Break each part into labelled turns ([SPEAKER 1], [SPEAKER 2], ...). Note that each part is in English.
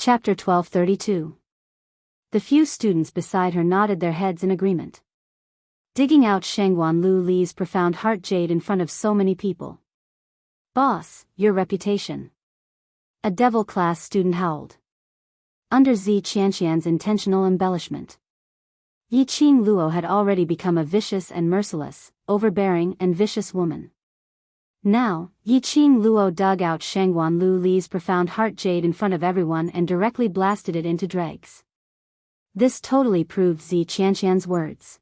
[SPEAKER 1] Chapter 1232. The few students beside her nodded their heads in agreement. Digging out Shangguan Lu Li's profound heart jade in front of so many people. Boss, your reputation. A devil-class student howled. Under Zi Qianqian's intentional embellishment. Yi Qing Luo had already become a vicious and merciless, overbearing and vicious woman. Now, Yi Qing Luo dug out Shangguan Lu Li's profound heart jade in front of everyone and directly blasted it into dregs. This totally proved Zi Qianqian's words.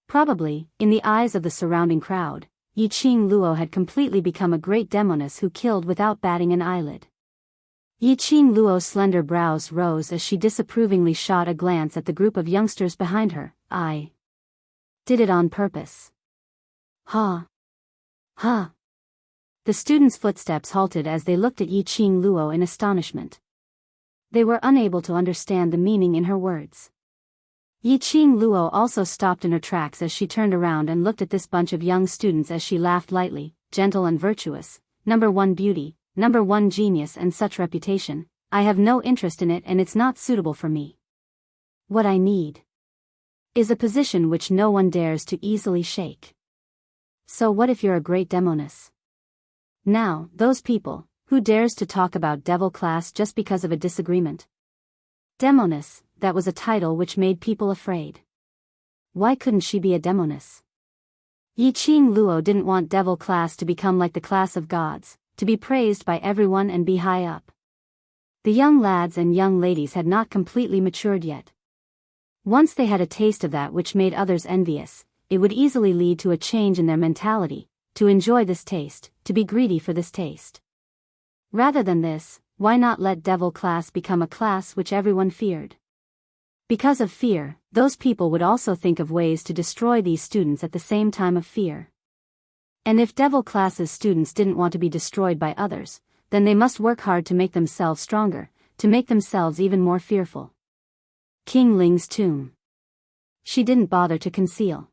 [SPEAKER 1] Probably, in the eyes of the surrounding crowd, Yi Qing Luo had completely become a great demoness who killed without batting an eyelid. Yi Qing Luo's slender brows rose as she disapprovingly shot a glance at the group of youngsters behind her. I did it on purpose. Ha. Ha. The students' footsteps halted as they looked at Yi Qing Luo in astonishment. They were unable to understand the meaning in her words. Yi Qing Luo also stopped in her tracks as she turned around and looked at this bunch of young students as she laughed lightly, gentle and virtuous. Number 1 beauty, number 1 genius and such reputation, I have no interest in it and it's not suitable for me. What I need is a position which no one dares to easily shake. So what if you're a great demoness? Now, those people, who dares to talk about devil class just because of a disagreement? Demoness, that was a title which made people afraid. Why couldn't she be a demoness? Yi Qing Luo didn't want devil class to become like the class of gods, to be praised by everyone and be high up. The young lads and young ladies had not completely matured yet. Once they had a taste of that which made others envious, it would easily lead to a change in their mentality, to enjoy this taste, to be greedy for this taste. Rather than this, why not let devil class become a class which everyone feared? Because of fear, those people would also think of ways to destroy these students at the same time of fear. And if devil class's students didn't want to be destroyed by others, then they must work hard to make themselves stronger, to make themselves even more fearful. King Ling's tomb. She didn't bother to conceal.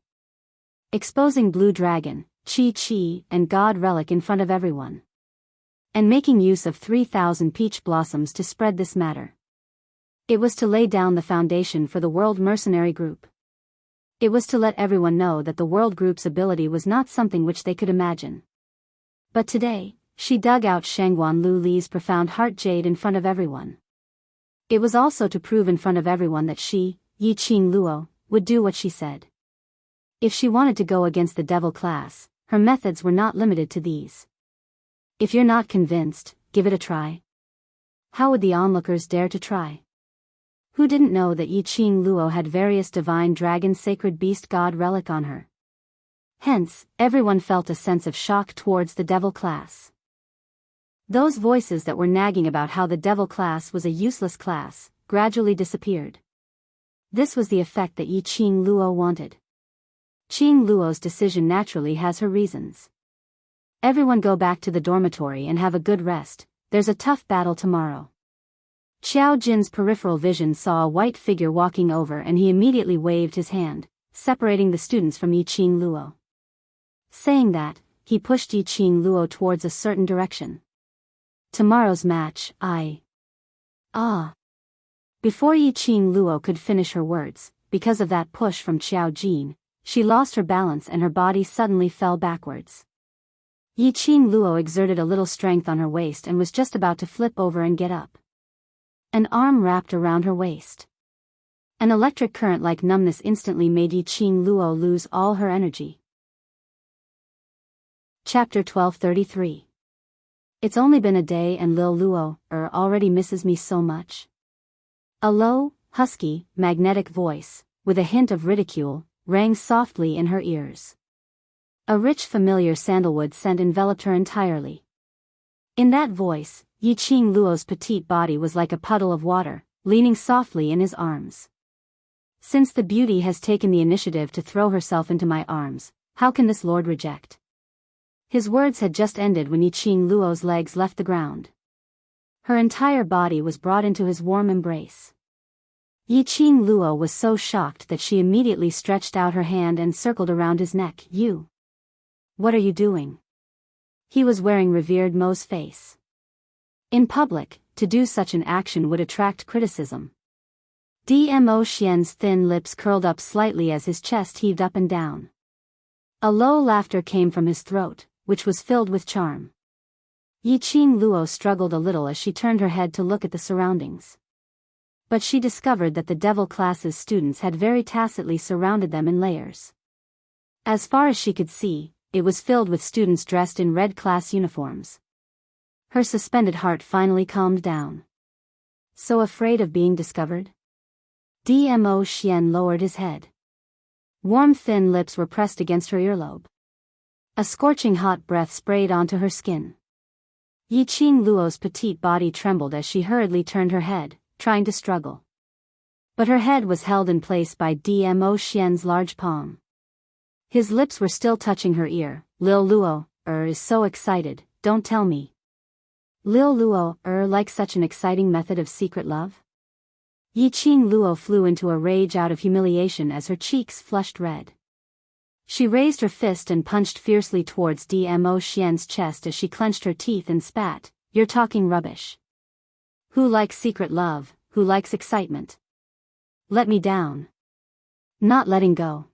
[SPEAKER 1] Exposing Blue Dragon, Chi Chi, and God Relic in front of everyone. And making use of 3,000 peach blossoms to spread this matter. It was to lay down the foundation for the World Mercenary Group. It was to let everyone know that the World Group's ability was not something which they could imagine. But today, she dug out Shangguan Lu Li's profound heart jade in front of everyone. It was also to prove in front of everyone that she, Yi Qing Luo, would do what she said. If she wanted to go against the devil class, her methods were not limited to these. If you're not convinced, give it a try. How would the onlookers dare to try? Who didn't know that Yi Qing Luo had various divine dragon sacred beast god relic on her? Hence, everyone felt a sense of shock towards the devil class. Those voices that were nagging about how the devil class was a useless class, gradually disappeared. This was the effect that Yi Qing Luo wanted. Qing Luo's decision naturally has her reasons. Everyone go back to the dormitory and have a good rest, there's a tough battle tomorrow. Xiao Jin's peripheral vision saw a white figure walking over and he immediately waved his hand, separating the students from Yi Qing Luo. Saying that, he pushed Yi Qing Luo towards a certain direction. Tomorrow's match, Before Yi Qing Luo could finish her words, because of that push from Xiao Jin, she lost her balance and her body suddenly fell backwards. Yi Qing Luo exerted a little strength on her waist and was just about to flip over and get up. An arm wrapped around her waist. An electric current-like numbness instantly made Yi Qing Luo lose all her energy. Chapter 1233. It's only been a day and Lil Luo already misses me so much. A low, husky, magnetic voice, with a hint of ridicule, rang softly in her ears. A rich familiar sandalwood scent enveloped her entirely. In that voice, Yi Qing Luo's petite body was like a puddle of water, leaning softly in his arms. Since the beauty has taken the initiative to throw herself into my arms, how can this lord reject? His words had just ended when Yi Qing Luo's legs left the ground. Her entire body was brought into his warm embrace. Yi Qing Luo was so shocked that she immediately stretched out her hand and circled around his neck. You. What are you doing? He was wearing revered Mo's face. In public, to do such an action would attract criticism. Dmo Xian's thin lips curled up slightly as his chest heaved up and down. A low laughter came from his throat, which was filled with charm. Yiqing Luo struggled a little as she turned her head to look at the surroundings. But she discovered that the devil class's students had very tacitly surrounded them in layers. As far as she could see, it was filled with students dressed in red class uniforms. Her suspended heart finally calmed down. So afraid of being discovered? Dmo Xian lowered his head. Warm thin lips were pressed against her earlobe. A scorching hot breath sprayed onto her skin. Yiqing Luo's petite body trembled as she hurriedly turned her head, trying to struggle. But her head was held in place by Dmo Xian's large palm. His lips were still touching her ear. Lil Luo, is so excited, don't tell me. Lil Luo, like such an exciting method of secret love? Yiqing Luo flew into a rage out of humiliation as her cheeks flushed red. She raised her fist and punched fiercely towards Dmo Xian's chest as she clenched her teeth and spat, "You're talking rubbish. Who likes secret love, who likes excitement? Let me down." Not letting go.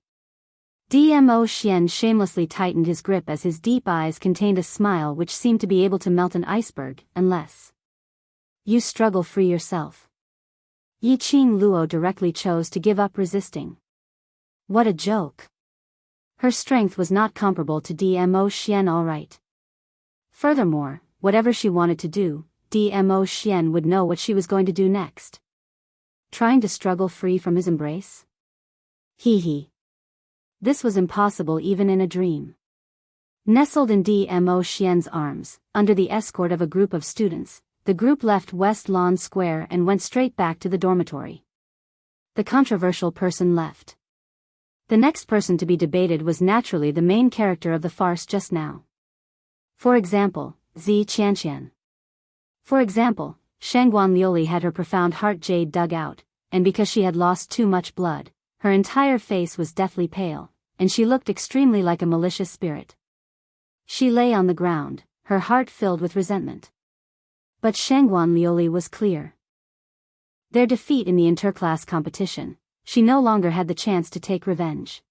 [SPEAKER 1] Dmo Xian shamelessly tightened his grip as his deep eyes contained a smile which seemed to be able to melt an iceberg, unless you struggle free yourself. Yiqing Luo directly chose to give up resisting. What a joke. Her strength was not comparable to Dmo Xian, all right. Furthermore, whatever she wanted to do, Dmo Xian would know what she was going to do next. Trying to struggle free from his embrace? Hee. This was impossible even in a dream. Nestled in Dmo Xian's arms, under the escort of a group of students, the group left West Lawn Square and went straight back to the dormitory. The controversial person left. The next person to be debated was naturally the main character of the farce just now. For example, Zi Qianqian. For example, Shangguan Liuli had her profound heart jade dug out, and because she had lost too much blood, her entire face was deathly pale, and she looked extremely like a malicious spirit. She lay on the ground, her heart filled with resentment. But Shangguan Liuli was clear. Their defeat in the interclass competition, she no longer had the chance to take revenge.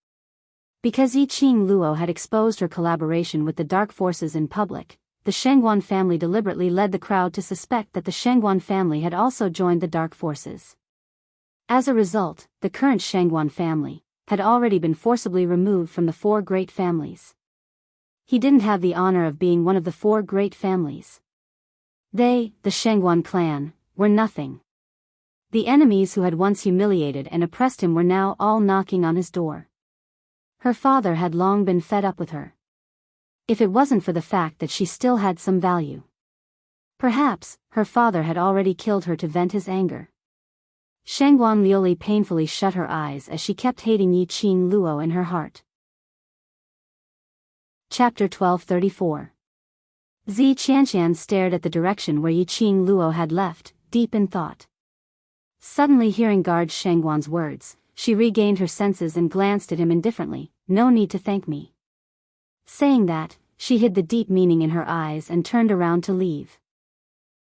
[SPEAKER 1] Because Yiqing Luo had exposed her collaboration with the dark forces in public, the Shangguan family deliberately led the crowd to suspect that the Shangguan family had also joined the dark forces. As a result, the current Shangguan family had already been forcibly removed from the four great families. He didn't have the honor of being one of the four great families. They, the Shangguan clan, were nothing. The enemies who had once humiliated and oppressed him were now all knocking on his door. Her father had long been fed up with her. If it wasn't for the fact that she still had some value. Perhaps, her father had already killed her to vent his anger. Shangguan Liuli painfully shut her eyes as she kept hating Yiqing Luo in her heart. Chapter 1234. Zi Qianqian stared at the direction where Yiqing Luo had left, deep in thought. Suddenly hearing guard Shangguan's words, she regained her senses and glanced at him indifferently. "No need to thank me." Saying that, she hid the deep meaning in her eyes and turned around to leave.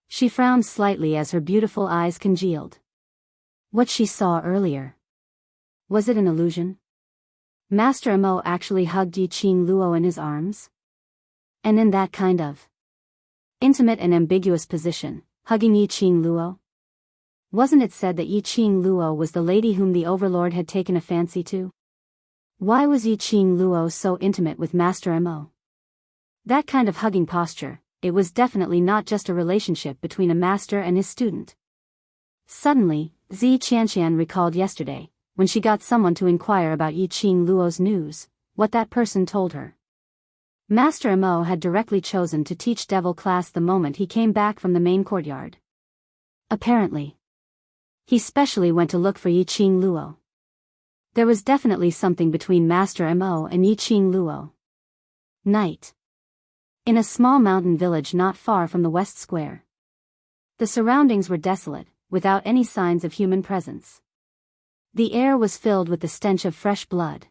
[SPEAKER 1] She frowned slightly as her beautiful eyes congealed. What she saw earlier. Was it an illusion? Master Mo actually hugged Yiqing Luo in his arms? And in that kind of intimate and ambiguous position, hugging Yiqing Luo? Wasn't it said that Yiqing Luo was the lady whom the overlord had taken a fancy to? Why was Yiqing Luo so intimate with Master Mo? That kind of hugging posture, it was definitely not just a relationship between a master and his student. Suddenly, Zi Qianqian recalled yesterday, when she got someone to inquire about Yiqing Luo's news, what that person told her. Master Mo had directly chosen to teach devil class the moment he came back from the main courtyard. Apparently, he specially went to look for Yiqing Luo. There was definitely something between Master Mo and Yiqing Luo. Night. In a small mountain village not far from the West Square. The surroundings were desolate, without any signs of human presence. The air was filled with the stench of fresh blood.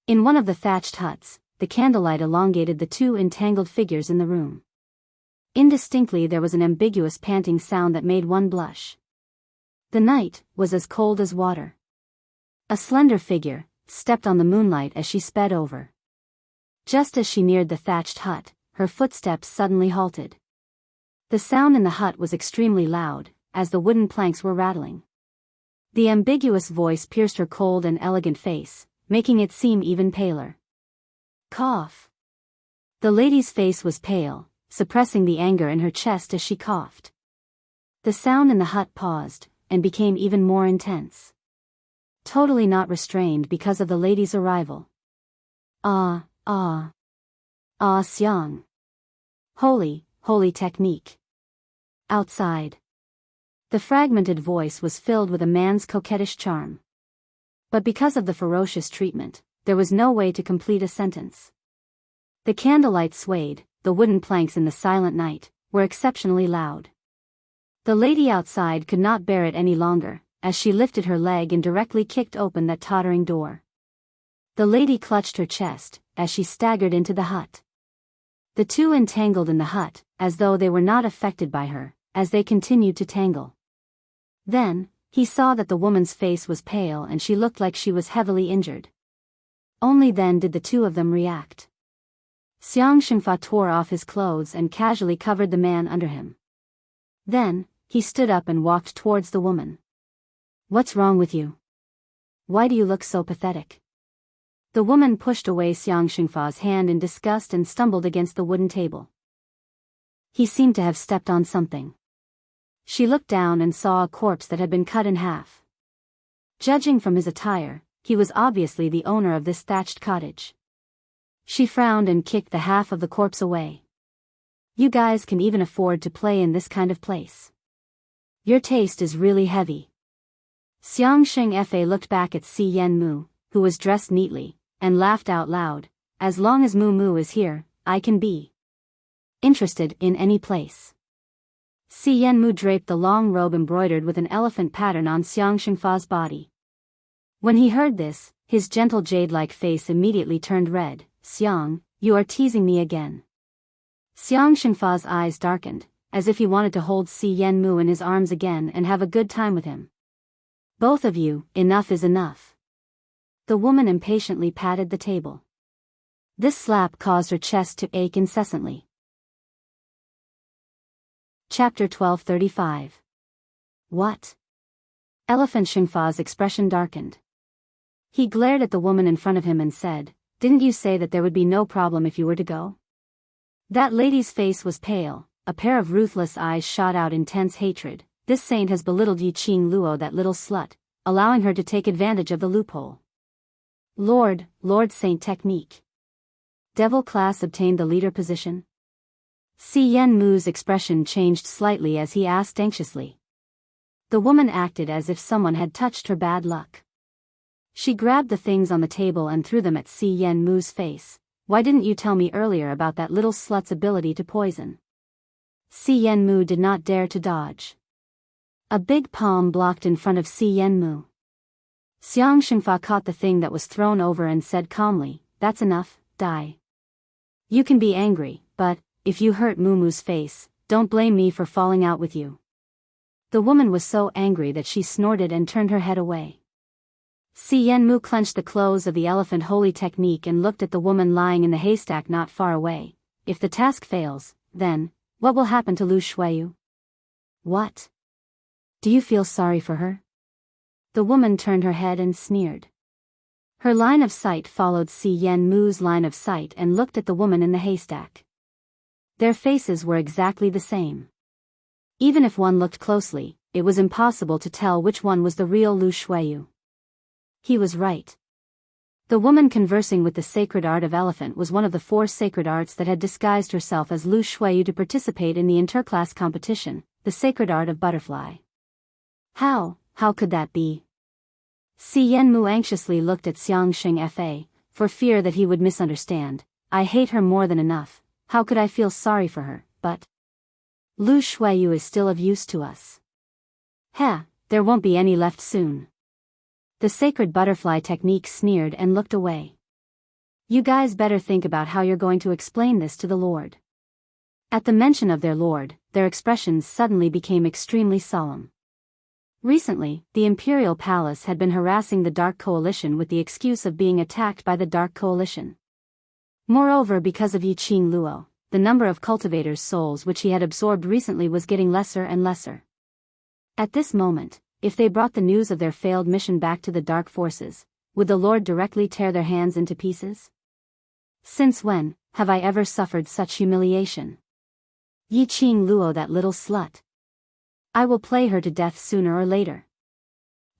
[SPEAKER 1] In one of the thatched huts, the candlelight elongated the two entangled figures in the room. Indistinctly there was an ambiguous panting sound that made one blush. The night was as cold as water. A slender figure stepped on the moonlight as she sped over. Just as she neared the thatched hut, her footsteps suddenly halted. The sound in the hut was extremely loud, as the wooden planks were rattling. The ambiguous voice pierced her cold and elegant face, making it seem even paler. Cough. The lady's face was pale, suppressing the anger in her chest as she coughed. The sound in the hut paused, and became even more intense. Totally not restrained because of the lady's arrival. Ah, Xiang. Holy technique. Outside. The fragmented voice was filled with a man's coquettish charm. But because of the ferocious treatment, there was no way to complete a sentence. The candlelight swayed, the wooden planks in the silent night were exceptionally loud. The lady outside could not bear it any longer, as she lifted her leg and directly kicked open that tottering door. The lady clutched her chest as she staggered into the hut. The two entangled in the hut, as though they were not affected by her, as they continued to tangle. Then, he saw that the woman's face was pale and she looked like she was heavily injured. Only then did the two of them react. Xiang Shengfa tore off his clothes and casually covered the man under him. Then, he stood up and walked towards the woman. "What's wrong with you? Why do you look so pathetic?" The woman pushed away Xiang Shengfa's hand in disgust and stumbled against the wooden table. He seemed to have stepped on something. She looked down and saw a corpse that had been cut in half. Judging from his attire, he was obviously the owner of this thatched cottage. She frowned and kicked the half of the corpse away. "You guys can even afford to play in this kind of place. Your taste is really heavy." Xiang Shengfa looked back at Si Yanmu, who was dressed neatly, and laughed out loud. "As long as Mu is here, I can be interested in any place." Si Yanmu draped the long robe embroidered with an elephant pattern on Xiang Shengfa's body. When he heard this, his gentle jade-like face immediately turned red. "Xiang, you are teasing me again." Xiang Shengfa's eyes darkened, as if he wanted to hold Si Yanmu in his arms again and have a good time with him. "Both of you, enough is enough." The woman impatiently patted the table. This slap caused her chest to ache incessantly. Chapter 1235. What? Elephant Shengfa's expression darkened. He glared at the woman in front of him and said, "Didn't you say that there would be no problem if you were to go?" That lady's face was pale, a pair of ruthless eyes shot out intense hatred. "This saint has belittled Yi Qing Luo, that little slut, allowing her to take advantage of the loophole." Lord Saint technique. Devil class obtained the leader position. Si Yanmu's expression changed slightly as he asked anxiously. The woman acted as if someone had touched her bad luck. She grabbed the things on the table and threw them at Si Yanmu's face. "Why didn't you tell me earlier about that little slut's ability to poison?" Si Yanmu did not dare to dodge. A big palm blocked in front of Si Yanmu. Xiang Shengfa caught the thing that was thrown over and said calmly, "That's enough, die. You can be angry, but, if you hurt Mumu's face, don't blame me for falling out with you." The woman was so angry that she snorted and turned her head away. Si Yanmu clenched the clothes of the elephant holy technique and looked at the woman lying in the haystack not far away. "If the task fails, then, what will happen to Lu Shuiyu?" "What? Do you feel sorry for her?" The woman turned her head and sneered. Her line of sight followed Si Yanmu's line of sight and looked at the woman in the haystack. Their faces were exactly the same. Even if one looked closely, it was impossible to tell which one was the real Lu Shuiyu. He was right. The woman conversing with the sacred art of elephant was one of the 4 sacred arts that had disguised herself as Lu Shuiyu to participate in the interclass competition, the sacred art of butterfly. How could that be? Si Yanmu anxiously looked at Xiang Shengfa, for fear that he would misunderstand. "I hate her more than enough. How could I feel sorry for her? But Lu Shuiyu is still of use to us." There won't be any left soon." The sacred butterfly technique sneered and looked away. "You guys better think about how you're going to explain this to the Lord." At the mention of their lord, their expressions suddenly became extremely solemn. Recently, the Imperial Palace had been harassing the Dark Coalition with the excuse of being attacked by the Dark Coalition. Moreover, because of Yi Qing Luo, the number of cultivators' souls which he had absorbed recently was getting lesser and lesser. At this moment, if they brought the news of their failed mission back to the Dark Forces, would the Lord directly tear their hands into pieces? Since when have I ever suffered such humiliation? Yi Qing Luo, that little slut. I will play her to death sooner or later.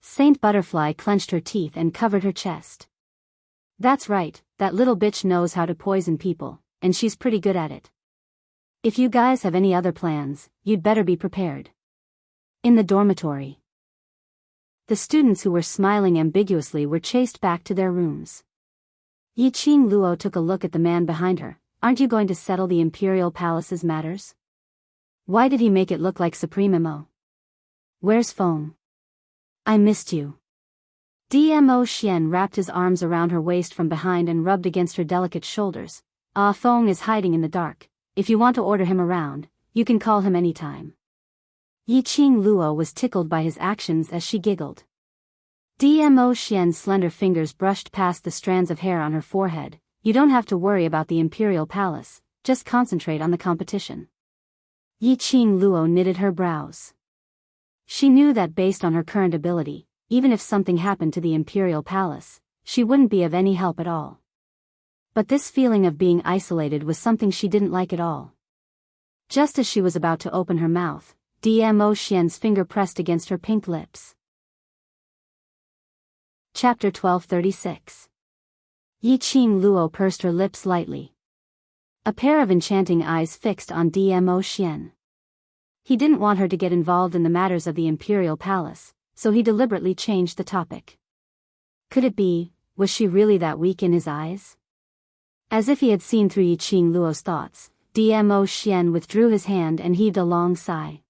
[SPEAKER 1] Saint Butterfly clenched her teeth and covered her chest. That's right, that little bitch knows how to poison people, and she's pretty good at it. If you guys have any other plans, you'd better be prepared. In the dormitory, the students who were smiling ambiguously were chased back to their rooms. Yi Qing Luo took a look at the man behind her. Aren't you going to settle the Imperial Palace's matters? Why did he make it look like Supremo? Where's Feng? I missed you. Dmo Xian wrapped his arms around her waist from behind and rubbed against her delicate shoulders. Feng is hiding in the dark. If you want to order him around, you can call him anytime. Yi Qing Luo was tickled by his actions as she giggled. Dmo Xian's slender fingers brushed past the strands of hair on her forehead. You don't have to worry about the Imperial Palace, just concentrate on the competition. Yi Qing Luo knitted her brows. She knew that based on her current ability, even if something happened to the Imperial Palace, she wouldn't be of any help at all. But this feeling of being isolated was something she didn't like at all. Just as she was about to open her mouth, Dmo Xian's finger pressed against her pink lips. Chapter 1236. Yi Qing Luo pursed her lips lightly. A pair of enchanting eyes fixed on Dmo Xian. He didn't want her to get involved in the matters of the Imperial Palace, so he deliberately changed the topic. Could it be, was she really that weak in his eyes? As if he had seen through Yi Qing Luo's thoughts, Dmo Xian withdrew his hand and heaved a long sigh.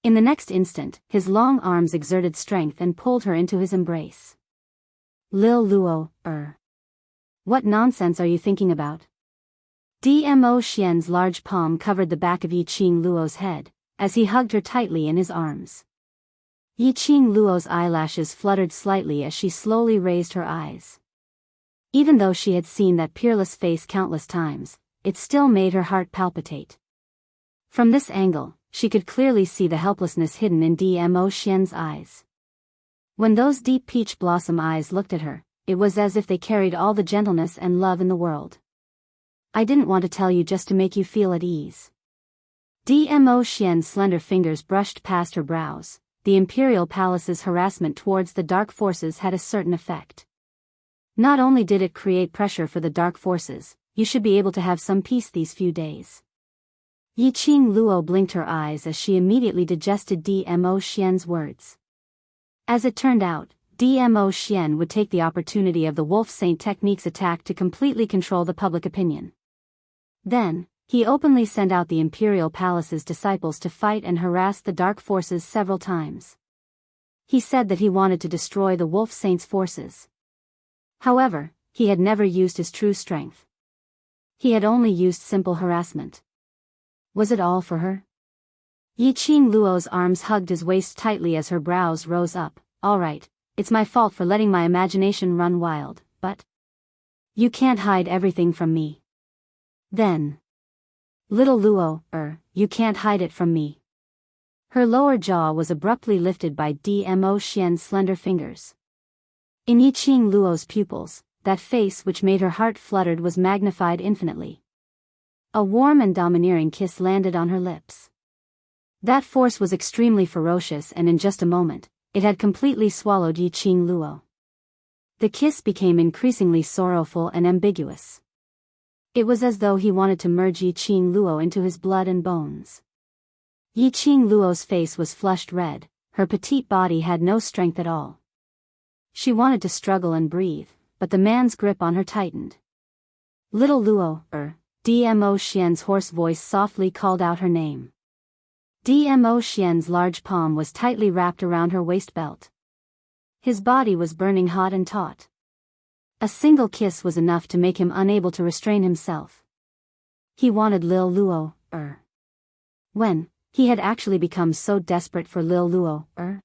[SPEAKER 1] In the next instant, his long arms exerted strength and pulled her into his embrace. Lil Luo, what nonsense are you thinking about? Dmo Xian's large palm covered the back of Yi Qing Luo's head, as he hugged her tightly in his arms. Yi Qing Luo's eyelashes fluttered slightly as she slowly raised her eyes. Even though she had seen that peerless face countless times, it still made her heart palpitate. From this angle, she could clearly see the helplessness hidden in Dmo Xian's eyes. When those deep peach blossom eyes looked at her, it was as if they carried all the gentleness and love in the world. I didn't want to tell you just to make you feel at ease. Dmo Xian's slender fingers brushed past her brows. The Imperial Palace's harassment towards the Dark Forces had a certain effect. Not only did it create pressure for the Dark Forces, you should be able to have some peace these few days. Yi Qing Luo blinked her eyes as she immediately digested Dmo Xian's words. As it turned out, Dmo Xian would take the opportunity of the Wolf Saint Technique's attack to completely control the public opinion. Then, he openly sent out the Imperial Palace's disciples to fight and harass the Dark Forces several times. He said that he wanted to destroy the Wolf Saint's forces. However, he had never used his true strength. He had only used simple harassment. Was it all for her? Yi Qing Luo's arms hugged his waist tightly as her brows rose up. All right, it's my fault for letting my imagination run wild, but you can't hide everything from me. Then, little Luo, you can't hide it from me. Her lower jaw was abruptly lifted by Dmo Xian's slender fingers. In Yi Qing Luo's pupils, that face which made her heart fluttered was magnified infinitely. A warm and domineering kiss landed on her lips. That force was extremely ferocious, and in just a moment, it had completely swallowed Yi Qing Luo. The kiss became increasingly sorrowful and ambiguous. It was as though he wanted to merge Yi Qing Luo into his blood and bones. Yi Qing Luo's face was flushed red, her petite body had no strength at all. She wanted to struggle and breathe, but the man's grip on her tightened. Little Luo, Dmo Xian's hoarse voice softly called out her name. Dmo Xian's large palm was tightly wrapped around her waist belt. His body was burning hot and taut. A single kiss was enough to make him unable to restrain himself. He wanted Lil Luo, When he had actually become so desperate for Lil Luo,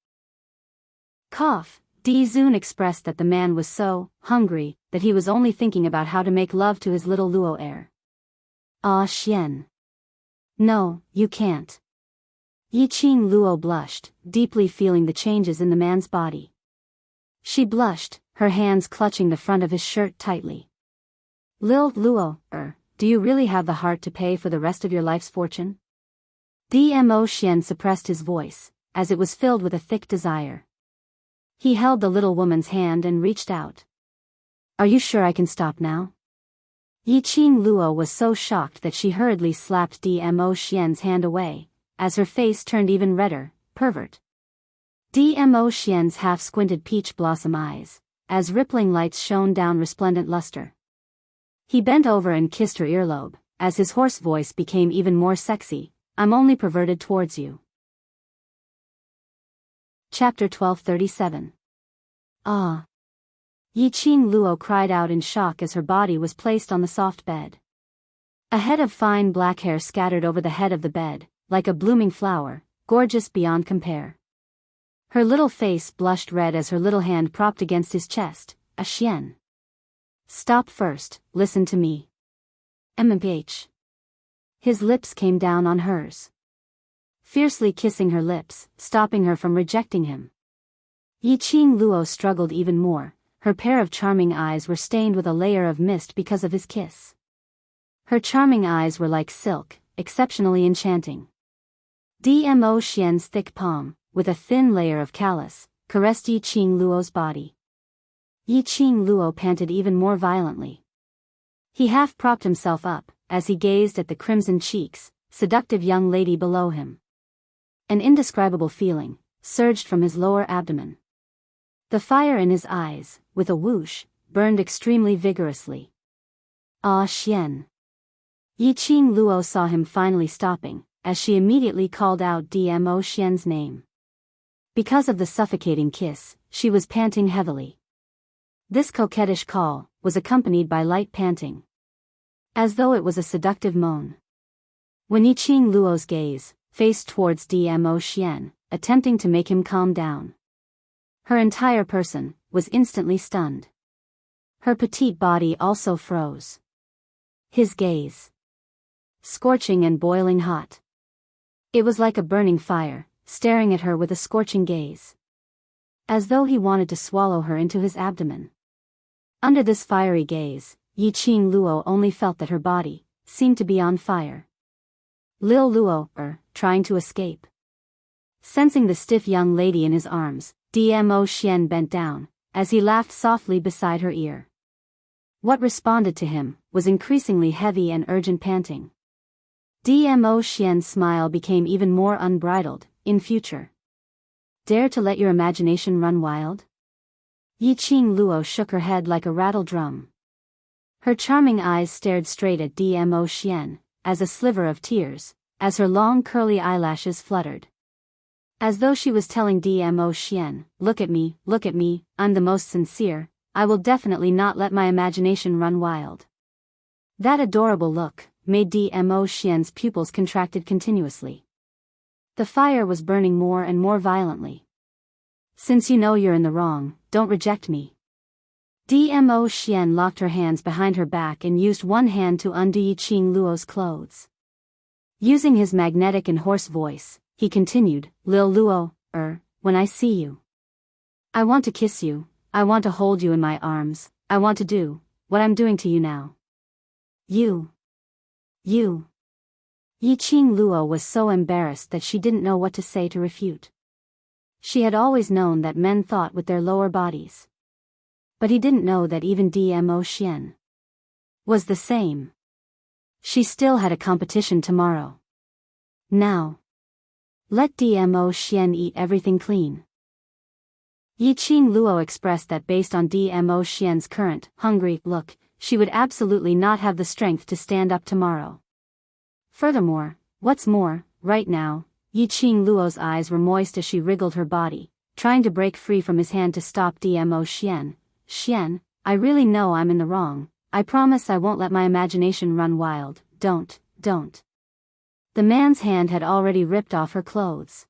[SPEAKER 1] Cough. Di Zun expressed that the man was so hungry that he was only thinking about how to make love to his little Luo heir. Ah, Xian. No, you can't. Yiqing Luo blushed, deeply feeling the changes in the man's body. She blushed, her hands clutching the front of his shirt tightly. Lil Luo, do you really have the heart to pay for the rest of your life's fortune? Dmo Xian suppressed his voice, as it was filled with a thick desire. He held the little woman's hand and reached out. Are you sure I can stop now? Yiqing Luo was so shocked that she hurriedly slapped Dmo Xian's hand away, as her face turned even redder. Pervert. Dmo Xian's half-squinted peach blossom eyes, as rippling lights shone down resplendent luster. He bent over and kissed her earlobe, as his hoarse voice became even more sexy. I'm only perverted towards you. Chapter 1237. Ah. Yiqing Luo cried out in shock as her body was placed on the soft bed. A head of fine black hair scattered over the head of the bed, like a blooming flower, gorgeous beyond compare. Her little face blushed red as her little hand propped against his chest. A Xian. Stop first, listen to me. MMPH. His lips came down on hers, fiercely kissing her lips, stopping her from rejecting him. Yiqing Luo struggled even more, her pair of charming eyes were stained with a layer of mist because of his kiss. Her charming eyes were like silk, exceptionally enchanting. Dmo Xian's thick palm, with a thin layer of callus, caressed Yiqing Luo's body. Yiqing Luo panted even more violently. He half propped himself up, as he gazed at the crimson cheeks, seductive young lady below him. An indescribable feeling surged from his lower abdomen. The fire in his eyes, with a whoosh, burned extremely vigorously. Ah, Xian. Yiqing Luo saw him finally stopping, as she immediately called out Dmo Xian's name. Because of the suffocating kiss, she was panting heavily. This coquettish call was accompanied by light panting, as though it was a seductive moan. When Yiqing Luo's gaze faced towards Dmo Xian, attempting to make him calm down, her entire person was instantly stunned. Her petite body also froze. His gaze, scorching and boiling hot. It was like a burning fire, staring at her with a scorching gaze, as though he wanted to swallow her into his abdomen. Under this fiery gaze, Yiqing Luo only felt that her body seemed to be on fire. Lil Luo, trying to escape. Sensing the stiff young lady in his arms, Dmo Xian bent down, as he laughed softly beside her ear. What responded to him was increasingly heavy and urgent panting. Dmo Xian's smile became even more unbridled. In future, dare to let your imagination run wild? Yiqing Luo shook her head like a rattle drum. Her charming eyes stared straight at Dmo Xian, as a sliver of tears, as her long curly eyelashes fluttered. As though she was telling Dmo Xian, look at me, I'm the most sincere, I will definitely not let my imagination run wild. That adorable look made Dmo Xian's pupils contracted continuously. The fire was burning more and more violently. Since you know you're in the wrong, don't reject me. Dmo Xian locked her hands behind her back and used one hand to undo Yiqing Luo's clothes. Using his magnetic and hoarse voice, he continued, Lil Luo, when I see you, I want to kiss you, I want to hold you in my arms, I want to do what I'm doing to you now. You. Yiqing Luo was so embarrassed that she didn't know what to say to refute. She had always known that men thought with their lower bodies. But he didn't know that even Dmo Xian was the same. She still had a competition tomorrow. Now, let Dmo Xian eat everything clean. Yiqing Luo expressed that based on Dmo Xian's current, hungry look, she would absolutely not have the strength to stand up tomorrow. Furthermore, what's more, right now, Yiqing Luo's eyes were moist as she wriggled her body, trying to break free from his hand to stop Dmo Xian. Xian, I really know I'm in the wrong, I promise I won't let my imagination run wild, don't. The man's hand had already ripped off her clothes.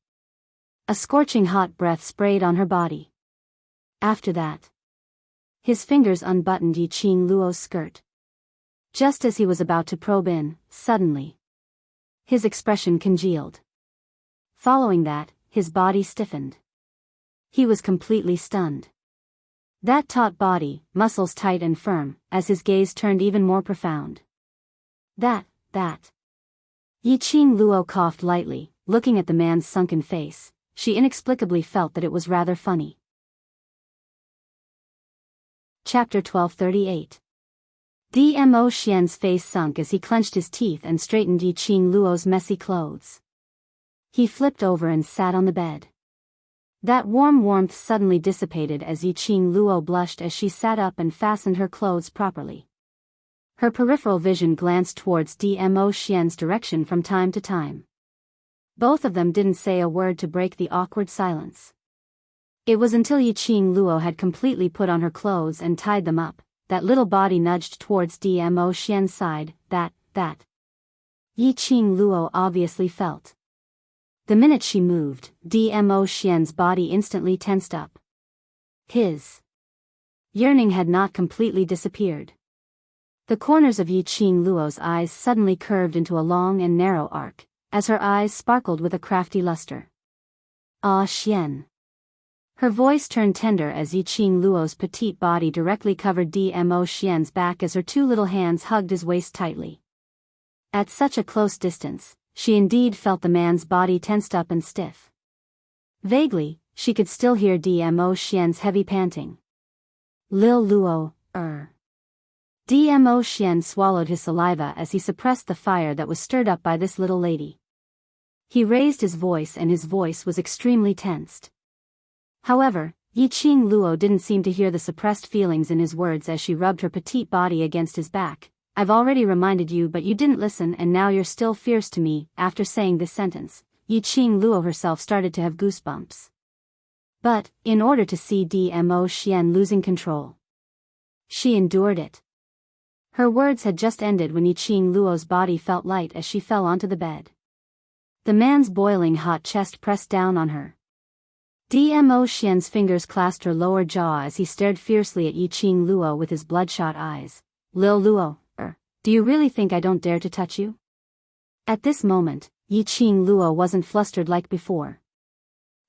[SPEAKER 1] A scorching hot breath sprayed on her body. After that, his fingers unbuttoned Yiqing Luo's skirt. Just as he was about to probe in, suddenly, his expression congealed. Following that, his body stiffened. He was completely stunned. That taut body, muscles tight and firm, as his gaze turned even more profound. That. Yiqing Luo coughed lightly, looking at the man's sunken face. She inexplicably felt that it was rather funny. Chapter 1238. Dmo Xian's face sunk as he clenched his teeth and straightened Yiqing Luo's messy clothes. He flipped over and sat on the bed. That warm warmth suddenly dissipated as Yiqing Luo blushed as she sat up and fastened her clothes properly. Her peripheral vision glanced towards Dmo Xian's direction from time to time. Both of them didn't say a word to break the awkward silence. It was until Yiqing Luo had completely put on her clothes and tied them up, that little body nudged towards Dmo Xian's side, that. Yiqing Luo obviously felt. The minute she moved, Dmo Xian's body instantly tensed up. His yearning had not completely disappeared. The corners of Yiqing Luo's eyes suddenly curved into a long and narrow arc, as her eyes sparkled with a crafty luster. Ah Xian. Her voice turned tender as Yiqing Luo's petite body directly covered Dmo Xian's back as her two little hands hugged his waist tightly. At such a close distance, she indeed felt the man's body tensed up and stiff. Vaguely, she could still hear Dmo Xian's heavy panting. Lil Luo, Dmo Xian swallowed his saliva as he suppressed the fire that was stirred up by this little lady. He raised his voice and his voice was extremely tensed. However, Yiqing Luo didn't seem to hear the suppressed feelings in his words as she rubbed her petite body against his back. I've already reminded you but you didn't listen and now you're still fierce to me. After saying this sentence, Yiqing Luo herself started to have goosebumps. But, in order to see Dmo Xian losing control, she endured it. Her words had just ended when Yiqing Luo's body felt light as she fell onto the bed. The man's boiling hot chest pressed down on her. Dmo Xian's fingers clasped her lower jaw as he stared fiercely at Yiqing Luo with his bloodshot eyes. Lil Luo, do you really think I don't dare to touch you? At this moment, Yiqing Luo wasn't flustered like before.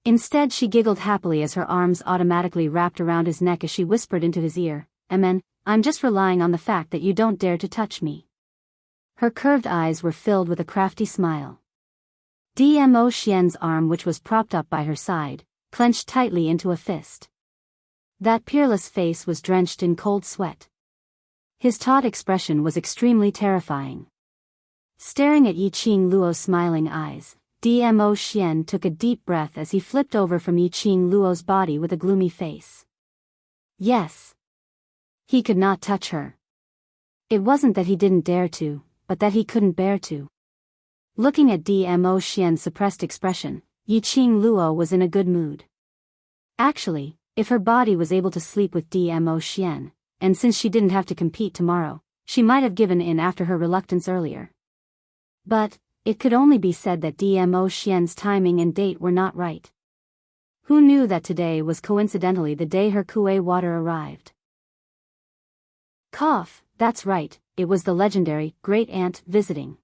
[SPEAKER 1] Instead she giggled happily as her arms automatically wrapped around his neck as she whispered into his ear, Amen, I'm just relying on the fact that you don't dare to touch me. Her curved eyes were filled with a crafty smile. Dmo Xian's arm, which was propped up by her side, clenched tightly into a fist. That peerless face was drenched in cold sweat. His taut expression was extremely terrifying. Staring at Yiqing Luo's smiling eyes, Dmo Xian took a deep breath as he flipped over from Yiqing Luo's body with a gloomy face. Yes. He could not touch her. It wasn't that he didn't dare to, but that he couldn't bear to. Looking at Dmo Xian's suppressed expression, Yiqing Luo was in a good mood. Actually, if her body was able to sleep with Dmo Xian, and since she didn't have to compete tomorrow, she might have given in after her reluctance earlier. But, it could only be said that Dmo Xian's timing and date were not right. Who knew that today was coincidentally the day her kuei water arrived? Cough, that's right, it was the legendary great-aunt visiting.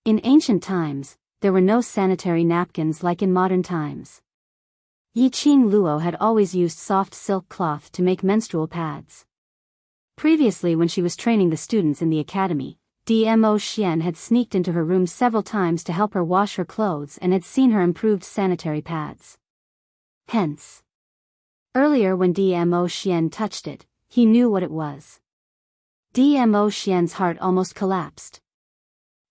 [SPEAKER 1] In ancient times, there were no sanitary napkins like in modern times. Yiqing Luo had always used soft silk cloth to make menstrual pads. Previously, when she was training the students in the academy, Dmo Xian had sneaked into her room several times to help her wash her clothes and had seen her improved sanitary pads. Hence, earlier when Dmo Xian touched it, he knew what it was. Dmo Xian's heart almost collapsed.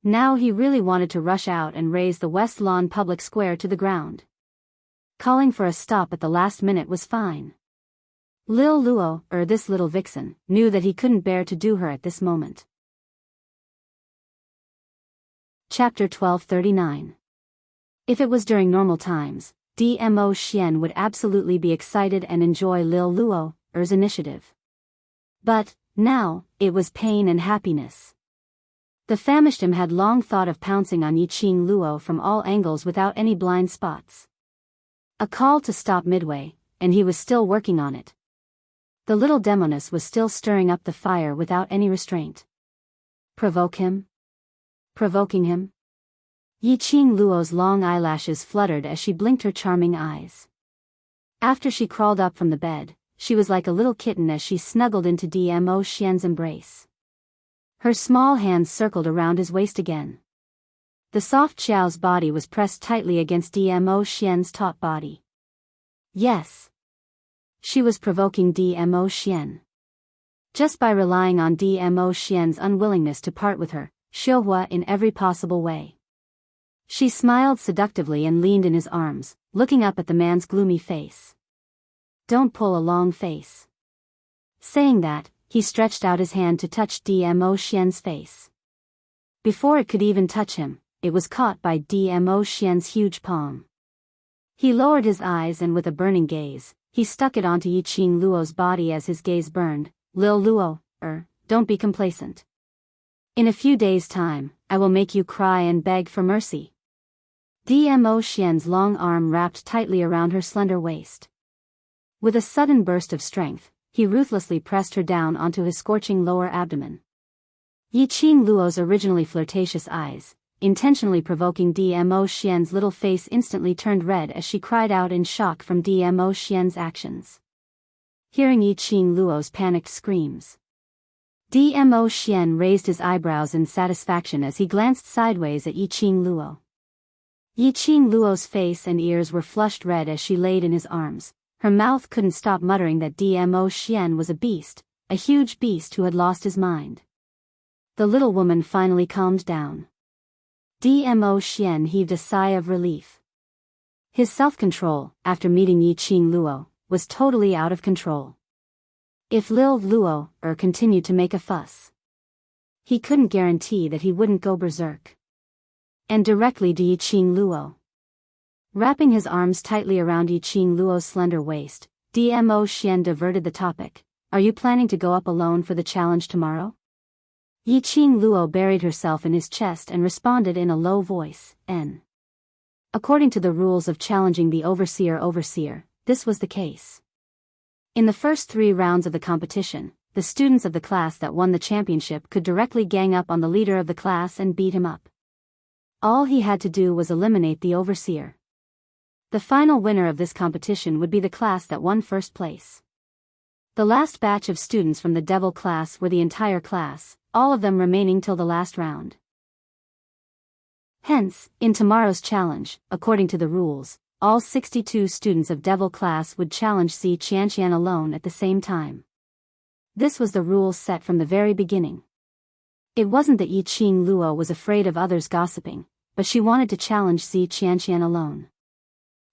[SPEAKER 1] Now he really wanted to rush out and raze the West Lawn public square to the ground. Calling for a stop at the last minute was fine. Lil Luo, this little vixen, knew that he couldn't bear to do her at this moment. Chapter 1239. If it was during normal times, Dmo Xian would absolutely be excited and enjoy Lil Luo's initiative. But, now, it was pain and happiness. The famished him had long thought of pouncing on Yiqing Luo from all angles without any blind spots. A call to stop midway, and he was still working on it. The little demoness was still stirring up the fire without any restraint. Provoke him? Provoking him? Yiqing Luo's long eyelashes fluttered as she blinked her charming eyes. After she crawled up from the bed, she was like a little kitten as she snuggled into Dmo Xian's embrace. Her small hands circled around his waist again. The soft Xiao's body was pressed tightly against Dmo Xian's taut body. Yes. She was provoking Dmo Xian. Just by relying on Dmo Xian's unwillingness to part with her, Xiuhua in every possible way. She smiled seductively and leaned in his arms, looking up at the man's gloomy face. Don't pull a long face. Saying that, he stretched out his hand to touch Dmo Xian's face. Before it could even touch him, it was caught by Dmo Xian's huge palm. He lowered his eyes and with a burning gaze, he stuck it onto Yiqing Luo's body as his gaze burned. Lil Luo, don't be complacent. In a few days' time, I will make you cry and beg for mercy. Dmo Xian's long arm wrapped tightly around her slender waist. With a sudden burst of strength, he ruthlessly pressed her down onto his scorching lower abdomen. Yiqing Luo's originally flirtatious eyes, intentionally provoking Dmo Xian's little face, instantly turned red as she cried out in shock from Dmo Xian's actions. Hearing Yiqing Luo's panicked screams, Dmo Xian raised his eyebrows in satisfaction as he glanced sideways at Yiqing Luo. Yiqing Luo's face and ears were flushed red as she laid in his arms. Her mouth couldn't stop muttering that Dmo Xian was a beast, a huge beast who had lost his mind. The little woman finally calmed down. Dmo Xian heaved a sigh of relief. His self-control, after meeting Yiqing Luo, was totally out of control. If Lil Luo continued to make a fuss, he couldn't guarantee that he wouldn't go berserk. And directly to Yiqing Luo. Wrapping his arms tightly around Yiqing Luo's slender waist, Dmo Xian diverted the topic. Are you planning to go up alone for the challenge tomorrow? Yiqing Luo buried herself in his chest and responded in a low voice, N. According to the rules of challenging the overseer, this was the case. In the first 3 rounds of the competition, the students of the class that won the championship could directly gang up on the leader of the class and beat him up. All he had to do was eliminate the overseer. The final winner of this competition would be the class that won first place. The last batch of students from the devil class were the entire class, all of them remaining till the last round. Hence, in tomorrow's challenge, according to the rules, all 62 students of devil class would challenge Si Qianqian alone at the same time. This was the rules set from the very beginning. It wasn't that Yiqing Luo was afraid of others gossiping, but she wanted to challenge Si Qianqian alone.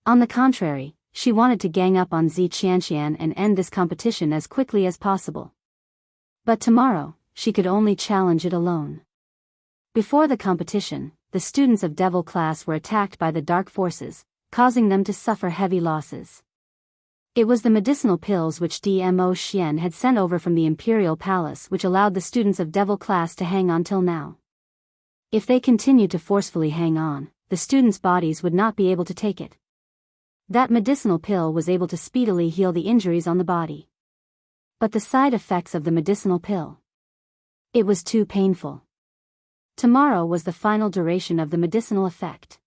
[SPEAKER 1] On the contrary, she wanted to gang up on Si Qianqian and end this competition as quickly as possible. But tomorrow, she could only challenge it alone. Before the competition, the students of devil class were attacked by the dark forces, causing them to suffer heavy losses. It was the medicinal pills which Dmo Xian had sent over from the Imperial Palace which allowed the students of devil class to hang on till now. If they continued to forcefully hang on, the students' bodies would not be able to take it. That medicinal pill was able to speedily heal the injuries on the body. But the side effects of the medicinal pill. It was too painful. Tomorrow was the final duration of the medicinal effect.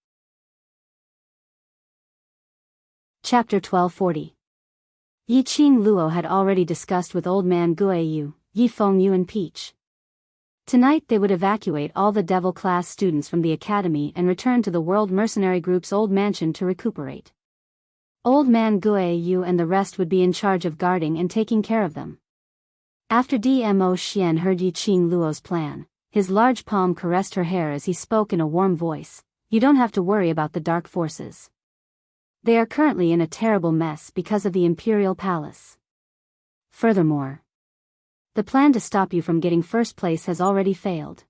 [SPEAKER 1] Chapter 1240. Yiqing Luo had already discussed with Old Man Guiyu, Yifengyu and Peach. Tonight they would evacuate all the devil class students from the academy and return to the World Mercenary Group's old mansion to recuperate. Old Man Guiyu and the rest would be in charge of guarding and taking care of them. After Dmo Xian heard Yiqing Luo's plan, his large palm caressed her hair as he spoke in a warm voice. You don't have to worry about the dark forces. They are currently in a terrible mess because of the Imperial Palace. Furthermore, the plan to stop you from getting first place has already failed.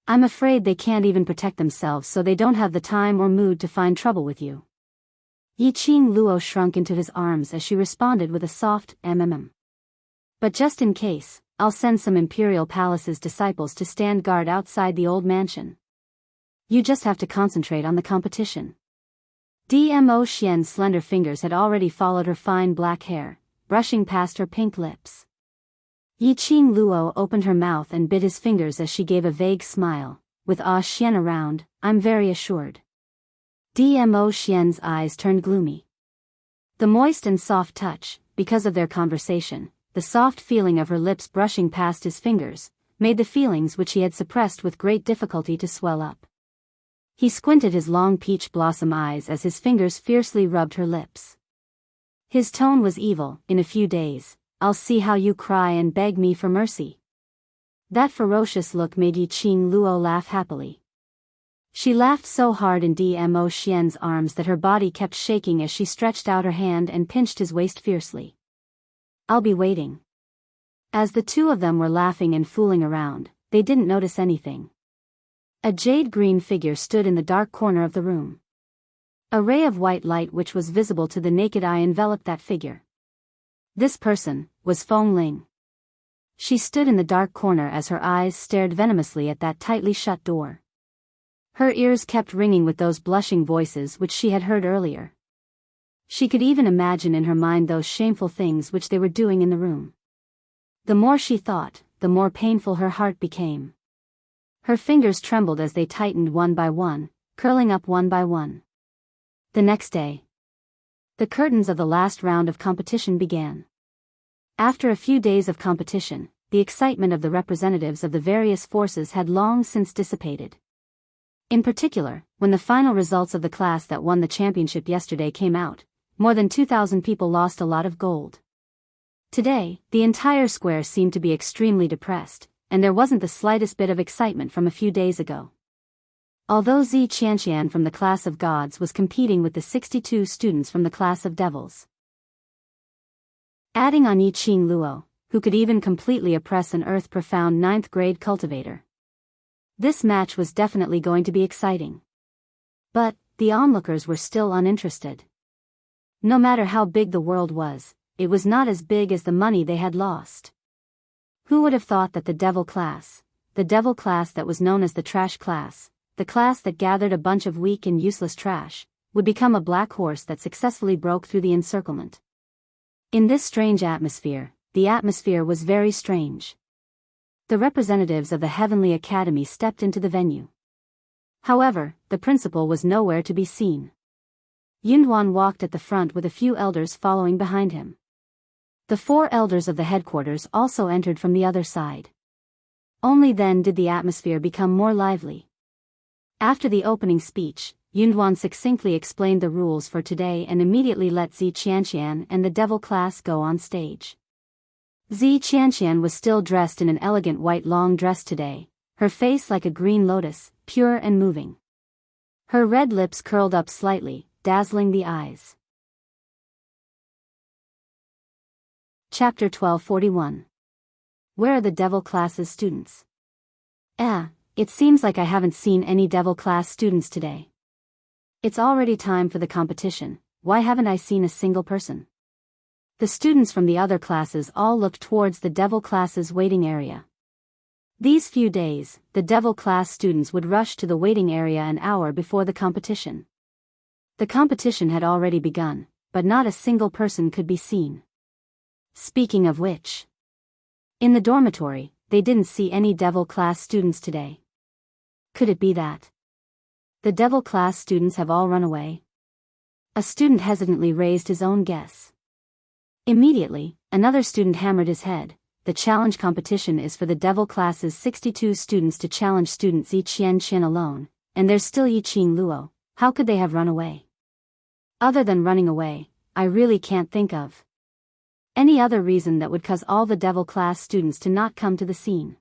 [SPEAKER 1] I'm afraid they can't even protect themselves, so they don't have the time or mood to find trouble with you. Yiqing Luo shrunk into his arms as she responded with a soft "mm." But just in case, I'll send some Imperial Palace's disciples to stand guard outside the old mansion. You just have to concentrate on the competition. Dmo Xian's slender fingers had already followed her fine black hair, brushing past her pink lips. Yiqing Luo opened her mouth and bit his fingers as she gave a vague smile, with Xian around, I'm very assured. Dmo Xian's eyes turned gloomy. The moist and soft touch, because of their conversation, the soft feeling of her lips brushing past his fingers, made the feelings which he had suppressed with great difficulty to swell up. He squinted his long peach blossom eyes as his fingers fiercely rubbed her lips. His tone was evil. In a few days, I'll see how you cry and beg me for mercy. That ferocious look made Yiqing Luo laugh happily. She laughed so hard in Dmo Xian's arms that her body kept shaking as she stretched out her hand and pinched his waist fiercely. I'll be waiting. As the two of them were laughing and fooling around, they didn't notice anything. A jade-green figure stood in the dark corner of the room. A ray of white light which was visible to the naked eye enveloped that figure. This person was Feng Ling. She stood in the dark corner as her eyes stared venomously at that tightly shut door. Her ears kept ringing with those blushing voices which she had heard earlier. She could even imagine in her mind those shameful things which they were doing in the room. The more she thought, the more painful her heart became. Her fingers trembled as they tightened one by one, curling up one by one. The next day, the curtains of the last round of competition began. After a few days of competition, the excitement of the representatives of the various forces had long since dissipated. In particular, when the final results of the class that won the championship yesterday came out, more than 2,000 people lost a lot of gold. Today, the entire square seemed to be extremely depressed, and there wasn't the slightest bit of excitement from a few days ago. Although Zi Qianqian from the class of gods was competing with the 62 students from the class of devils. Adding on Yiqing Luo, who could even completely oppress an earth-profound 9th grade cultivator. This match was definitely going to be exciting. But, the onlookers were still uninterested. No matter how big the world was, it was not as big as the money they had lost. Who would have thought that the devil class that was known as the trash class, the class that gathered a bunch of weak and useless trash, would become a black horse that successfully broke through the encirclement. In this strange atmosphere, the atmosphere was very strange. The representatives of the Heavenly Academy stepped into the venue. However, the principal was nowhere to be seen. Yunduan walked at the front with a few elders following behind him. The 4 elders of the headquarters also entered from the other side. Only then did the atmosphere become more lively. After the opening speech, Yunduan succinctly explained the rules for today and immediately let Zi Qianqian and the devil class go on stage. Zi Qianqian was still dressed in an elegant white long dress today, her face like a green lotus, pure and moving. Her red lips curled up slightly, dazzling the eyes. Chapter 1241. Where are the devil class's students? It seems like I haven't seen any devil class students today. It's already time for the competition, why haven't I seen a single person? The students from the other classes all looked towards the devil class's waiting area. These few days, the devil class students would rush to the waiting area an hour before the competition. The competition had already begun, but not a single person could be seen. Speaking of which, in the dormitory, they didn't see any devil class students today. Could it be that the devil class students have all run away? A student hesitantly raised his own guess. Immediately, another student hammered his head. The challenge competition is for the devil class's 62 students to challenge student Zi Qianqian alone, and there's still Yiqing Luo. How could they have run away? Other than running away, I really can't think of any other reason that would cause all the devil class students to not come to the scene.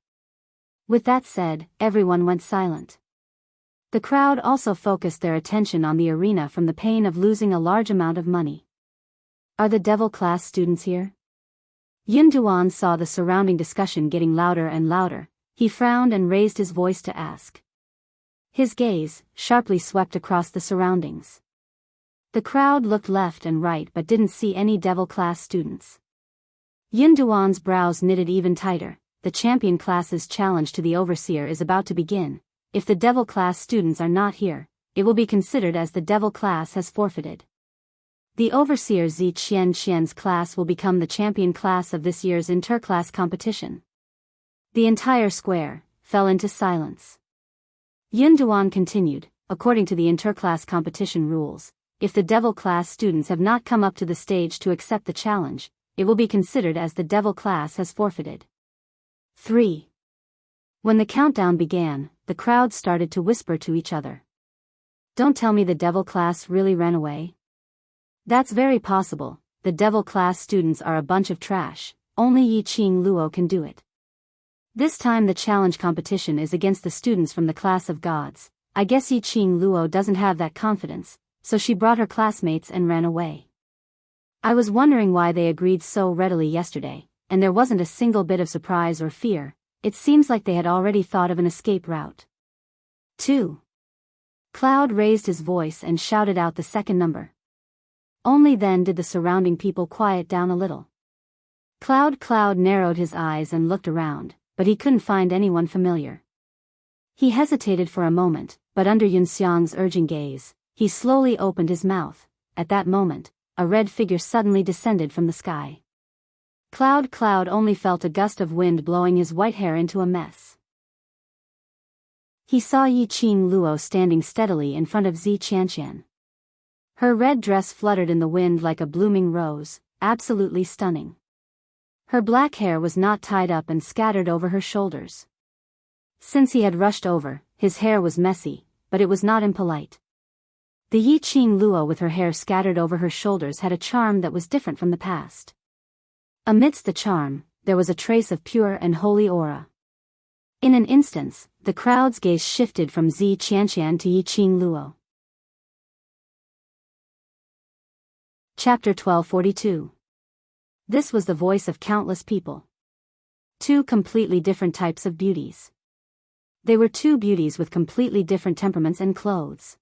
[SPEAKER 1] With that said, everyone went silent. The crowd also focused their attention on the arena from the pain of losing a large amount of money. Are the devil class students here? Yunduan saw the surrounding discussion getting louder and louder. He frowned and raised his voice to ask. His gaze sharply swept across the surroundings. The crowd looked left and right but didn't see any devil class students. Yunduan's brows knitted even tighter. the champion class's challenge to the overseer is about to begin. If the devil class students are not here, it will be considered as the devil class has forfeited. The overseer Zi Qian's class will become the champion class of this year's interclass competition. The entire square fell into silence. Yun Duan continued, according to the interclass competition rules, if the devil class students have not come up to the stage to accept the challenge, it will be considered as the devil class has forfeited. 3. When the countdown began, the crowd started to whisper to each other. Don't tell me the devil class really ran away. That's very possible. The devil class students are a bunch of trash. Only Yiqing Luo can do it. This time the challenge competition is against the students from the class of gods. I guess Yiqing Luo doesn't have that confidence, so she brought her classmates and ran away. I was wondering why they agreed so readily yesterday, and there wasn't a single bit of surprise or fear. It seems like they had already thought of an escape route. 2. Cloud raised his voice and shouted out the second number. Only then did the surrounding people quiet down a little. Cloud narrowed his eyes and looked around, but he couldn't find anyone familiar. He hesitated for a moment, but under Yunxiang's urging gaze, he slowly opened his mouth. At that moment, a red figure suddenly descended from the sky. Cloud only felt a gust of wind blowing his white hair into a mess. He saw Yiqing Luo standing steadily in front of Zi Qianqian. Her red dress fluttered in the wind like a blooming rose, absolutely stunning. Her black hair was not tied up and scattered over her shoulders. Since he had rushed over, his hair was messy, but it was not impolite. The Yiqing Luo with her hair scattered over her shoulders had a charm that was different from the past. Amidst the charm, there was a trace of pure and holy aura. In an instant, the crowd's gaze shifted from Zi Qianqian to Yiqing Luo. Chapter 1242. This was the voice of countless people. Two completely different types of beauties. They were two beauties with completely different temperaments and clothes.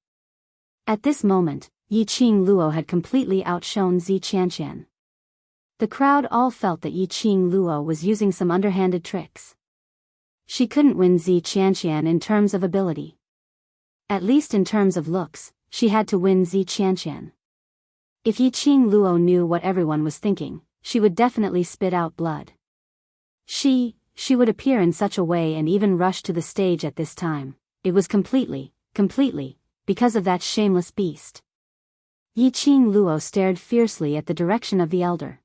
[SPEAKER 1] At this moment, Yiqing Luo had completely outshone Zi Qianqian. The crowd all felt that Yiqing Luo was using some underhanded tricks. She couldn't win Zi Qianqian in terms of ability. At least in terms of looks, she had to win Zi Qianqian. If Yiqing Luo knew what everyone was thinking, she would definitely spit out blood. She would appear in such a way and even rush to the stage at this time. It was completely, because of that shameless beast. Yiqing Luo stared fiercely at the direction of the elder.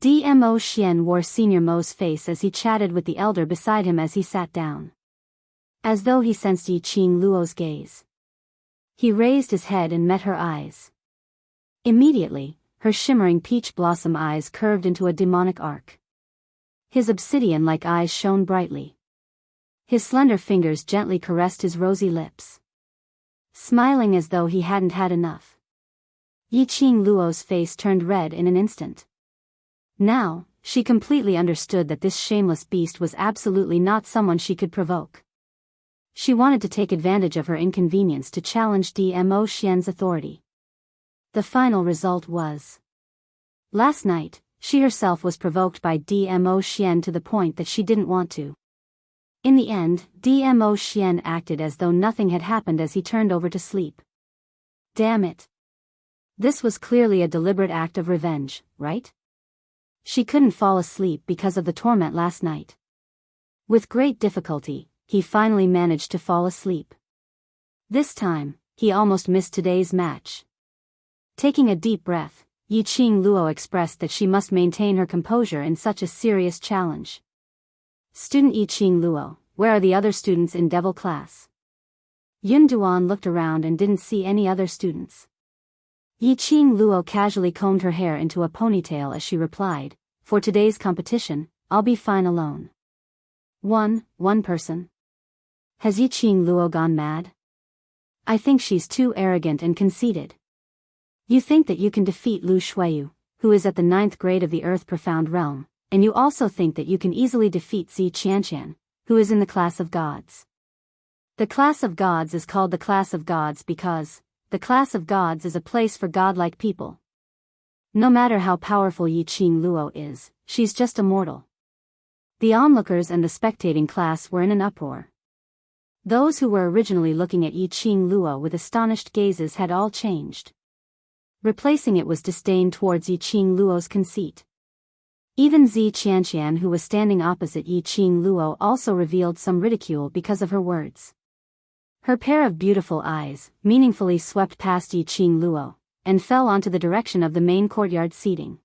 [SPEAKER 1] Dmo Xian wore Senior Mo's face as he chatted with the elder beside him as he sat down. As though he sensed Yiqing Luo's gaze. He raised his head and met her eyes. Immediately, her shimmering peach blossom eyes curved into a demonic arc. His obsidian-like eyes shone brightly. His slender fingers gently caressed his rosy lips. Smiling as though he hadn't had enough. Yiqing Luo's face turned red in an instant. Now, she completely understood that this shameless beast was absolutely not someone she could provoke. She wanted to take advantage of her inconvenience to challenge Dmo Xian's authority. The final result was. Last night, she herself was provoked by Dmo Xian to the point that she didn't want to. In the end, Dmo Xian acted as though nothing had happened as he turned over to sleep. Damn it. This was clearly a deliberate act of revenge, right? She couldn't fall asleep because of the torment last night. With great difficulty, he finally managed to fall asleep. This time, he almost missed today's match. Taking a deep breath, Yiqing Luo expressed that she must maintain her composure in such a serious challenge. Student Yiqing Luo, where are the other students in Devil class? Yun Duan looked around and didn't see any other students. Yiqing Luo casually combed her hair into a ponytail as she replied, for today's competition, I'll be fine alone. One person? Has Yiqing Luo gone mad? I think she's too arrogant and conceited. You think that you can defeat Lu Shuiyu, who is at the 9th grade of the Earth Profound Realm, and you also think that you can easily defeat Zi Qianqian, who is in the class of gods. The class of gods is called the class of gods because the class of gods is a place for godlike people. No matter how powerful Yiqing Luo is, she's just a mortal. The onlookers and the spectating class were in an uproar. Those who were originally looking at Yi Qing Luo with astonished gazes had all changed. Replacing it was disdain towards Yi Qing Luo's conceit. Even Zi Qianqian, who was standing opposite Yi Qing Luo, also revealed some ridicule because of her words. Her pair of beautiful eyes meaningfully swept past Yi Qing Luo and fell onto the direction of the main courtyard seating.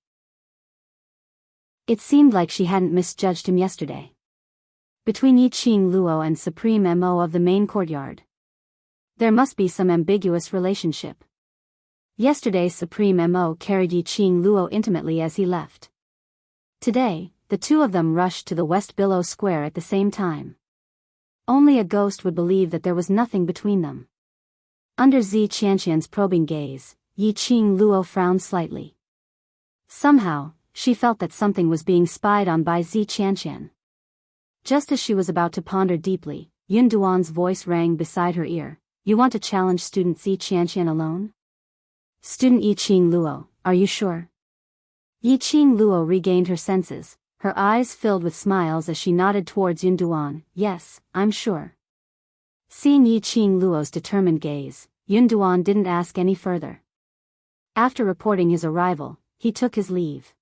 [SPEAKER 1] It seemed like she hadn't misjudged him yesterday. Between Yi Qing Luo and Supreme Mo of the main courtyard, there must be some ambiguous relationship. Yesterday Supreme Mo carried Yi Qing Luo intimately as he left. Today, the two of them rushed to the West Billow Square at the same time. Only a ghost would believe that there was nothing between them. Under Zi Qianqian's probing gaze, Yi Qing Luo frowned slightly. Somehow, she felt that something was being spied on by Zi Qianqian. Just as she was about to ponder deeply, Yun Duan's voice rang beside her ear. You want to challenge student Zi Qianqian alone? Student Yi Qing Luo, are you sure? Yi Qing Luo regained her senses, her eyes filled with smiles as she nodded towards Yun Duan. Yes, I'm sure. Seeing Yi Qing Luo's determined gaze, Yun Duan didn't ask any further. After reporting his arrival, he took his leave.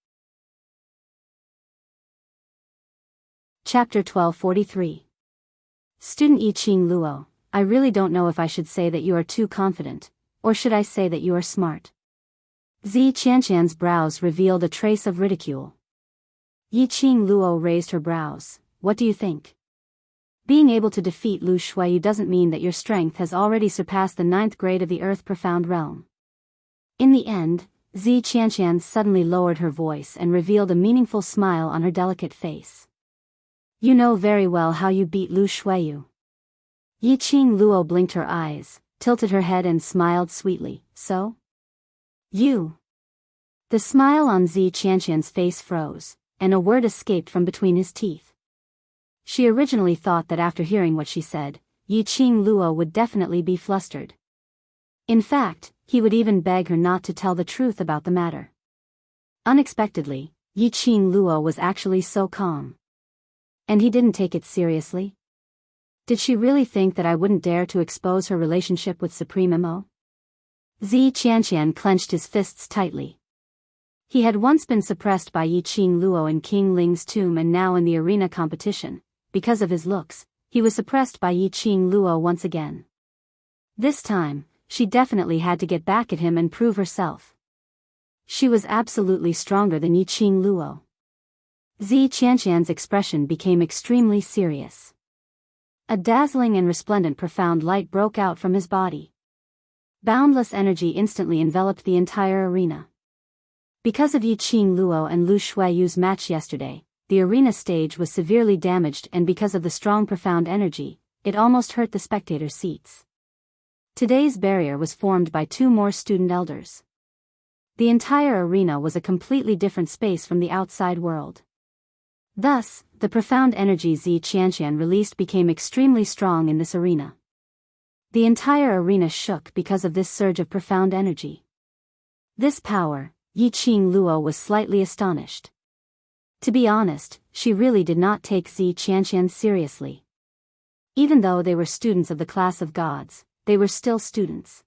[SPEAKER 1] Chapter 1243. Student Yi Qing Luo, I really don't know if I should say that you are too confident, or should I say that you are smart. Zi Qianqian's brows revealed a trace of ridicule. Yi Qing Luo raised her brows. What do you think? Being able to defeat Lu Shuiyu doesn't mean that your strength has already surpassed the 9th grade of the Earth Profound Realm. In the end, Zi Qianqian suddenly lowered her voice and revealed a meaningful smile on her delicate face. You know very well how you beat Lu Shuiyu. Yi Qing Luo blinked her eyes, tilted her head and smiled sweetly. So? You. The smile on Zi Qianqian's face froze, and a word escaped from between his teeth. She originally thought that after hearing what she said, Yi Qing Luo would definitely be flustered. In fact, he would even beg her not to tell the truth about the matter. Unexpectedly, Yi Qing Luo was actually so calm. And he didn't take it seriously? Did she really think that I wouldn't dare to expose her relationship with Supreme Mo? Zi Qianqian clenched his fists tightly. He had once been suppressed by Yi Qing Luo in King Ling's tomb, and now in the arena competition, because of his looks, he was suppressed by Yi Qing Luo once again. This time, she definitely had to get back at him and prove herself. She was absolutely stronger than Yi Qing Luo. Zi Qianqian's expression became extremely serious. A dazzling and resplendent profound light broke out from his body. Boundless energy instantly enveloped the entire arena. Because of Yi Qing Luo and Lu Shuiyu's match yesterday, the arena stage was severely damaged, and because of the strong profound energy, it almost hurt the spectator seats. Today's barrier was formed by 2 more student elders. The entire arena was a completely different space from the outside world. Thus, the profound energy Zi Qianqian released became extremely strong in this arena. The entire arena shook because of this surge of profound energy. This power, Yi Qing Luo was slightly astonished. To be honest, she really did not take Zi Qianqian seriously. Even though they were students of the class of gods, they were still students.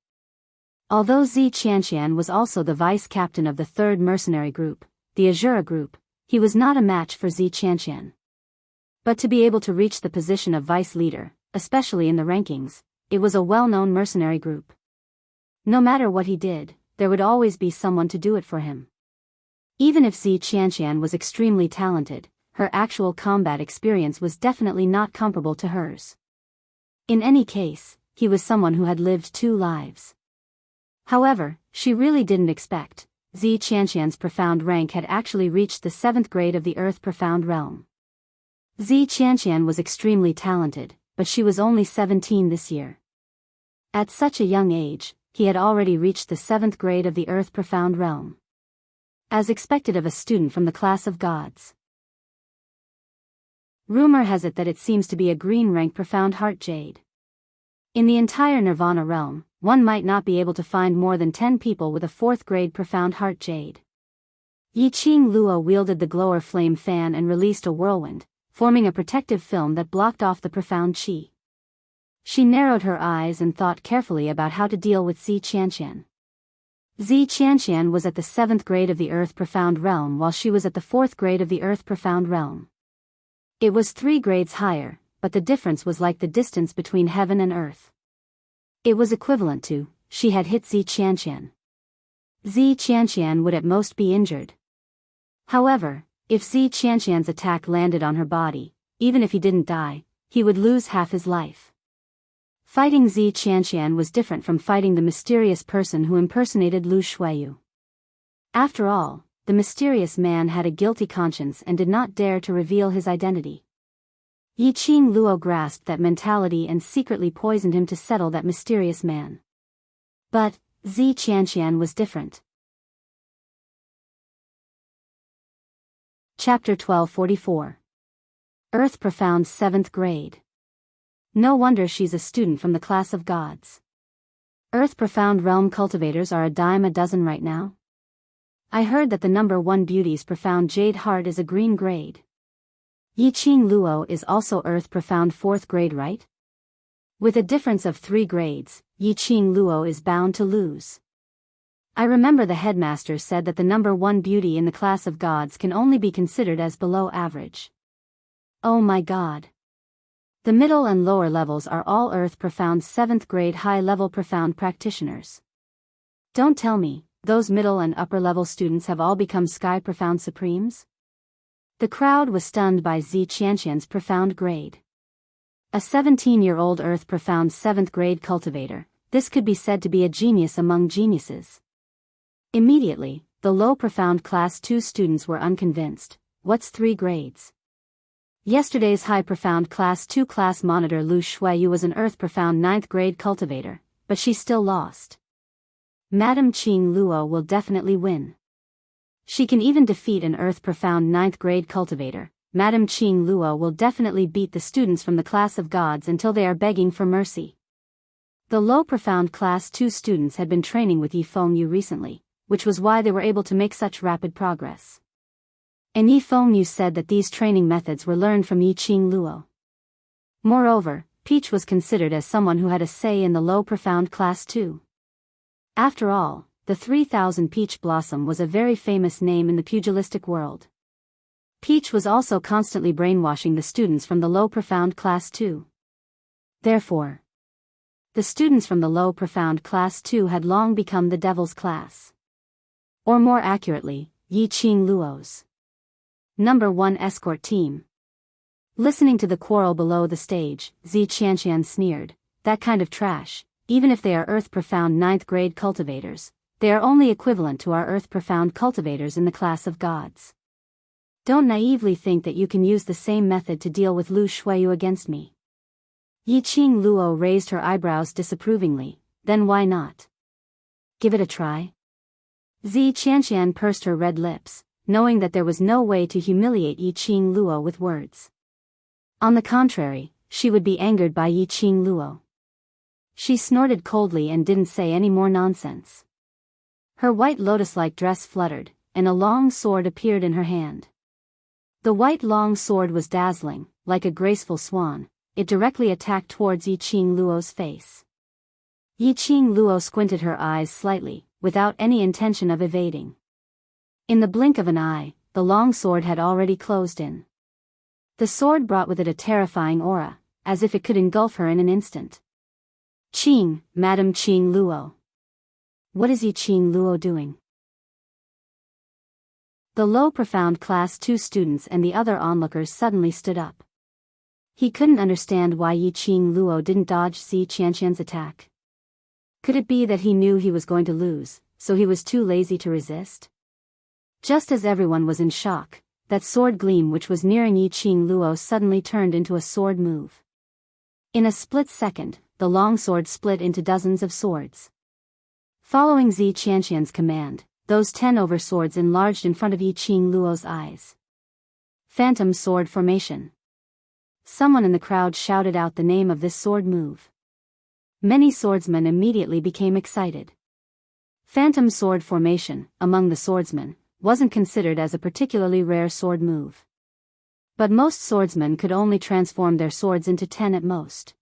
[SPEAKER 1] Although Zi Qianqian was also the vice captain of the 3rd mercenary group, the Azura group, he was not a match for Zi Qianqian. But to be able to reach the position of vice leader, especially in the rankings, it was a well-known mercenary group. No matter what he did, there would always be someone to do it for him. Even if Zi Qianqian was extremely talented, her actual combat experience was definitely not comparable to hers. In any case, he was someone who had lived 2 lives. However, she really didn't expect Zi Qianqian's profound rank had actually reached the 7th grade of the Earth Profound Realm. Zi Qianqian was extremely talented, but she was only 17 this year. At such a young age, he had already reached the 7th grade of the Earth Profound Realm. As expected of a student from the class of gods. Rumor has it that it seems to be a green rank profound heart jade. In the entire Nirvana realm, one might not be able to find more than 10 people with a 4th grade profound heart jade. Yi Qing Luo wielded the glower flame fan and released a whirlwind, forming a protective film that blocked off the profound qi. She narrowed her eyes and thought carefully about how to deal with Zi Qianqian. Zi Qianqian was at the 7th grade of the Earth Profound Realm while she was at the 4th grade of the Earth Profound Realm. It was 3 grades higher, but the difference was like the distance between heaven and earth. It was equivalent to, she had hit Zi Qianqian. Zi Qianqian would at most be injured. However, if Zi Qianqian's attack landed on her body, even if he didn't die, he would lose half his life. Fighting Zi Qianqian was different from fighting the mysterious person who impersonated Lu Shuiyu. After all, the mysterious man had a guilty conscience and did not dare to reveal his identity. Yiqing Luo grasped that mentality and secretly poisoned him to settle that mysterious man. But Zi Qianqian was different. Chapter 1244. Earth Profound 7th Grade. No wonder she's a student from the class of gods. Earth Profound Realm cultivators are a dime a dozen right now. I heard that the number 1 beauty's profound jade heart is a green grade. Yiqing Luo is also Earth Profound 4th grade, right? With a difference of 3 grades, Yiqing Luo is bound to lose. I remember the headmaster said that the number 1 beauty in the class of gods can only be considered as below average. Oh my god. The middle and lower levels are all Earth Profound 7th grade high-level profound practitioners. Don't tell me, those middle and upper-level students have all become Sky Profound Supremes? The crowd was stunned by Zi Qianqian's profound grade. A 17-year-old Earth Profound 7th grade cultivator, this could be said to be a genius among geniuses. Immediately, the low Profound Class 2 students were unconvinced. What's 3 grades? Yesterday's high Profound Class 2 class monitor Lu Shuiyu was an Earth Profound 9th grade cultivator, but she still lost. Madame Qing Luo will definitely win. She can even defeat an Earth Profound 9th grade cultivator. Madame Qing Luo will definitely beat the students from the class of gods until they are begging for mercy. The low Profound Class 2 students had been training with Yifeng Yu recently, which was why they were able to make such rapid progress. And Yifeng Yu said that these training methods were learned from Yiqing Luo. Moreover, Peach was considered as someone who had a say in the low Profound Class 2. After all, the 3000 Peach Blossom was a very famous name in the pugilistic world. Peach was also constantly brainwashing the students from the low Profound Class 2. Therefore, the students from the low Profound Class 2 had long become the Devil's class. Or more accurately, Yiqing Luo's number 1 escort team. Listening to the quarrel below the stage, Zi Qianqian sneered, that kind of trash, even if they are Earth Profound 9th grade cultivators, they are only equivalent to our Earth Profound cultivators in the class of gods. Don't naively think that you can use the same method to deal with Lu Shuiyu against me. Yiqing Luo raised her eyebrows disapprovingly, then why not? Give it a try? Zi Qianqian pursed her red lips, knowing that there was no way to humiliate Yiqing Luo with words. On the contrary, she would be angered by Yiqing Luo. She snorted coldly and didn't say any more nonsense. Her white lotus-like dress fluttered, and a long sword appeared in her hand. The white long sword was dazzling, like a graceful swan. It directly attacked towards Yiqing Luo's face. Yiqing Luo squinted her eyes slightly, without any intention of evading. In the blink of an eye, the long sword had already closed in. The sword brought with it a terrifying aura, as if it could engulf her in an instant. Qing, Madame Qing Luo. What is Yiqing Luo doing? The low Profound Class 2 students and the other onlookers suddenly stood up. He couldn't understand why Yiqing Luo didn't dodge Zi Qianqian's attack. Could it be that he knew he was going to lose, so he was too lazy to resist? Just as everyone was in shock, that sword gleam which was nearing Yiqing Luo suddenly turned into a sword move. In a split second, the long sword split into dozens of swords. Following Zi Qianqian's command, those 10 overswords enlarged in front of Yiqing Luo's eyes. Phantom Sword Formation. Someone in the crowd shouted out the name of this sword move. Many swordsmen immediately became excited. Phantom Sword Formation, among the swordsmen, wasn't considered as a particularly rare sword move. But most swordsmen could only transform their swords into 10 at most.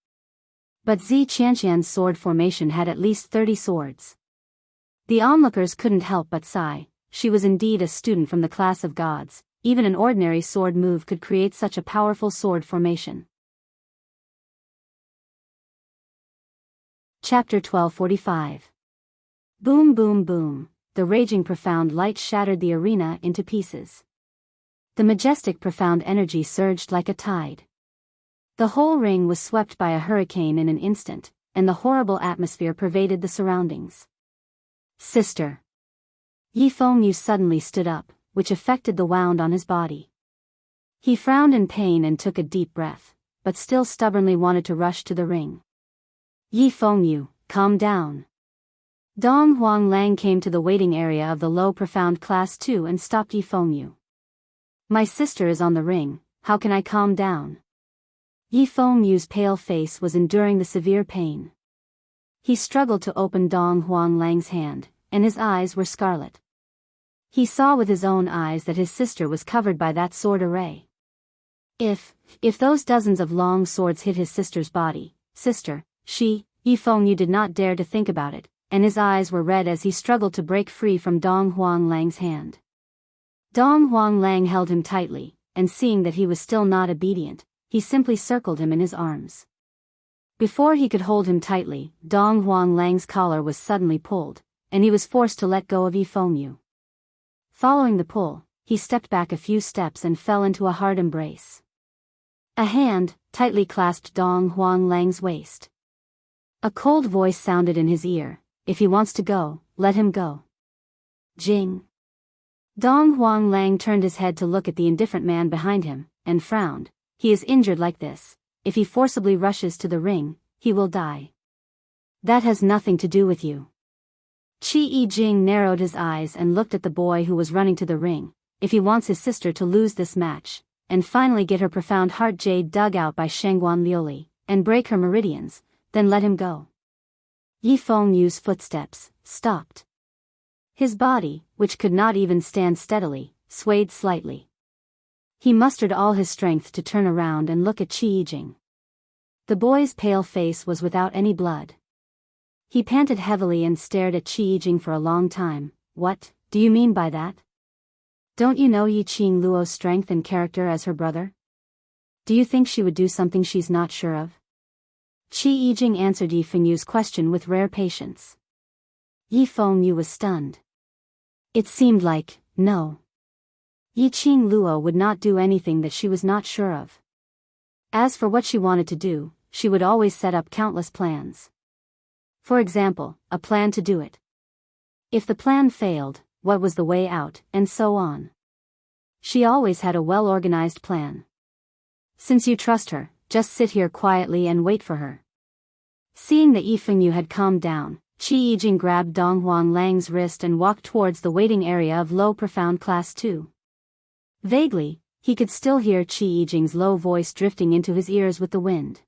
[SPEAKER 1] But Zi Qianqian's sword formation had at least 30 swords. The onlookers couldn't help but sigh. She was indeed a student from the class of gods. Even an ordinary sword move could create such a powerful sword formation. Chapter 1245. Boom boom boom. The raging profound light shattered the arena into pieces. The majestic profound energy surged like a tide. The whole ring was swept by a hurricane in an instant, and the horrible atmosphere pervaded the surroundings. Sister. Yi Fengyu suddenly stood up, which affected the wound on his body. He frowned in pain and took a deep breath, but still stubbornly wanted to rush to the ring. Yi Fengyu, calm down. Dong Huanglang came to the waiting area of the low profound class 2 and stopped Yi Fengyu. My sister is on the ring, how can I calm down? Yi Fengyu's pale face was enduring the severe pain. He struggled to open Dong Huanglang's hand, and his eyes were scarlet. He saw with his own eyes that his sister was covered by that sword array. If those dozens of long swords hit his sister's body, Yi Fengyu did not dare to think about it, and his eyes were red as he struggled to break free from Dong Huanglang's hand. Dong Huanglang held him tightly, and seeing that he was still not obedient, he simply circled him in his arms. Before he could hold him tightly, Dong Huanglang's collar was suddenly pulled, and he was forced to let go of Yi Fengyu. Following the pull, he stepped back a few steps and fell into a hard embrace. A hand tightly clasped Dong Huanglang's waist. A cold voice sounded in his ear, if he wants to go, let him go. Jing. Dong Huanglang turned his head to look at the indifferent man behind him, and frowned. He is injured like this. If he forcibly rushes to the ring, he will die. That has nothing to do with you. Qi Jing narrowed his eyes and looked at the boy who was running to the ring. If he wants his sister to lose this match, and finally get her profound heart jade dug out by Shengguan Liuli, and break her meridians, then let him go. Yi Fengyu's footsteps stopped. His body, which could not even stand steadily, swayed slightly. He mustered all his strength to turn around and look at Qi Jing. The boy's pale face was without any blood. He panted heavily and stared at Qi Jing for a long time. What do you mean by that? Don't you know Yi Qing Luo's strength and character as her brother? Do you think she would do something she's not sure of? Qi Jing answered Yi Fengyu's question with rare patience. Yi Fengyu was stunned. It seemed like, no. Yi Qing Luo would not do anything that she was not sure of. As for what she wanted to do, she would always set up countless plans. For example, a plan to do it. If the plan failed, what was the way out, and so on. She always had a well-organized plan. Since you trust her, just sit here quietly and wait for her. Seeing that Yi Fengyu had calmed down, Qi Jing grabbed Dong Huanglang's wrist and walked towards the waiting area of low profound class 2. Vaguely, he could still hear Qi Jing's low voice drifting into his ears with the wind.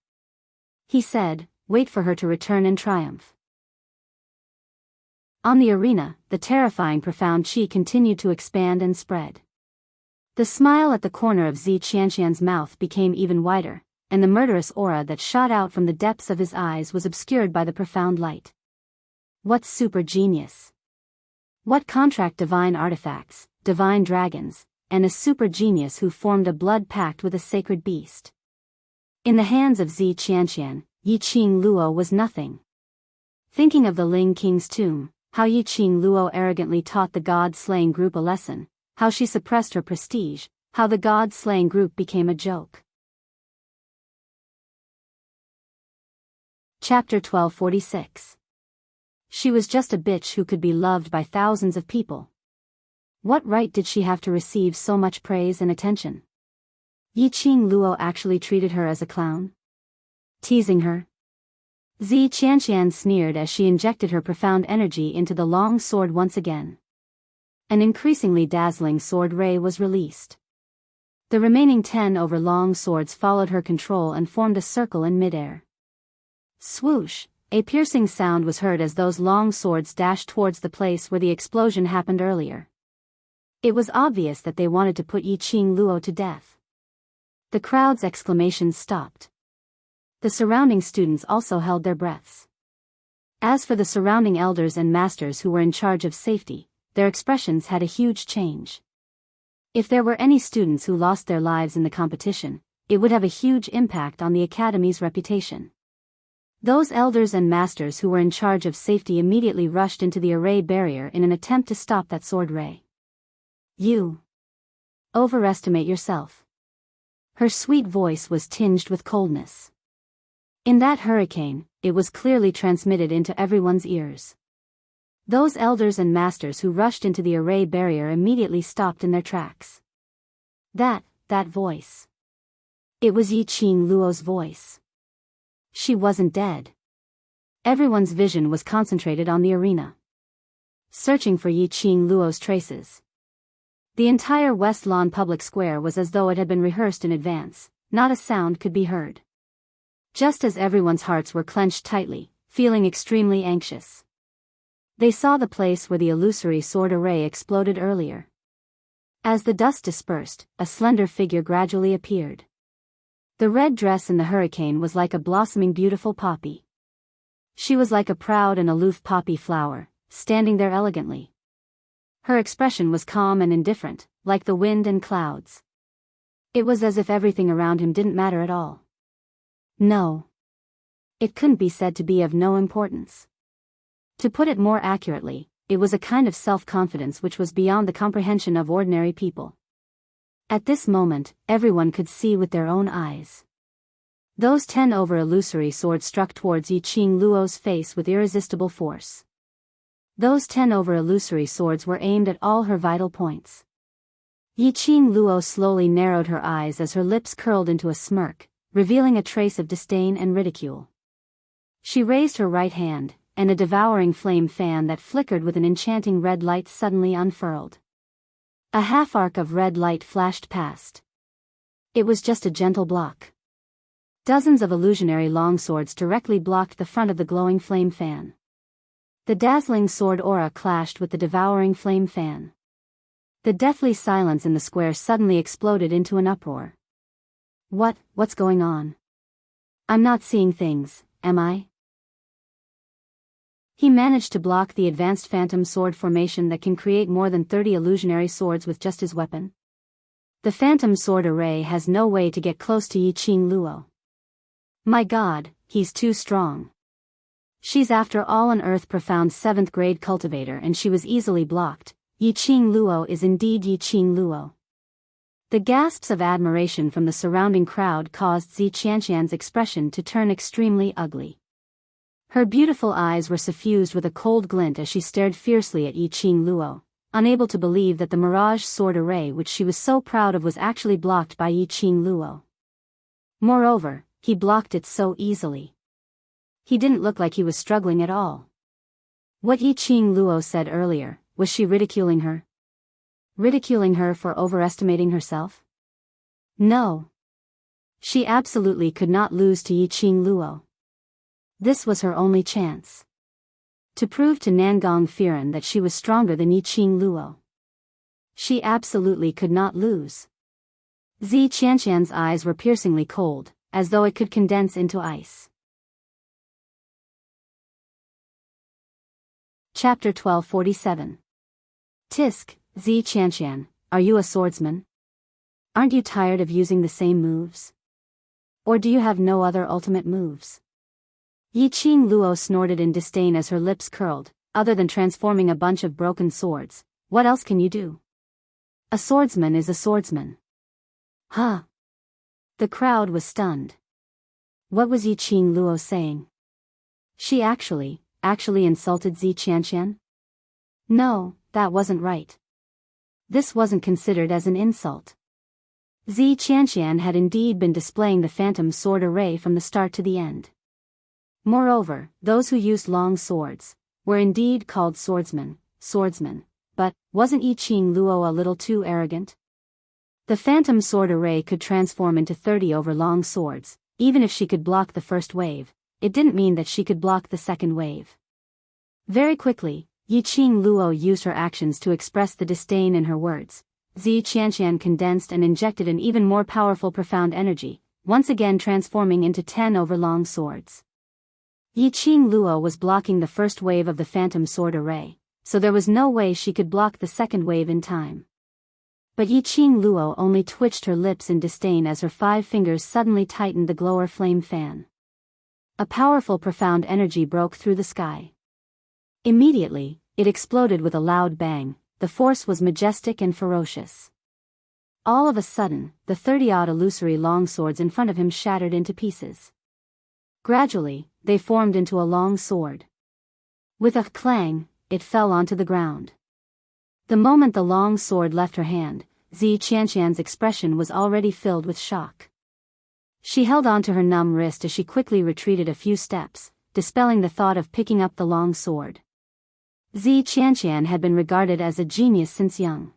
[SPEAKER 1] He said, wait for her to return in triumph. On the arena, the terrifying profound qi continued to expand and spread. The smile at the corner of Zi Qianqian's mouth became even wider, and the murderous aura that shot out from the depths of his eyes was obscured by the profound light. What super genius! What contract divine artifacts, divine dragons, and a super genius who formed a blood pact with a sacred beast. In the hands of Zi Qianqian, Yi Qing Luo was nothing. Thinking of the Ling King's tomb, how Yi Qing Luo arrogantly taught the god-slaying group a lesson, how she suppressed her prestige, how the god-slaying group became a joke. Chapter 1246. She was just a bitch who could be loved by thousands of people. What right did she have to receive so much praise and attention? Yi Qing Luo actually treated her as a clown? Teasing her? Zi Qianqian sneered as she injected her profound energy into the long sword once again. An increasingly dazzling sword ray was released. The remaining 10 long swords followed her control and formed a circle in midair. Swoosh! A piercing sound was heard as those long swords dashed towards the place where the explosion happened earlier. It was obvious that they wanted to put Yi Qing Luo to death. The crowd's exclamations stopped. The surrounding students also held their breaths. As for the surrounding elders and masters who were in charge of safety, their expressions had a huge change. If there were any students who lost their lives in the competition, it would have a huge impact on the academy's reputation. Those elders and masters who were in charge of safety immediately rushed into the array barrier in an attempt to stop that sword ray. You overestimate yourself. Her sweet voice was tinged with coldness. In that hurricane, it was clearly transmitted into everyone's ears. Those elders and masters who rushed into the array barrier immediately stopped in their tracks. That voice. It was Yiqing Luo's voice. She wasn't dead. Everyone's vision was concentrated on the arena, searching for Yiqing Luo's traces. The entire West Lawn public square was as though it had been rehearsed in advance. Not a sound could be heard. Just as everyone's hearts were clenched tightly, feeling extremely anxious. They saw the place where the illusory sword array exploded earlier. As the dust dispersed, a slender figure gradually appeared. The red dress in the hurricane was like a blossoming beautiful poppy. She was like a proud and aloof poppy flower, standing there elegantly. Her expression was calm and indifferent, like the wind and clouds. It was as if everything around him didn't matter at all. No. It couldn't be said to be of no importance. To put it more accurately, it was a kind of self-confidence which was beyond the comprehension of ordinary people. At this moment, everyone could see with their own eyes. Those 10 over illusory swords struck towards Yiqing Luo's face with irresistible force. Those 10 over illusory swords were aimed at all her vital points. Yiqing Luo slowly narrowed her eyes as her lips curled into a smirk, revealing a trace of disdain and ridicule. She raised her right hand, and a devouring flame fan that flickered with an enchanting red light suddenly unfurled. A half-arc of red light flashed past. It was just a gentle block. Dozens of illusionary longswords directly blocked the front of the glowing flame fan. The dazzling sword aura clashed with the devouring flame fan. The deathly silence in the square suddenly exploded into an uproar. What's going on? I'm not seeing things, am I? He managed to block the advanced phantom sword formation that can create more than 30 illusionary swords with just his weapon. The phantom sword array has no way to get close to Yiqing Luo. My God, he's too strong. She's after all an earth-profound 7th grade cultivator and she was easily blocked. Yiqing Luo is indeed Yiqing Luo. The gasps of admiration from the surrounding crowd caused Zi Qianqian's expression to turn extremely ugly. Her beautiful eyes were suffused with a cold glint as she stared fiercely at Yiqing Luo, unable to believe that the mirage sword array which she was so proud of was actually blocked by Yiqing Luo. Moreover, he blocked it so easily. He didn't look like he was struggling at all. What Yiqing Luo said earlier, was she ridiculing her? Ridiculing her for overestimating herself? No. She absolutely could not lose to Yiqing Luo. This was her only chance. To prove to Nangong Firen that she was stronger than Yiqing Luo. She absolutely could not lose. Zi Qianqian's eyes were piercingly cold, as though it could condense into ice. Chapter 1247. Tisk, Zi Qianqian, are you a swordsman? Aren't you tired of using the same moves? Or do you have no other ultimate moves? Yiqing Luo snorted in disdain as her lips curled. Other than transforming a bunch of broken swords, what else can you do? A swordsman is a swordsman. Huh? The crowd was stunned. What was Yiqing Luo saying? She actually insulted Zi Qianqian? No, that wasn't right. This wasn't considered as an insult. Zi Qianqian had indeed been displaying the phantom sword array from the start to the end. Moreover, those who used long swords were indeed called swordsmen, but wasn't Yiqing Luo a little too arrogant? The phantom sword array could transform into 30 over long swords. Even if she could block the first wave, it didn't mean that she could block the second wave. Very quickly, Yiqing Luo used her actions to express the disdain in her words. Zi Qianqian condensed and injected an even more powerful profound energy, once again transforming into 10 overlong swords. Yi Qing Luo was blocking the first wave of the phantom sword array, so there was no way she could block the second wave in time. But Yi Qing Luo only twitched her lips in disdain as her 5 fingers suddenly tightened the glower flame fan. A powerful profound energy broke through the sky. Immediately, it exploded with a loud bang. The force was majestic and ferocious. All of a sudden, the 30-odd illusory longswords in front of him shattered into pieces. Gradually, they formed into a long sword. With a clang, it fell onto the ground. The moment the long sword left her hand, Zi Qianqian's expression was already filled with shock. She held onto her numb wrist as she quickly retreated a few steps, dispelling the thought of picking up the long sword. Zi Qianqian had been regarded as a genius since young.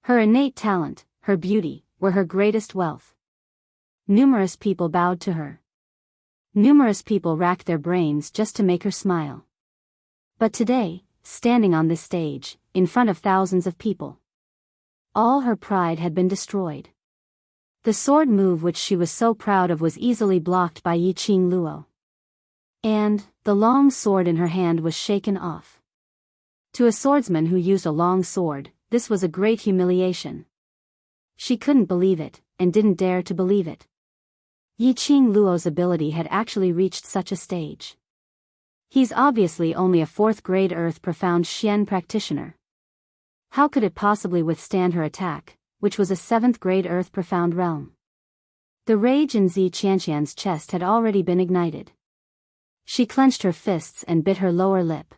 [SPEAKER 1] Her innate talent, her beauty, were her greatest wealth. Numerous people bowed to her. Numerous people racked their brains just to make her smile. But today, standing on this stage, in front of thousands of people, all her pride had been destroyed. The sword move which she was so proud of was easily blocked by Yi Qing Luo. And, the long sword in her hand was shaken off. To a swordsman who used a long sword, this was a great humiliation. She couldn't believe it, and didn't dare to believe it. Yi Qing Luo's ability had actually reached such a stage. He's obviously only a 4th grade Earth Profound Xian practitioner. How could it possibly withstand her attack, which was a 7th grade Earth Profound realm? The rage in Zi Qianqian's chest had already been ignited. She clenched her fists and bit her lower lip.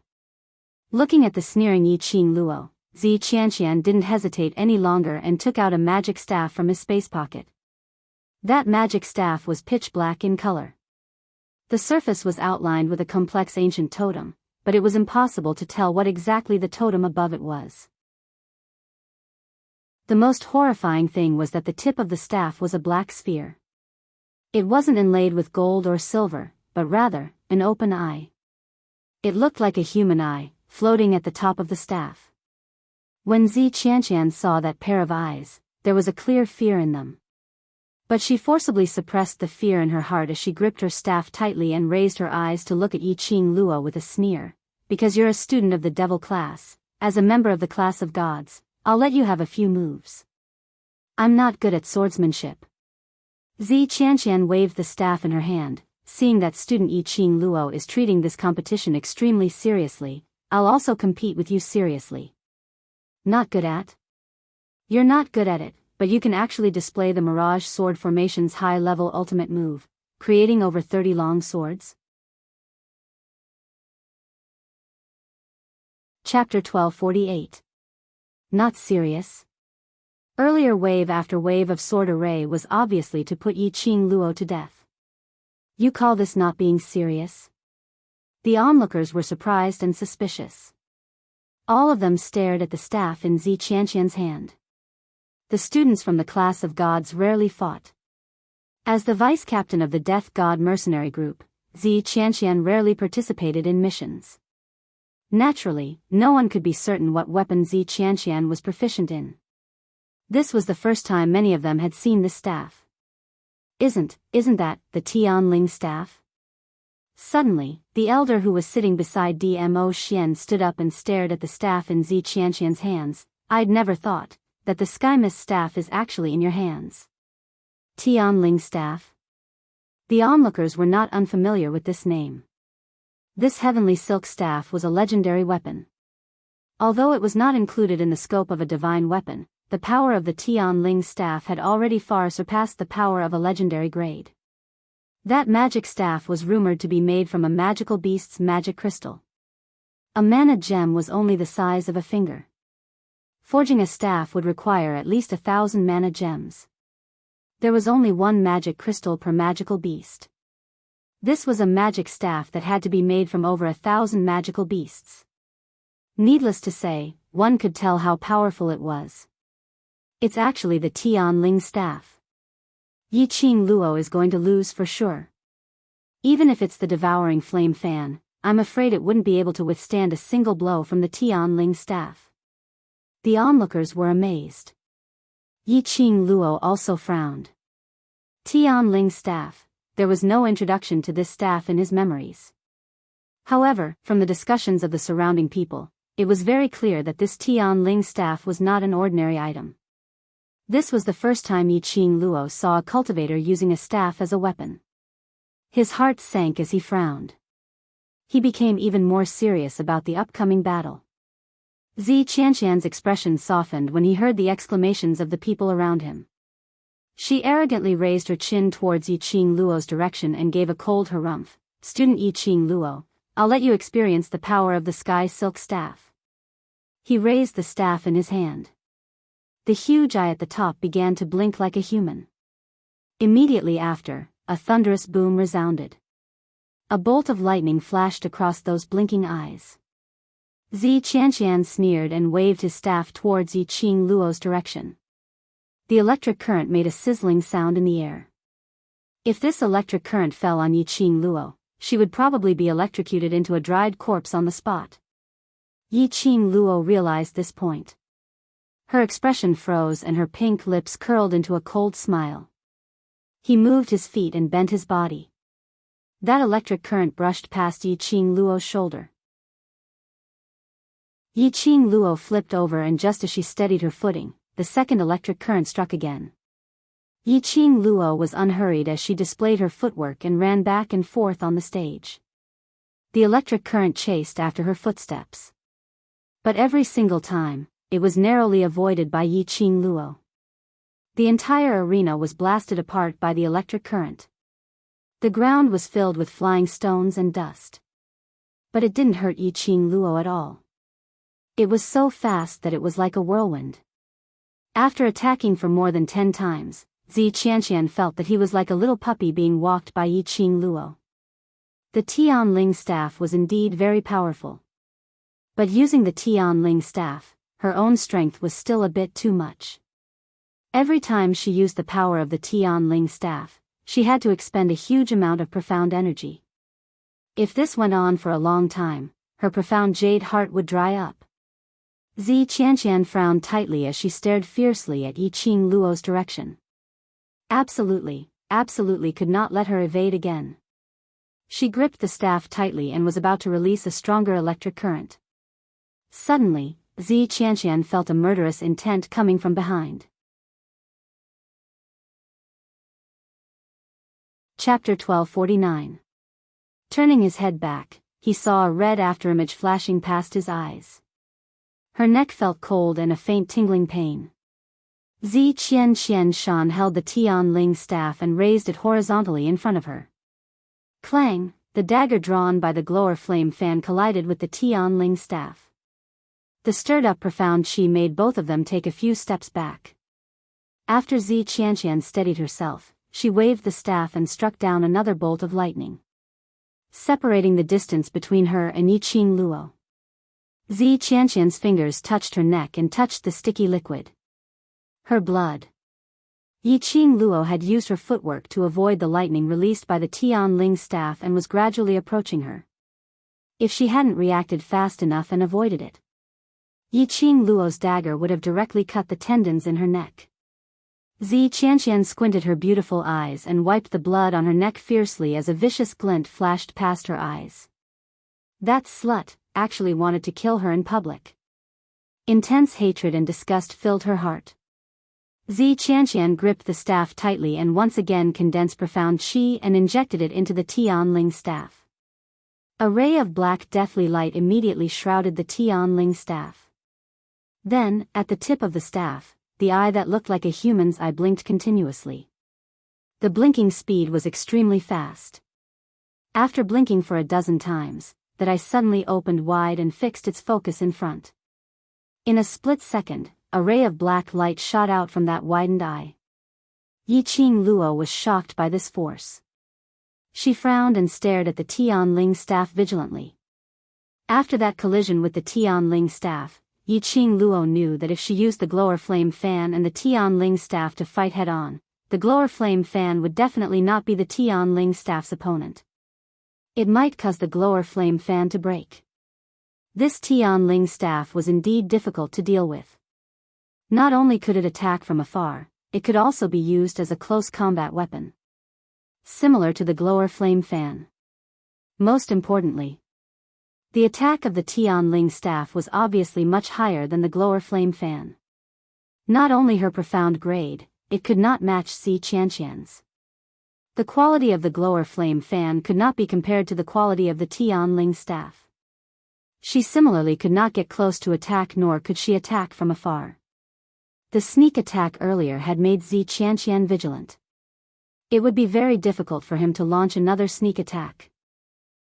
[SPEAKER 1] Looking at the sneering Yi Qing Luo, Zi Qianqian didn't hesitate any longer and took out a magic staff from his space pocket. That magic staff was pitch black in color. The surface was outlined with a complex ancient totem, but it was impossible to tell what exactly the totem above it was. The most horrifying thing was that the tip of the staff was a black sphere. It wasn't inlaid with gold or silver, but rather, an open eye. It looked like a human eye, floating at the top of the staff. When Zi Qianqian saw that pair of eyes, there was a clear fear in them. But she forcibly suppressed the fear in her heart as she gripped her staff tightly and raised her eyes to look at Yi Qing Luo with a sneer. Because you're a student of the devil class, as a member of the class of gods, I'll let you have a few moves. I'm not good at swordsmanship. Zi Qianqian waved the staff in her hand, seeing that student Yi Qing Luo is treating this competition extremely seriously. I'll also compete with you seriously. Not good at? You're not good at it, but you can actually display the Mirage Sword Formation's high-level ultimate move, creating over 30 long swords? Chapter 1248. Not serious? Earlier wave after wave of sword array was obviously to put Yi Qing Luo to death. You call this not being serious? The onlookers were surprised and suspicious. All of them stared at the staff in Zi Qianqian's hand. The students from the class of gods rarely fought. As the vice-captain of the Death God mercenary group, Zi Qianqian rarely participated in missions. Naturally, no one could be certain what weapon Zi Qianqian was proficient in. This was the first time many of them had seen this staff. Isn't that the Tianling staff? Suddenly, the elder who was sitting beside Dmo Xian stood up and stared at the staff in Zi Qianqian's hands. I'd never thought that the Sky Mist staff is actually in your hands. Tianling staff? The onlookers were not unfamiliar with this name. This heavenly silk staff was a legendary weapon. Although it was not included in the scope of a divine weapon, the power of the Tianling staff had already far surpassed the power of a legendary grade. That magic staff was rumored to be made from a magical beast's magic crystal. A mana gem was only the size of a finger. Forging a staff would require at least 1,000 mana gems. There was only one magic crystal per magical beast. This was a magic staff that had to be made from over 1,000 magical beasts. Needless to say, one could tell how powerful it was. It's actually the Tianling staff. Yi Qing Luo is going to lose for sure. Even if it's the devouring flame fan, I'm afraid it wouldn't be able to withstand a single blow from the Tianling staff. The onlookers were amazed. Yi Qing Luo also frowned. Tian Ling staff. There was no introduction to this staff in his memories. However, from the discussions of the surrounding people, it was very clear that this Tian Ling staff was not an ordinary item. This was the first time Yi Qing Luo saw a cultivator using a staff as a weapon. His heart sank as he frowned. He became even more serious about the upcoming battle. Zi Qianqian's expression softened when he heard the exclamations of the people around him. She arrogantly raised her chin towards Yi Qing Luo's direction and gave a cold harumph. "Student Yi Qing Luo, I'll let you experience the power of the sky silk staff." He raised the staff in his hand. The huge eye at the top began to blink like a human. Immediately after, a thunderous boom resounded. A bolt of lightning flashed across those blinking eyes. Zi Qianqian sneered and waved his staff towards Yi Qing Luo's direction. The electric current made a sizzling sound in the air. If this electric current fell on Yi Qing Luo, she would probably be electrocuted into a dried corpse on the spot. Yi Qing Luo realized this point. Her expression froze and her pink lips curled into a cold smile. He moved his feet and bent his body. That electric current brushed past Yi Qing Luo's shoulder. Yi Qing Luo flipped over, and just as she steadied her footing, the second electric current struck again. Yi Qing Luo was unhurried as she displayed her footwork and ran back and forth on the stage. The electric current chased after her footsteps. But every single time, it was narrowly avoided by Yi Qing Luo. The entire arena was blasted apart by the electric current. The ground was filled with flying stones and dust. But it didn't hurt Yi Qing Luo at all. It was so fast that it was like a whirlwind. After attacking for more than 10 times, Zi Qianqian felt that he was like a little puppy being walked by Yi Qing Luo. The Tian Ling staff was indeed very powerful. But using the Tian Ling staff, her own strength was still a bit too much. Every time she used the power of the Tian Ling staff, she had to expend a huge amount of profound energy. If this went on for a long time, her profound jade heart would dry up. Zi Qianqian frowned tightly as she stared fiercely at Yi Qing Luo's direction. Absolutely could not let her evade again. She gripped the staff tightly and was about to release a stronger electric current. Suddenly, Zi Qianqian felt a murderous intent coming from behind. Chapter 1249. Turning his head back, he saw a red afterimage flashing past his eyes. Her neck felt cold and a faint tingling pain. Zi Qianqian held the Tian Ling staff and raised it horizontally in front of her. Clang! The dagger drawn by the glower flame fan collided with the Tian Ling staff. The stirred-up profound qi made both of them take a few steps back. After Zi Qianqian steadied herself, she waved the staff and struck down another bolt of lightning, separating the distance between her and Yi Qing Luo. Zi Qianqian's fingers touched her neck and touched the sticky liquid. Her blood. Yi Qing Luo had used her footwork to avoid the lightning released by the Tian Ling staff and was gradually approaching her. If she hadn't reacted fast enough and avoided it, Yi Qing Luo's dagger would have directly cut the tendons in her neck. Zi Qianqian squinted her beautiful eyes and wiped the blood on her neck fiercely as a vicious glint flashed past her eyes. That slut actually wanted to kill her in public. Intense hatred and disgust filled her heart. Zi Qianqian gripped the staff tightly and once again condensed profound qi and injected it into the Tian Ling staff. A ray of black deathly light immediately shrouded the Tian Ling staff. Then, at the tip of the staff, the eye that looked like a human's eye blinked continuously. The blinking speed was extremely fast. After blinking for a dozen times, that eye suddenly opened wide and fixed its focus in front. In a split second, a ray of black light shot out from that widened eye. Yi Qing Luo was shocked by this force. She frowned and stared at the Tian Ling staff vigilantly. After that collision with the Tian Ling staff, Yi Qing Luo knew that if she used the glower flame fan and the Tian Ling staff to fight head-on, the glower flame fan would definitely not be the Tian Ling staff's opponent. It might cause the glower flame fan to break. This Tian Ling staff was indeed difficult to deal with. Not only could it attack from afar, it could also be used as a close combat weapon. Similar to the glower flame fan. Most importantly, the attack of the Tianling staff was obviously much higher than the glower flame fan. Not only her profound grade, it could not match Si Qianqian's. The quality of the glower flame fan could not be compared to the quality of the Tianling staff. She similarly could not get close to attack, nor could she attack from afar. The sneak attack earlier had made Zi Qianqian vigilant. It would be very difficult for him to launch another sneak attack.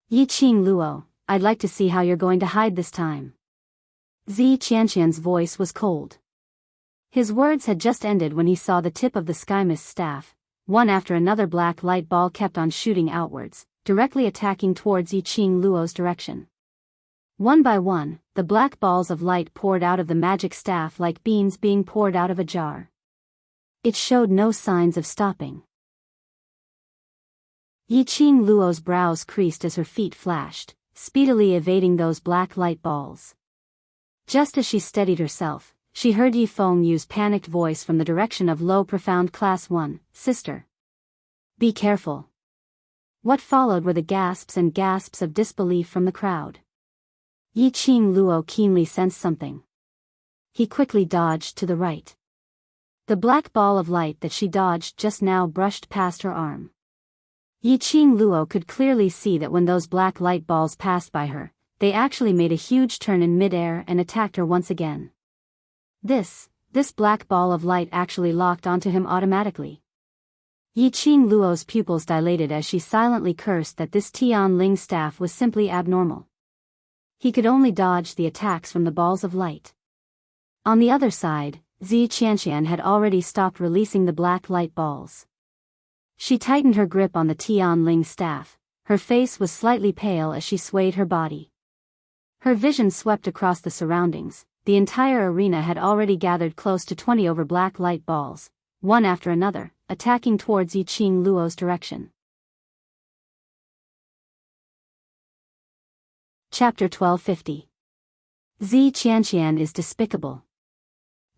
[SPEAKER 1] Yi Qing Luo, I'd like to see how you're going to hide this time. Zi Qianqian's voice was cold. His words had just ended when he saw the tip of the sky mist staff. One after another black light ball kept on shooting outwards, directly attacking towards Yi Qing Luo's direction. One by one, the black balls of light poured out of the magic staff like beans being poured out of a jar. It showed no signs of stopping. Yi Qing Luo's brows creased as her feet flashed, speedily evading those black light balls. Just as she steadied herself, she heard Yi Feng Yu's panicked voice from the direction of low profound class 1, "Sister. Be careful." What followed were the gasps and gasps of disbelief from the crowd. Yi Qing Luo keenly sensed something. He quickly dodged to the right. The black ball of light that she dodged just now brushed past her arm. Yi Qing Luo could clearly see that when those black light balls passed by her, they actually made a huge turn in midair and attacked her once again. This black ball of light actually locked onto him automatically. Yi Qing Luo's pupils dilated as she silently cursed that this Tianling staff was simply abnormal. He could only dodge the attacks from the balls of light. On the other side, Zi Qianqian had already stopped releasing the black light balls. She tightened her grip on the Tianling staff. Her face was slightly pale as she swayed her body. Her vision swept across the surroundings. The entire arena had already gathered close to 20 over black light balls, one after another, attacking towards Yi Qing Luo's direction. Chapter 1250. Zi Qianqian is despicable.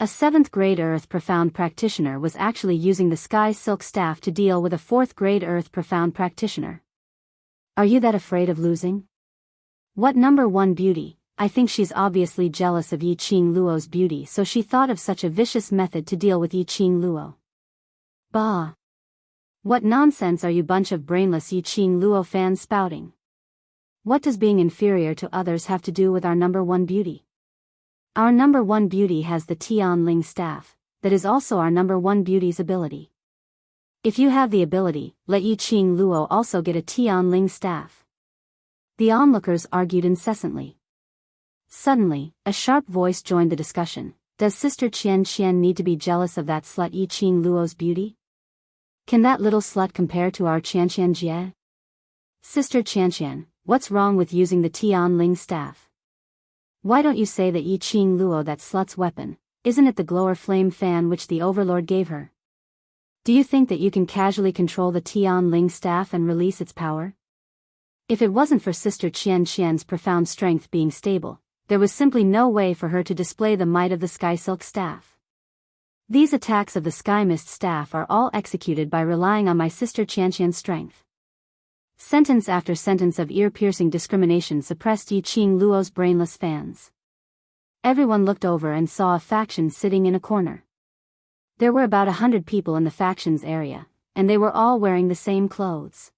[SPEAKER 1] A 7th grade Earth Profound practitioner was actually using the Sky Silk staff to deal with a 4th grade Earth Profound practitioner. Are you that afraid of losing? What number 1 beauty? I think she's obviously jealous of Yi Qing Luo's beauty, so she thought of such a vicious method to deal with Yi Qing Luo. Bah! What nonsense are you bunch of brainless Yi Qing Luo fans spouting? What does being inferior to others have to do with our number 1 beauty? Our number 1 beauty has the Tianling staff, that is also our number 1 beauty's ability. If you have the ability, let Yi Qing Luo also get a Tianling staff. The onlookers argued incessantly. Suddenly, a sharp voice joined the discussion. Does Sister Qianqian need to be jealous of that slut Yi Qing Luo's beauty? Can that little slut compare to our Qianqian Jie? Sister Qianqian, what's wrong with using the Tianling staff? Why don't you say that Yi Qing Luo that slut's weapon? Isn't it the glower flame fan which the Overlord gave her? Do you think that you can casually control the Tianling staff and release its power? If it wasn't for Sister Qianqian's profound strength being stable, there was simply no way for her to display the might of the Sky Silk staff. These attacks of the Sky Mist staff are all executed by relying on my Sister Qianqian's strength. Sentence after sentence of ear-piercing discrimination suppressed Yi Qing Luo's brainless fans. Everyone looked over and saw a faction sitting in a corner. There were about 100 people in the faction's area, and they were all wearing the same clothes.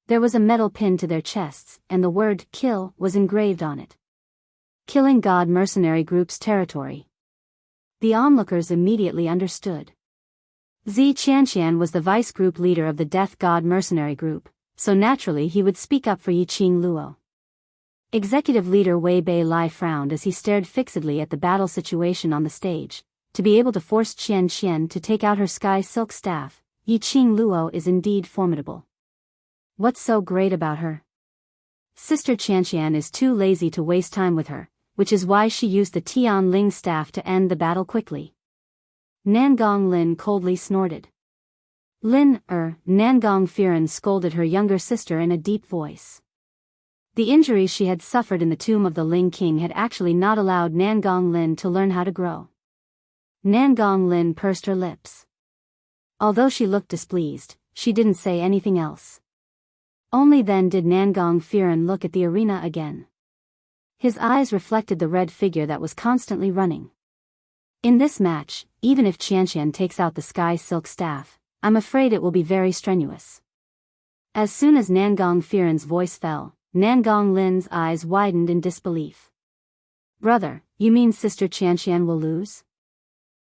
[SPEAKER 1] There was a metal pin to their chests, and the word "kill" was engraved on it. Killing God Mercenary Group's territory. The onlookers immediately understood. Zi Qianqian was the vice group leader of the Death God Mercenary Group, so naturally he would speak up for Yi Qing Luo. Executive leader Wei Bei Lai frowned as he stared fixedly at the battle situation on the stage. To be able to force Qianqian to take out her Sky Silk staff, Yi Qing Luo is indeed formidable. What's so great about her? Sister Qianqian is too lazy to waste time with her, which is why she used the Tianling staff to end the battle quickly. Nangong Lin coldly snorted. Nangong Firen scolded her younger sister in a deep voice. The injuries she had suffered in the tomb of the Ling King had actually not allowed Nangong Lin to learn how to grow. Nangong Lin pursed her lips. Although she looked displeased, she didn't say anything else. Only then did Nangong Firen look at the arena again. His eyes reflected the red figure that was constantly running. In this match, even if Qianqian takes out the sky silk staff, I'm afraid it will be very strenuous. As soon as Nangong Firen's voice fell, Nangong Lin's eyes widened in disbelief. Brother, you mean Sister Qianqian will lose?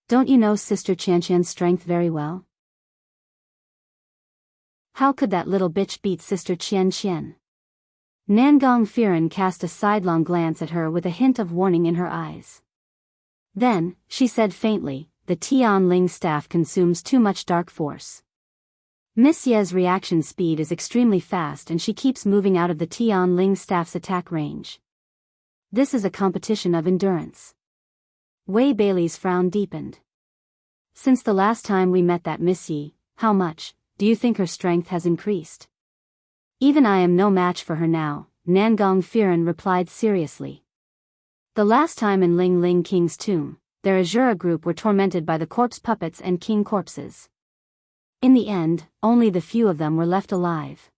[SPEAKER 1] Don't you know Sister Qianqian's strength very well? How could that little bitch beat Sister Qianqian? Nangong Firen cast a sidelong glance at her with a hint of warning in her eyes. Then, she said faintly, the Tianling staff consumes too much dark force. Miss Ye's reaction speed is extremely fast and she keeps moving out of the Tianling staff's attack range. This is a competition of endurance. Wei Bailey's frown deepened. Since the last time we met that Miss Ye, how much, do you think her strength has increased? Even I am no match for her now, Nangong Firen replied seriously. The last time in Ling Ling King's tomb, their Azura group were tormented by the corpse puppets and king corpses. In the end, only the few of them were left alive.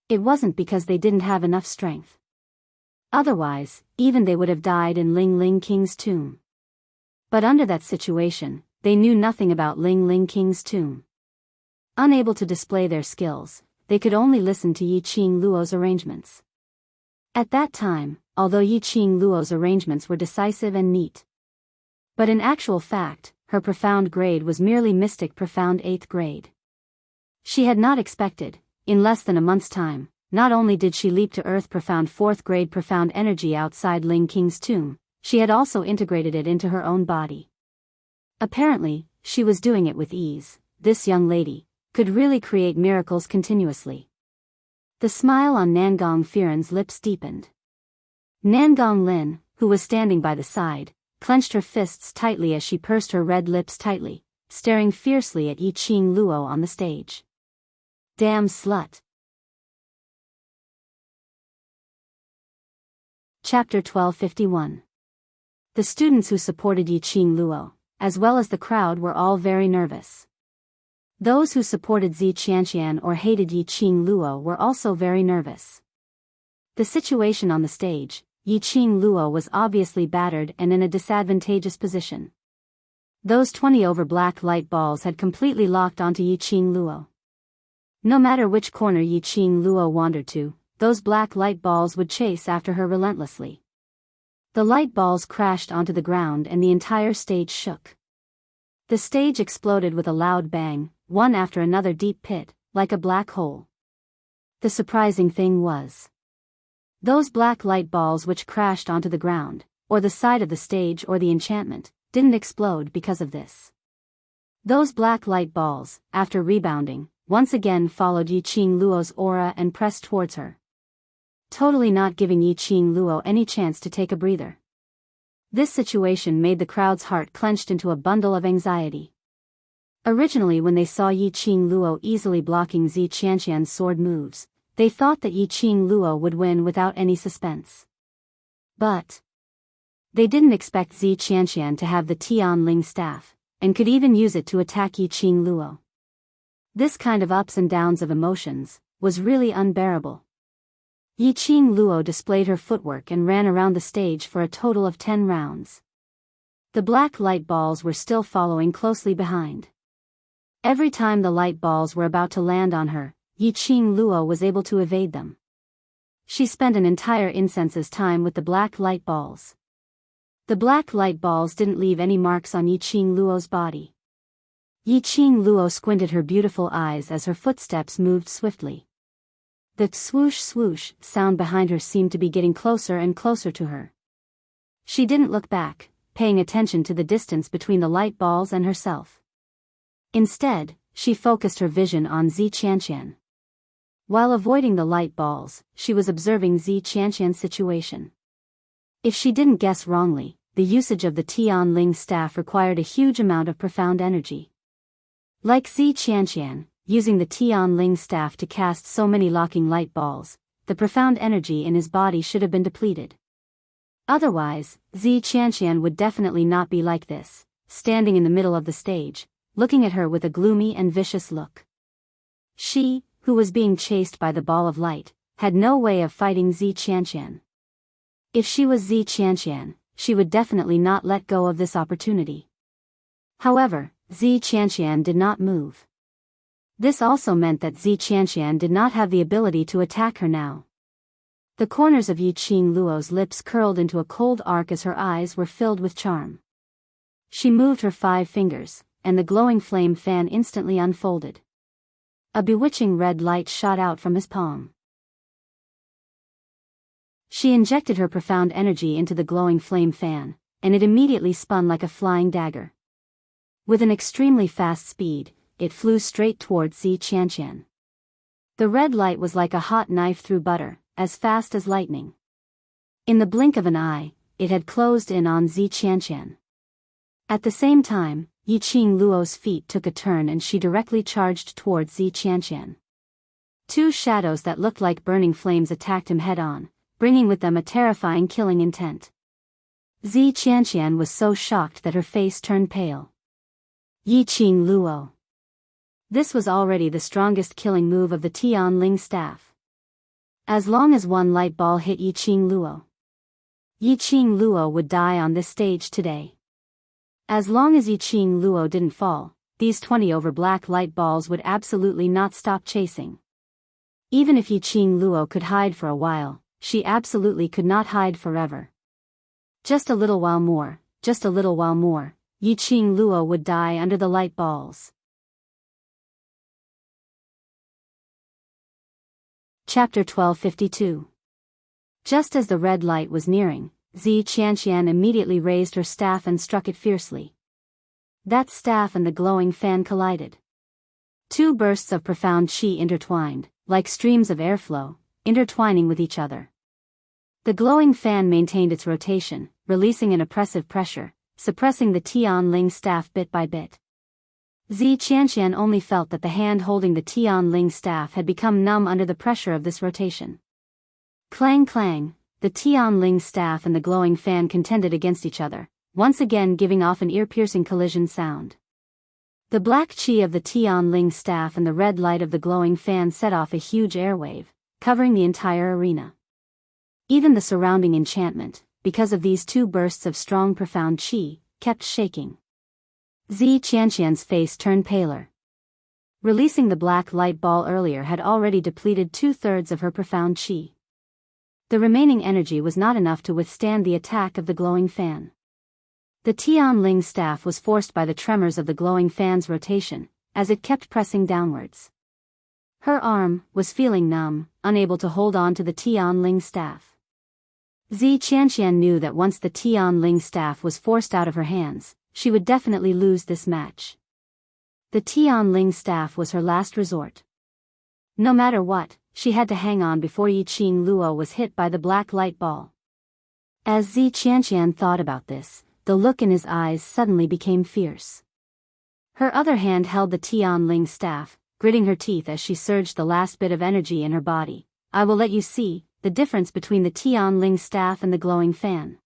[SPEAKER 1] It wasn't because they didn't have enough strength. Otherwise, even they would have died in Ling Ling King's tomb. But under that situation, they knew nothing about Ling Ling King's tomb. Unable to display their skills, they could only listen to Yi Qing Luo's arrangements. At that time, although Yi Qing Luo's arrangements were decisive and neat. But in actual fact, her profound grade was merely mystic profound 8th grade. She had not expected, in less than a month's time, not only did she leap to earth profound 4th grade profound energy outside Ling King's tomb, she had also integrated it into her own body. Apparently, she was doing it with ease. This young lady could really create miracles continuously. The smile on Nangong Firen's lips deepened. Nangong Lin, who was standing by the side, clenched her fists tightly as she pursed her red lips tightly, staring fiercely at Yi Qing Luo on the stage. Damn slut. Chapter 1251. The students who supported Yi Qing Luo, as well as the crowd, were all very nervous. Those who supported Zi Qianqian or hated Yi Qing Luo were also very nervous. The situation on the stage, Yi Qing Luo was obviously battered and in a disadvantageous position. Those 20 over black light balls had completely locked onto Yi Qing Luo. No matter which corner Yi Qing Luo wandered to, those black light balls would chase after her relentlessly. The light balls crashed onto the ground and the entire stage shook. The stage exploded with a loud bang, one after another deep pit, like a black hole. The surprising thing was, those black light balls which crashed onto the ground, or the side of the stage or the enchantment, didn't explode because of this. Those black light balls, after rebounding, once again followed Yi Qing Luo's aura and pressed towards her, totally not giving Yi Qing Luo any chance to take a breather. This situation made the crowd's heart clenched into a bundle of anxiety. Originally, when they saw Yi Qing Luo easily blocking Zi Qianqian's sword moves, they thought that Yi Qing Luo would win without any suspense. But they didn't expect Zi Qianqian to have the Tianling staff, and could even use it to attack Yi Qing Luo. This kind of ups and downs of emotions was really unbearable. Yi Qing Luo displayed her footwork and ran around the stage for a total of 10 rounds. The black light balls were still following closely behind. Every time the light balls were about to land on her, Yi Qing Luo was able to evade them. She spent an entire instance's time with the black light balls. The black light balls didn't leave any marks on Yi Qing Luo's body. Yi Qing Luo squinted her beautiful eyes as her footsteps moved swiftly. The swoosh swoosh sound behind her seemed to be getting closer and closer to her. She didn't look back, paying attention to the distance between the light balls and herself. Instead, she focused her vision on Zi Qianqian. While avoiding the light balls, she was observing Zi Qianqian's situation. If she didn't guess wrongly, the usage of the Tianling staff required a huge amount of profound energy. Like Zi Qianqian, using the Tianling staff to cast so many locking light balls, the profound energy in his body should have been depleted. Otherwise, Zi Qianqian would definitely not be like this, standing in the middle of the stage, looking at her with a gloomy and vicious look. She, who was being chased by the ball of light, had no way of fighting Zi Qianqian. If she was Zi Qianqian, she would definitely not let go of this opportunity. However, Zi Qianqian did not move. This also meant that Zi Qianqian did not have the ability to attack her now. The corners of Yiqing Luo's lips curled into a cold arc as her eyes were filled with charm. She moved her 5 fingers, and the glowing flame fan instantly unfolded. A bewitching red light shot out from his palm. She injected her profound energy into the glowing flame fan, and it immediately spun like a flying dagger. With an extremely fast speed, it flew straight towards Zi Qianqian. The red light was like a hot knife through butter, as fast as lightning. In the blink of an eye, it had closed in on Zi Qianqian. At the same time, Yiqing Luo's feet took a turn and she directly charged towards Zi Qianqian. 2 shadows that looked like burning flames attacked him head-on, bringing with them a terrifying killing intent. Zi Qianqian was so shocked that her face turned pale. Yiqing Luo. This was already the strongest killing move of the Tianling staff. As long as one light ball hit Yiqing Luo would die on this stage today. As long as Yiqing Luo didn't fall, these 20 over black light balls would absolutely not stop chasing. Even if Yiqing Luo could hide for a while, she absolutely could not hide forever. Just a little while more, Yiqing Luo would die under the light balls. Chapter 1252. Just as the red light was nearing, Zi Qianqian immediately raised her staff and struck it fiercely. That staff and the glowing fan collided. 2 bursts of profound qi intertwined, like streams of airflow, intertwining with each other. The glowing fan maintained its rotation, releasing an oppressive pressure, suppressing the Tianling staff bit by bit. Zi Qianqian only felt that the hand holding the Tianling staff had become numb under the pressure of this rotation. Clang clang, the Tianling staff and the glowing fan contended against each other, once again giving off an ear-piercing collision sound. The black qi of the Tianling staff and the red light of the glowing fan set off a huge airwave, covering the entire arena. Even the surrounding enchantment, because of these 2 bursts of strong profound qi, kept shaking. Zi Qianqian's face turned paler. Releasing the black light ball earlier had already depleted 2/3 of her profound qi. The remaining energy was not enough to withstand the attack of the glowing fan. The Tianling staff was forced by the tremors of the glowing fan's rotation, as it kept pressing downwards. Her arm was feeling numb, unable to hold on to the Tianling staff. Zi Qianqian knew that once the Tianling staff was forced out of her hands, she would definitely lose this match. The Tianling staff was her last resort. No matter what, she had to hang on before Yiqing Luo was hit by the black light ball. As Zi Qianqian thought about this, the look in his eyes suddenly became fierce. Her other hand held the Tianling staff, gritting her teeth as she surged the last bit of energy in her body. I will let you see the difference between the Tianling staff and the glowing fan.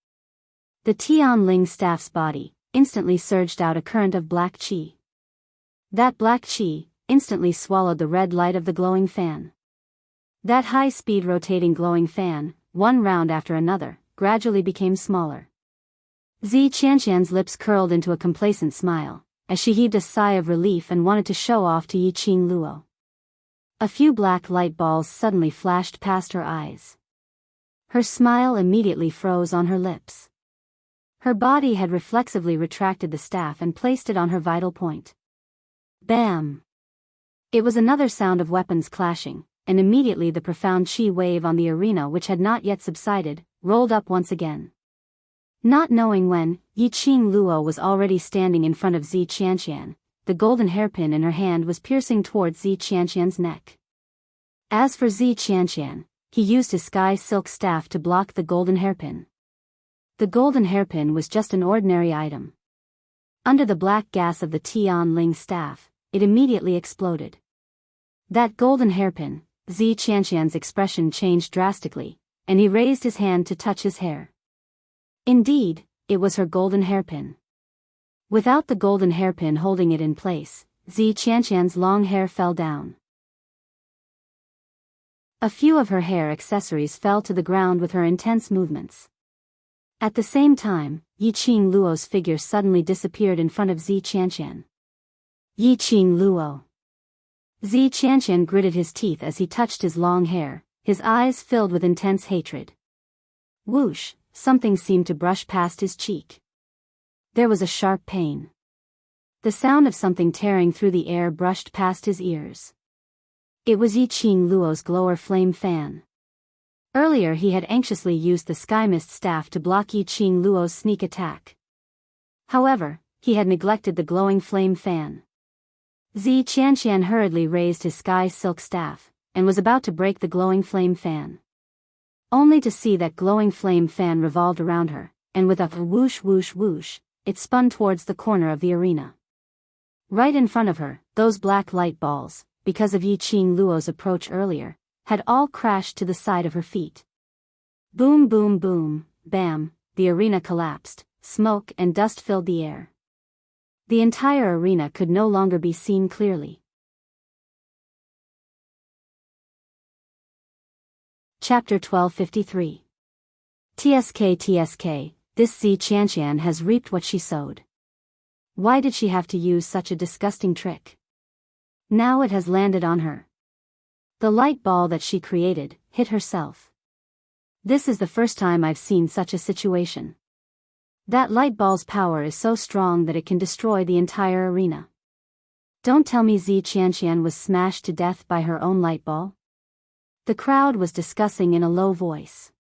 [SPEAKER 1] The Tianling staff's body instantly surged out a current of black qi. That black qi instantly swallowed the red light of the glowing fan. That high-speed rotating glowing fan, one round after another, gradually became smaller. Zi Qianqian's lips curled into a complacent smile, as she heaved a sigh of relief and wanted to show off to Yiqing Luo. A few black light balls suddenly flashed past her eyes. Her smile immediately froze on her lips. Her body had reflexively retracted the staff and placed it on her vital point. Bam! It was another sound of weapons clashing, and immediately the profound qi wave on the arena, which had not yet subsided, rolled up once again. Not knowing when, Yiqing Luo was already standing in front of Zi Qianqian. The golden hairpin in her hand was piercing towards Zi Qianqian's neck. As for Zi Qianqian, he used his sky silk staff to block the golden hairpin. The golden hairpin was just an ordinary item. Under the black gas of the Tianling staff, it immediately exploded. That golden hairpin, Zi Qianqian's expression changed drastically, and he raised his hand to touch his hair. Indeed, it was her golden hairpin. Without the golden hairpin holding it in place, Zi Qianqian's long hair fell down. A few of her hair accessories fell to the ground with her intense movements. At the same time, Yiqing Luo's figure suddenly disappeared in front of Zi Qianqian. Yiqing Luo. Zi Qianqian gritted his teeth as he touched his long hair, his eyes filled with intense hatred. Whoosh, something seemed to brush past his cheek. There was a sharp pain. The sound of something tearing through the air brushed past his ears. It was Yiqing Luo's glower flame fan. Earlier he had anxiously used the sky mist staff to block Yiqing Luo's sneak attack. However, he had neglected the glowing flame fan. Zi Qianqian hurriedly raised his sky silk staff, and was about to break the glowing flame fan. Only to see that glowing flame fan revolved around her, and with a whoosh whoosh whoosh, it spun towards the corner of the arena. Right in front of her, those black light balls, because of Yiqing Luo's approach earlier, had all crashed to the side of her feet. Boom boom boom, bam, the arena collapsed, smoke and dust filled the air. The entire arena could no longer be seen clearly. Chapter 1253. TSK, this Zi Qianqian has reaped what she sowed. Why did she have to use such a disgusting trick? Now it has landed on her. The light ball that she created hit herself. This is the first time I've seen such a situation. That light ball's power is so strong that it can destroy the entire arena. Don't tell me Zi Qianqian was smashed to death by her own light ball? The crowd was discussing in a low voice.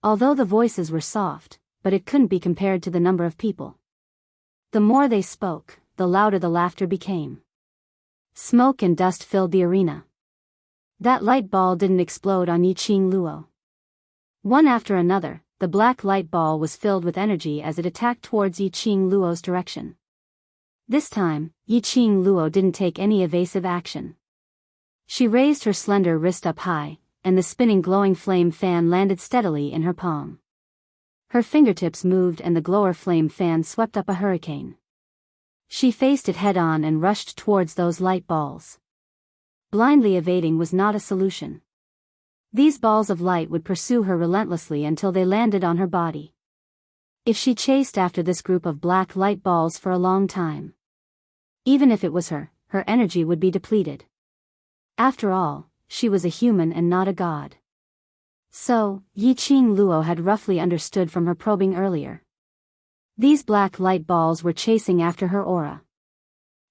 [SPEAKER 1] Although the voices were soft, but it couldn't be compared to the number of people. The more they spoke, the louder the laughter became. Smoke and dust filled the arena. That light ball didn't explode on Yiqing Luo. One after another, the black light ball was filled with energy as it attacked towards Yiqing Luo's direction. This time, Yiqing Luo didn't take any evasive action. She raised her slender wrist up high, and the spinning glowing flame fan landed steadily in her palm. Her fingertips moved and the glower flame fan swept up a hurricane. She faced it head-on and rushed towards those light balls. Blindly evading was not a solution. These balls of light would pursue her relentlessly until they landed on her body. If she chased after this group of black light balls for a long time, even if it was her energy would be depleted. After all, she was a human and not a god. So, Yiqing Luo had roughly understood from her probing earlier. These black light balls were chasing after her aura.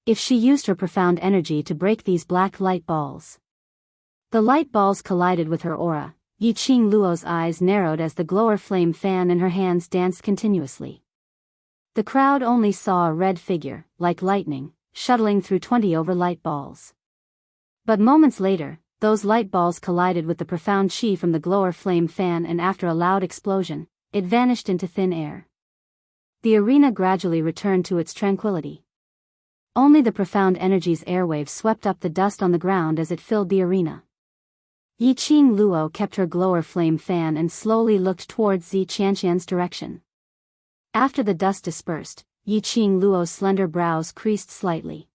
[SPEAKER 1] If she used her profound energy to break these black light balls. The light balls collided with her aura. Yiqing Luo's eyes narrowed as the glower flame fan in her hands danced continuously. The crowd only saw a red figure, like lightning, shuttling through 20 over light balls. But moments later, those light balls collided with the profound chi from the glower flame fan, and after a loud explosion, it vanished into thin air. The arena gradually returned to its tranquility. Only the profound energy's airwaves swept up the dust on the ground as it filled the arena. Yiqing Luo kept her glower flame fan and slowly looked towards Zi Qianqian's direction. After the dust dispersed, Yiqing Luo's slender brows creased slightly.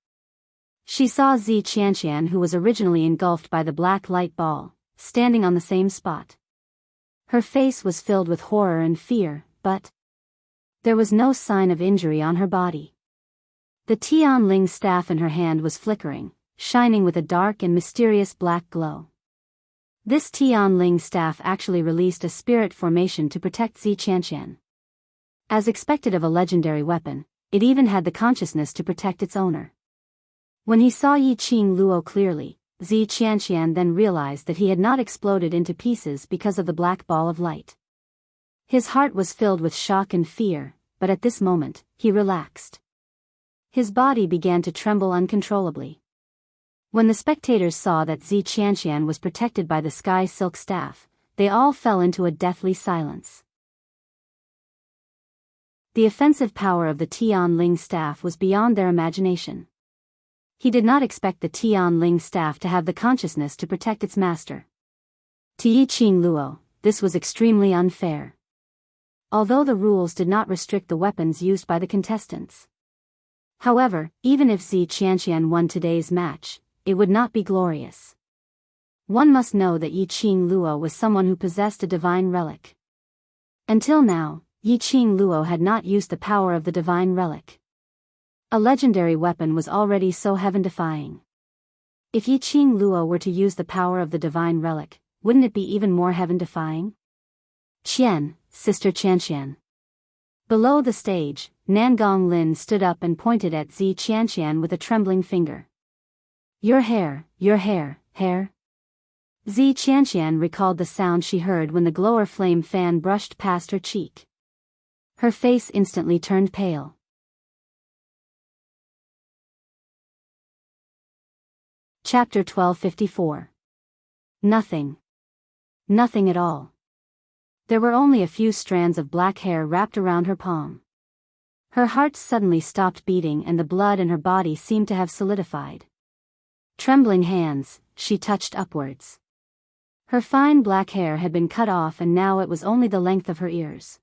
[SPEAKER 1] She saw Zi Qianqian, who was originally engulfed by the black light ball, standing on the same spot. Her face was filled with horror and fear, but there was no sign of injury on her body. The Tianling staff in her hand was flickering, shining with a dark and mysterious black glow. This Tianling staff actually released a spirit formation to protect Zi Qianqian. As expected of a legendary weapon, it even had the consciousness to protect its owner. When he saw Yiqing Luo clearly, Zi Qianqian then realized that he had not exploded into pieces because of the black ball of light. His heart was filled with shock and fear, but at this moment, he relaxed. His body began to tremble uncontrollably. When the spectators saw that Zi Qianqian was protected by the sky silk staff, they all fell into a deathly silence. The offensive power of the Tianling staff was beyond their imagination. He did not expect the Tianling staff to have the consciousness to protect its master. To Yiqing Luo, this was extremely unfair. Although the rules did not restrict the weapons used by the contestants, However, even if Zi Qianqian won today's match, it would not be glorious. One must know that Yi Qing Luo was someone who possessed a divine relic. Until now, Yi Qing Luo had not used the power of the divine relic. A legendary weapon was already so heaven-defying. If Yi Qing Luo were to use the power of the divine relic, wouldn't it be even more heaven-defying? Qian, Sister Qianqian. Below the stage, Nangong Lin stood up and pointed at Zi Qianqian with a trembling finger. Your hair, hair. Zi Qianqian recalled the sound she heard when the glower flame fan brushed past her cheek. Her face instantly turned pale. Chapter 1254. Nothing. Nothing at all. There were only a few strands of black hair wrapped around her palm. Her heart suddenly stopped beating and the blood in her body seemed to have solidified. Trembling hands, she touched upwards. Her fine black hair had been cut off and now it was only the length of her ears.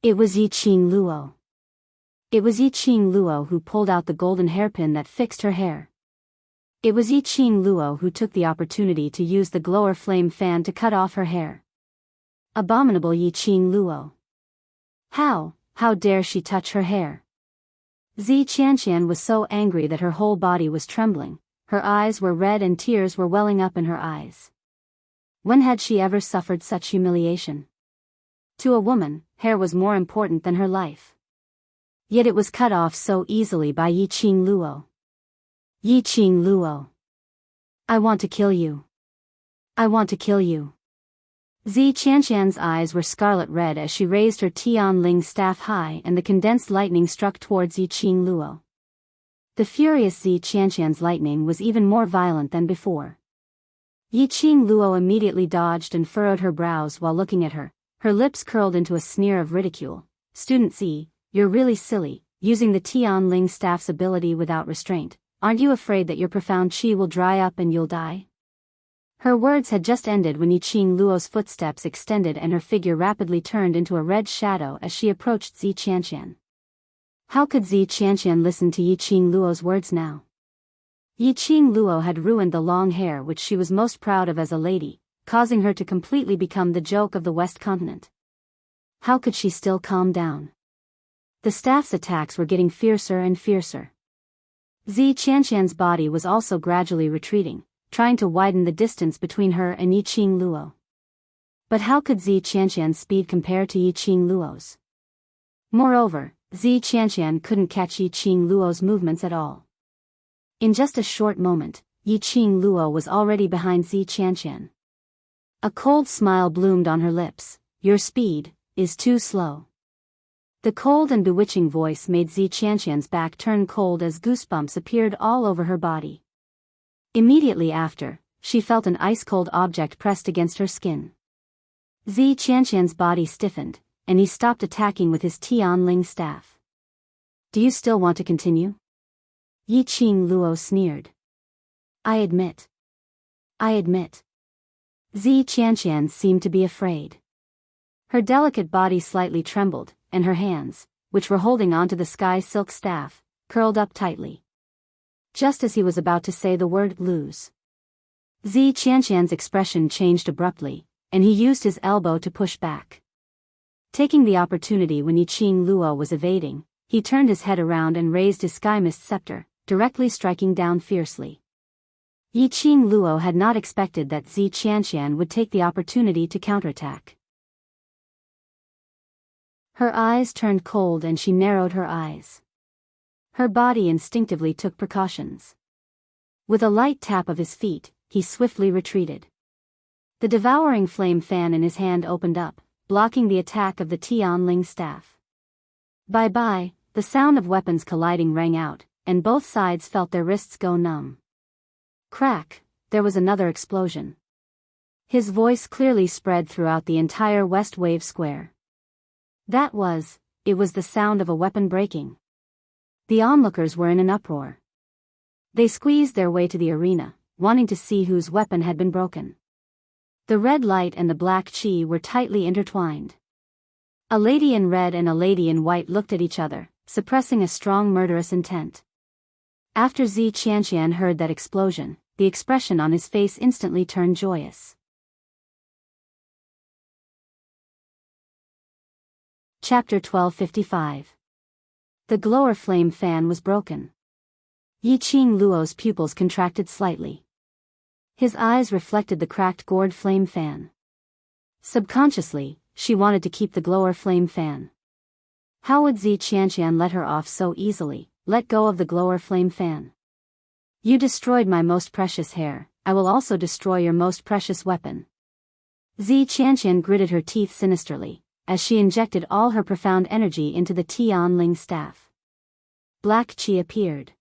[SPEAKER 1] It was Yi Qing Luo. It was Yi Qing Luo who pulled out the golden hairpin that fixed her hair. It was Yi Qing Luo who took the opportunity to use the glower flame fan to cut off her hair. Abominable Yi Qing Luo. How dare she touch her hair? Zi Qianqian was so angry that her whole body was trembling, her eyes were red and tears were welling up in her eyes. When had she ever suffered such humiliation? To a woman, hair was more important than her life. Yet it was cut off so easily by Yi Qing Luo. Yi Qing Luo. I want to kill you. I want to kill you. Zi Qianqian's eyes were scarlet red as she raised her Tianling staff high and the condensed lightning struck towards Yi Qing Luo. The furious Zi Qianqian's lightning was even more violent than before. Yi Qing Luo immediately dodged and furrowed her brows while looking at her, her lips curled into a sneer of ridicule. Student Zi, you're really silly, using the Tianling staff's ability without restraint. Aren't you afraid that your profound qi will dry up and you'll die? Her words had just ended when Yi Qing Luo's footsteps extended and her figure rapidly turned into a red shadow as she approached Zi Qianqian. How could Zi Qianqian listen to Yi Qing Luo's words now? Yi Qing Luo had ruined the long hair which she was most proud of as a lady, causing her to completely become the joke of the West Continent. How could she still calm down? The staff's attacks were getting fiercer and fiercer. Zi Qianqian's body was also gradually retreating, trying to widen the distance between her and Yi Qing Luo. But how could Zi Qianqian's speed compare to Yi Qing Luo's? Moreover, Zi Qianqian couldn't catch Yi Qing Luo's movements at all. In just a short moment, Yi Qing Luo was already behind Zi Qianqian. A cold smile bloomed on her lips. Your speed is too slow. The cold and bewitching voice made Zi Qianqian's back turn cold as goosebumps appeared all over her body. Immediately after, she felt an ice-cold object pressed against her skin. Zi Qianqian's body stiffened, and he stopped attacking with his Tianling staff. Do you still want to continue? Yi Qing Luo sneered. I admit. Zi Qianqian seemed to be afraid. Her delicate body slightly trembled, and her hands, which were holding onto the sky silk staff, curled up tightly. Just as he was about to say the word lose, Zi Qianqian's expression changed abruptly, and he used his elbow to push back. Taking the opportunity when Yi Qing Luo was evading, he turned his head around and raised his sky mist scepter, directly striking down fiercely. Yi Qing Luo had not expected that Zi Qianqian would take the opportunity to counterattack. Her eyes turned cold and she narrowed her eyes. Her body instinctively took precautions. With a light tap of his feet, he swiftly retreated. The devouring flame fan in his hand opened up, blocking the attack of the Tianling staff. Bye-bye, the sound of weapons colliding rang out, and both sides felt their wrists go numb. Crack, there was another explosion. His voice clearly spread throughout the entire West Wave Square. It was the sound of a weapon breaking. The onlookers were in an uproar. They squeezed their way to the arena, wanting to see whose weapon had been broken. The red light and the black qi were tightly intertwined. A lady in red and a lady in white looked at each other, suppressing a strong murderous intent. After Zi Qianqian heard that explosion, the expression on his face instantly turned joyous. Chapter 1255. The glower flame fan was broken. Yiqing Luo's pupils contracted slightly. His eyes reflected the cracked gourd flame fan. Subconsciously, she wanted to keep the glower flame fan. How would Zi Qianqian let her off so easily, let go of the glower flame fan? You destroyed my most precious hair, I will also destroy your most precious weapon. Zi Qianqian gritted her teeth sinisterly, as she injected all her profound energy into the Tianling staff. Black qi appeared.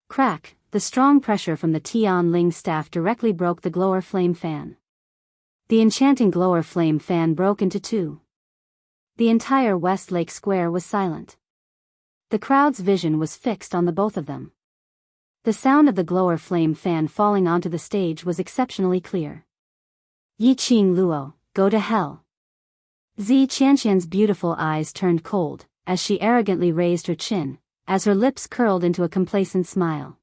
[SPEAKER 1] Crack, the strong pressure from the Tianling staff directly broke the glower flame fan. The enchanting glower flame fan broke into two. The entire West Lake Square was silent. The crowd's vision was fixed on the both of them. The sound of the glower flame fan falling onto the stage was exceptionally clear. Yiqing Luo, go to hell. Zi Qianqian's beautiful eyes turned cold, as she arrogantly raised her chin, as her lips curled into a complacent smile.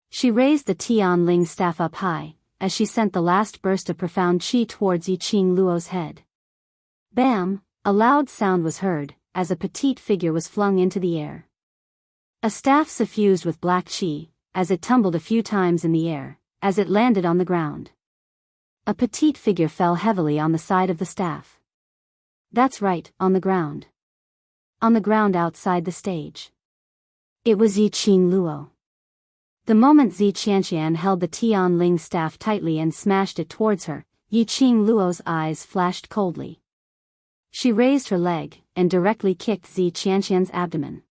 [SPEAKER 1] She raised the Tianling staff up high, as she sent the last burst of profound qi towards Yiqing Luo's head. Bam! A loud sound was heard, as a petite figure was flung into the air. A staff suffused with black qi, as it tumbled a few times in the air, as it landed on the ground. A petite figure fell heavily on the side of the staff. That's right, on the ground. On the ground outside the stage. It was Yiqing Luo. The moment Zi Qianqian held the Tianling staff tightly and smashed it towards her, Yiqing Luo's eyes flashed coldly. She raised her leg, and directly kicked Zi Qianqian's abdomen.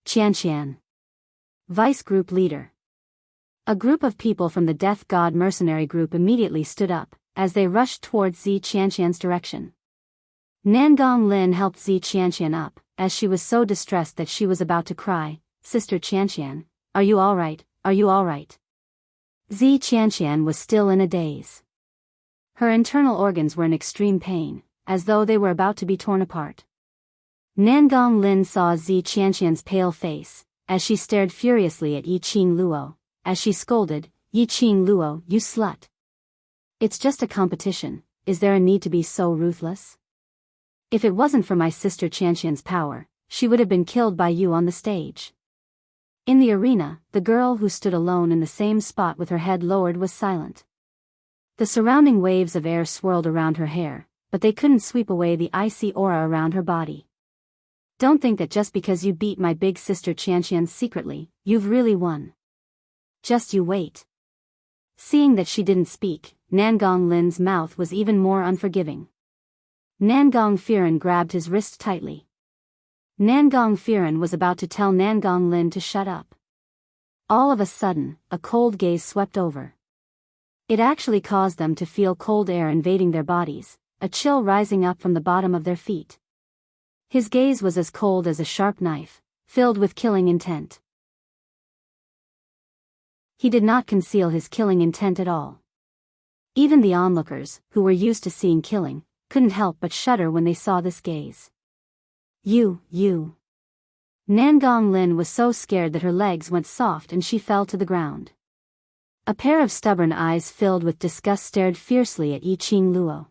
[SPEAKER 1] Qianqian. Vice Group Leader. A group of people from the Death God mercenary group immediately stood up, as they rushed towards Zi Qianqian's direction. Nangong Lin helped Zi Qianqian up, as she was so distressed that she was about to cry. Sister Qianqian, are you alright, are you alright? Zi Qianqian was still in a daze. Her internal organs were in extreme pain, as though they were about to be torn apart. Nangong Lin saw Zi Qianqian's pale face, as she stared furiously at Yiqing Luo, as she scolded, Yiqing Luo, you slut. It's just a competition, is there a need to be so ruthless? If it wasn't for my sister Qianqian's power, she would have been killed by you on the stage. In the arena, the girl who stood alone in the same spot with her head lowered was silent. The surrounding waves of air swirled around her hair, but they couldn't sweep away the icy aura around her body. Don't think that just because you beat my big sister Qianqian secretly, you've really won. Just you wait. Seeing that she didn't speak, Nangong Lin's mouth was even more unforgiving. Nangong Firen grabbed his wrist tightly. Nangong Firen was about to tell Nangong Lin to shut up. All of a sudden, a cold gaze swept over. It actually caused them to feel cold air invading their bodies, a chill rising up from the bottom of their feet. His gaze was as cold as a sharp knife, filled with killing intent. He did not conceal his killing intent at all. Even the onlookers, who were used to seeing killing, couldn't help but shudder when they saw this gaze. You. Nangong Lin was so scared that her legs went soft and she fell to the ground. A pair of stubborn eyes filled with disgust stared fiercely at Yiqing Luo.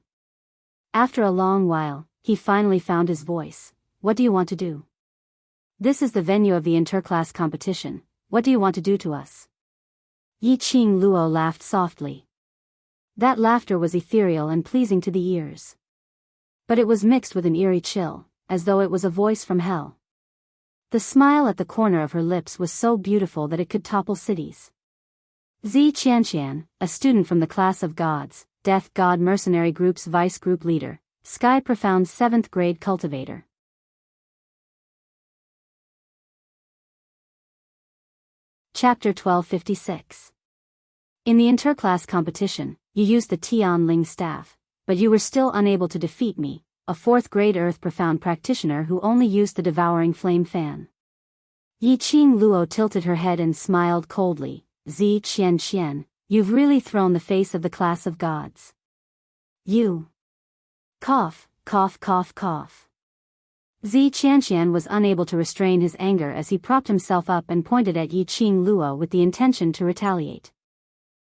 [SPEAKER 1] After a long while, he finally found his voice. What do you want to do? This is the venue of the interclass competition, what do you want to do to us? Yiqing Luo laughed softly. That laughter was ethereal and pleasing to the ears. But it was mixed with an eerie chill, as though it was a voice from hell. The smile at the corner of her lips was so beautiful that it could topple cities. Zi Qianqian, a student from the class of gods, Death God Mercenary Group's Vice Group Leader, Sky Profound 7th Grade Cultivator. Chapter 1256. In the interclass competition, you used the Tianling staff, but you were still unable to defeat me, a 4th grade Earth Profound practitioner who only used the devouring flame fan. Yiqing Luo tilted her head and smiled coldly. Zi Qianqian, you've really thrown the face of the class of gods. You. Cough, cough, cough, cough. Zi Qianqian was unable to restrain his anger as he propped himself up and pointed at Yi Qing Luo with the intention to retaliate.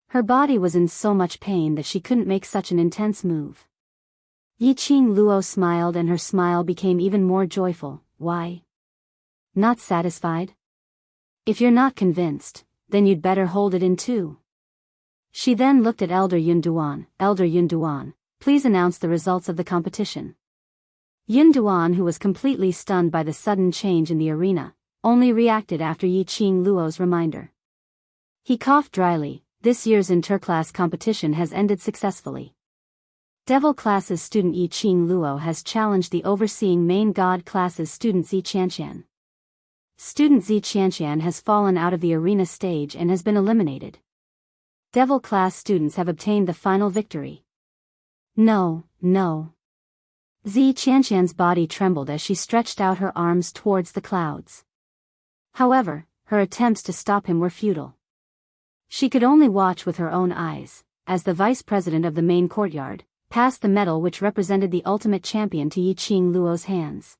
[SPEAKER 1] Her body was in so much pain that she couldn't make such an intense move. Yi Qing Luo smiled, and her smile became even more joyful. Why? Not satisfied? If you're not convinced, then you'd better hold it in too. She then looked at Elder Yun Duan. Elder Yun Duan, please announce the results of the competition. Yun Duan, who was completely stunned by the sudden change in the arena, only reacted after Yi Qing Luo's reminder. He coughed dryly. This year's interclass competition has ended successfully. Devil Class's student Yi Qing Luo has challenged the overseeing main God Class's student Zi Qianqian. Student Zi Qianqian has fallen out of the arena stage and has been eliminated. Devil Class students have obtained the final victory. No. Zi Qianqian's body trembled as she stretched out her arms towards the clouds. However, her attempts to stop him were futile. She could only watch with her own eyes, as the vice president of the main courtyard passed the medal which represented the ultimate champion to Yi Qing Luo's hands.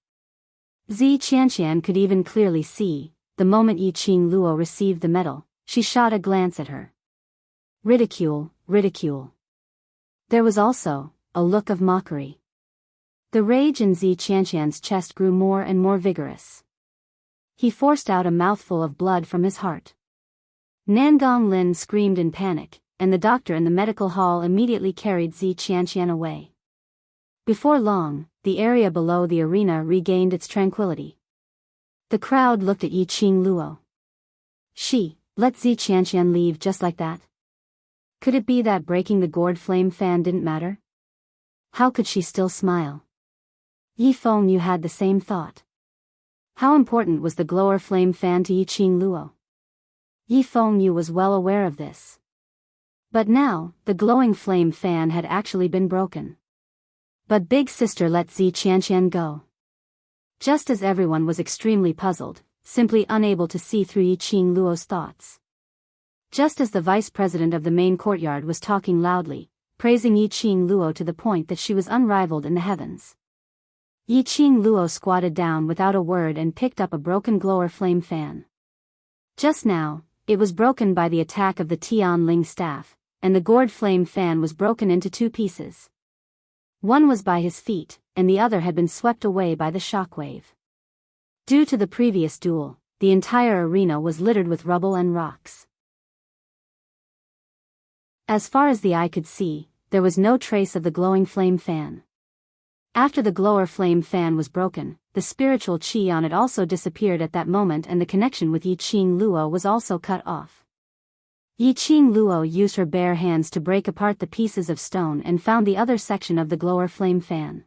[SPEAKER 1] Zi Qianqian could even clearly see, the moment Yi Qing Luo received the medal, she shot a glance at her. Ridicule. There was also a look of mockery. The rage in Zi Qianqian's chest grew more and more vigorous. He forced out a mouthful of blood from his heart. Nangong Lin screamed in panic, and the doctor in the medical hall immediately carried Zi Qianqian away. Before long, the area below the arena regained its tranquility. The crowd looked at Yi Qing Luo. She let Zi Qianqian leave just like that? Could it be that breaking the gourd flame fan didn't matter? How could she still smile? Yi Fengyu had the same thought. How important was the glower flame fan to Yi Qing Luo? Yi Fengyu was well aware of this. But now, the glowing flame fan had actually been broken. But Big Sister let Zi Qianqian go. Just as everyone was extremely puzzled, simply unable to see through Yi Qing Luo's thoughts. Just as the vice president of the main courtyard was talking loudly, praising Yi Qing Luo to the point that she was unrivaled in the heavens. Yi Qing Luo squatted down without a word and picked up a broken glower flame fan. Just now, it was broken by the attack of the Tian Ling staff, and the gourd flame fan was broken into two pieces. One was by his feet, and the other had been swept away by the shockwave. Due to the previous duel, the entire arena was littered with rubble and rocks. As far as the eye could see, there was no trace of the glowing flame fan. After the glower flame fan was broken, the spiritual qi on it also disappeared at that moment, and the connection with Yi Qing Luo was also cut off. Yi Qing Luo used her bare hands to break apart the pieces of stone and found the other section of the glower flame fan.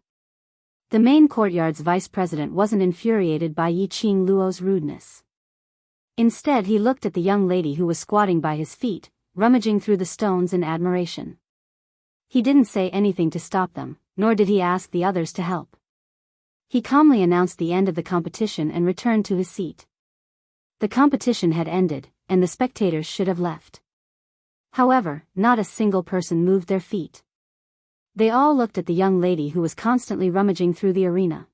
[SPEAKER 1] The main courtyard's vice president wasn't infuriated by Yi Qing Luo's rudeness. Instead, he looked at the young lady who was squatting by his feet, rummaging through the stones in admiration. He didn't say anything to stop them, nor did he ask the others to help. He calmly announced the end of the competition and returned to his seat. The competition had ended, and the spectators should have left. However, not a single person moved their feet. They all looked at the young lady who was constantly rummaging through the arena.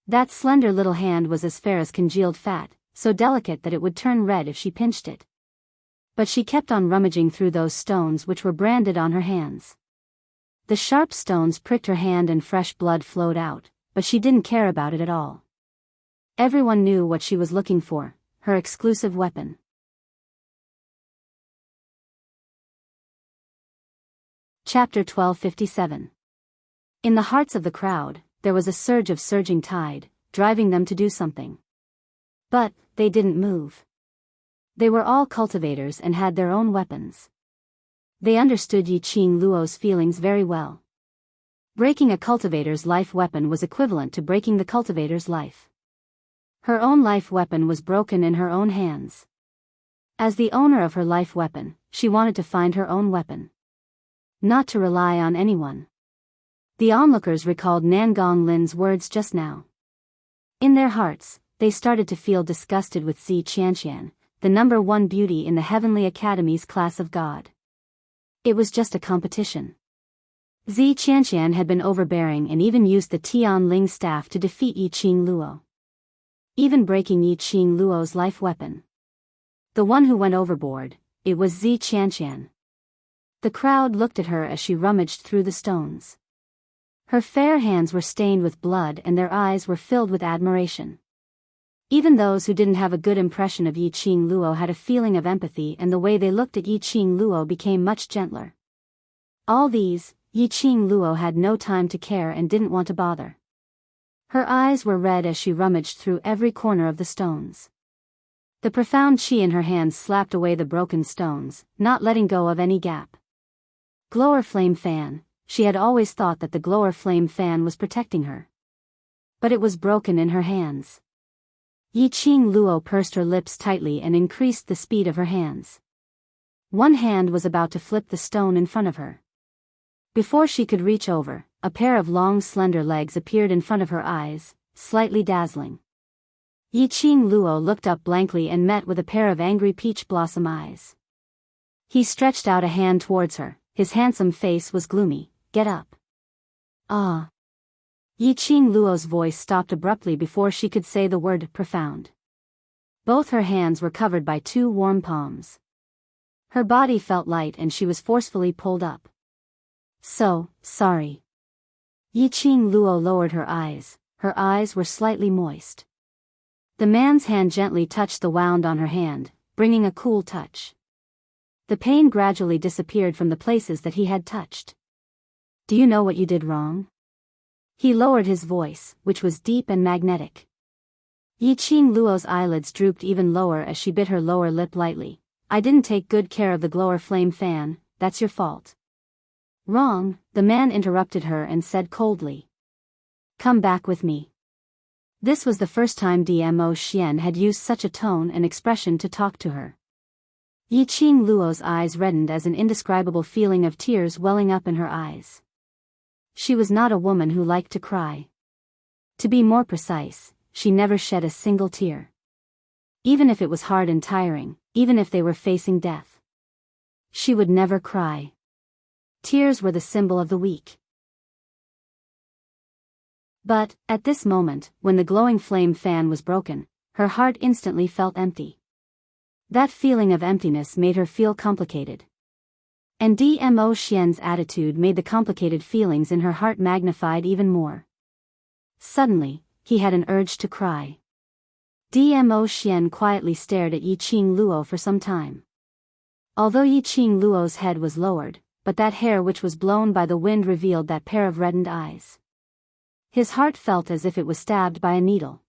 [SPEAKER 1] That slender little hand was as fair as congealed fat, so delicate that it would turn red if she pinched it. But she kept on rummaging through those stones which were branded on her hands. The sharp stones pricked her hand and fresh blood flowed out, but she didn't care about it at all. Everyone knew what she was looking for, her exclusive weapon. Chapter 1257. In the hearts of the crowd, there was a surge of surging tide, driving them to do something. But they didn't move. They were all cultivators and had their own weapons. They understood Yi Qing Luo's feelings very well. Breaking a cultivator's life weapon was equivalent to breaking the cultivator's life. Her own life weapon was broken in her own hands. As the owner of her life weapon, she wanted to find her own weapon. Not to rely on anyone. The onlookers recalled Nangong Lin's words just now. In their hearts, they started to feel disgusted with Zi Qianqian, the number one beauty in the Heavenly Academy's class of God. It was just a competition. Zi Qianqian had been overbearing and even used the Tian Ling staff to defeat Yi Qing Luo, even breaking Yi Qing Luo's life weapon. The one who went overboard, it was Zi Qianqian. The crowd looked at her as she rummaged through the stones. Her fair hands were stained with blood and their eyes were filled with admiration. Even those who didn't have a good impression of Yi Qing Luo had a feeling of empathy, and the way they looked at Yi Qing Luo became much gentler. All these, Yi Qing Luo had no time to care and didn't want to bother. Her eyes were red as she rummaged through every corner of the stones. The profound chi in her hands slapped away the broken stones, not letting go of any gap. Glower Flame Fan, she had always thought that the Glower Flame Fan was protecting her. But it was broken in her hands. Yi Qing Luo pursed her lips tightly and increased the speed of her hands. One hand was about to flip the stone in front of her. Before she could reach over, a pair of long slender legs appeared in front of her eyes, slightly dazzling. Yi Qing Luo looked up blankly and met with a pair of angry peach blossom eyes. He stretched out a hand towards her, his handsome face was gloomy. "Get up." "Ah." Yi Qing Luo's voice stopped abruptly before she could say the word profound. Both her hands were covered by two warm palms. Her body felt light and she was forcefully pulled up. "So, sorry." Yi Qing Luo lowered her eyes were slightly moist. The man's hand gently touched the wound on her hand, bringing a cool touch. The pain gradually disappeared from the places that he had touched. "Do you know what you did wrong?" He lowered his voice, which was deep and magnetic. Yi Qing Luo's eyelids drooped even lower as she bit her lower lip lightly. "I didn't take good care of the Glower Flame Fan, that's your fault." "Wrong," the man interrupted her and said coldly. "Come back with me." This was the first time Dmo Xian had used such a tone and expression to talk to her. Yi Qing Luo's eyes reddened as an indescribable feeling of tears welling up in her eyes. She was not a woman who liked to cry. To be more precise, she never shed a single tear. Even if it was hard and tiring, even if they were facing death, she would never cry. Tears were the symbol of the weak. But, at this moment, when the glowing flame fan was broken, her heart instantly felt empty. That feeling of emptiness made her feel complicated. And Dmo Xian's attitude made the complicated feelings in her heart magnified even more. Suddenly, he had an urge to cry. Dmo Xian quietly stared at Yi Qing Luo for some time. Although Yi Qing Luo's head was lowered, but that hair which was blown by the wind revealed that pair of reddened eyes. His heart felt as if it was stabbed by a needle.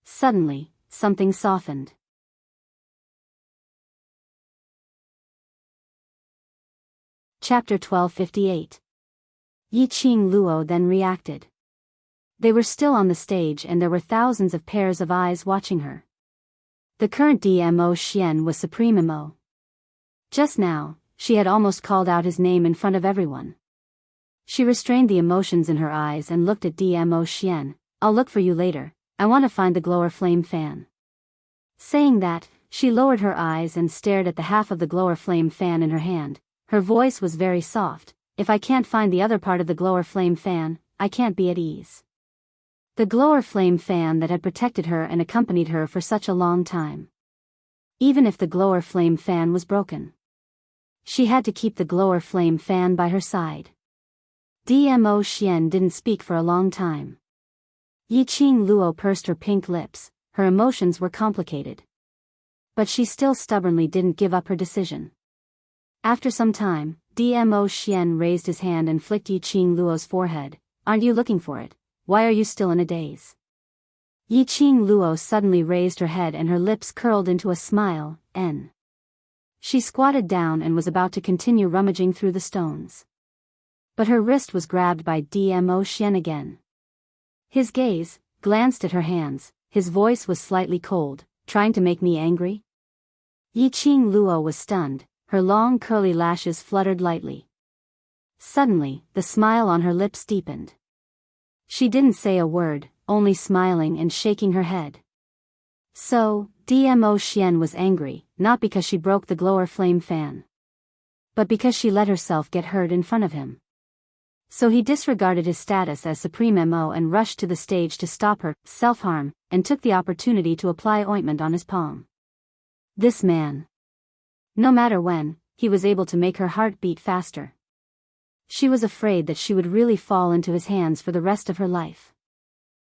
[SPEAKER 1] Suddenly, something softened. Chapter 1258. Yi Qing Luo then reacted. They were still on the stage and there were thousands of pairs of eyes watching her. The current Dmo Xian was Supreme Mo. Just now, she had almost called out his name in front of everyone. She restrained the emotions in her eyes and looked at Dmo Xian. "I'll look for you later, I want to find the Glower Flame Fan." Saying that, she lowered her eyes and stared at the half of the Glower Flame Fan in her hand. Her voice was very soft. "If I can't find the other part of the Glower Flame Fan, I can't be at ease." The Glower Flame Fan that had protected her and accompanied her for such a long time. Even if the Glower Flame Fan was broken, she had to keep the Glower Flame Fan by her side. Dmo Xian didn't speak for a long time. Yi Qing Luo pursed her pink lips, her emotions were complicated. But she still stubbornly didn't give up her decision. After some time, Dmo Xian raised his hand and flicked Yi Qing Luo's forehead. "Aren't you looking for it? Why are you still in a daze?" Yi Qing Luo suddenly raised her head and her lips curled into a smile. She squatted down and was about to continue rummaging through the stones. But her wrist was grabbed by Dmo Xian again. His gaze glanced at her hands, his voice was slightly cold. "Trying to make me angry?" Yi Qing Luo was stunned, her long curly lashes fluttered lightly. Suddenly, the smile on her lips deepened. She didn't say a word, only smiling and shaking her head. So, Dmo Xian was angry, not because she broke the Glower Flame Fan, but because she let herself get hurt in front of him. So he disregarded his status as Supreme MO and rushed to the stage to stop her self-harm, and took the opportunity to apply ointment on his palm. This man. No matter when, he was able to make her heart beat faster. She was afraid that she would really fall into his hands for the rest of her life.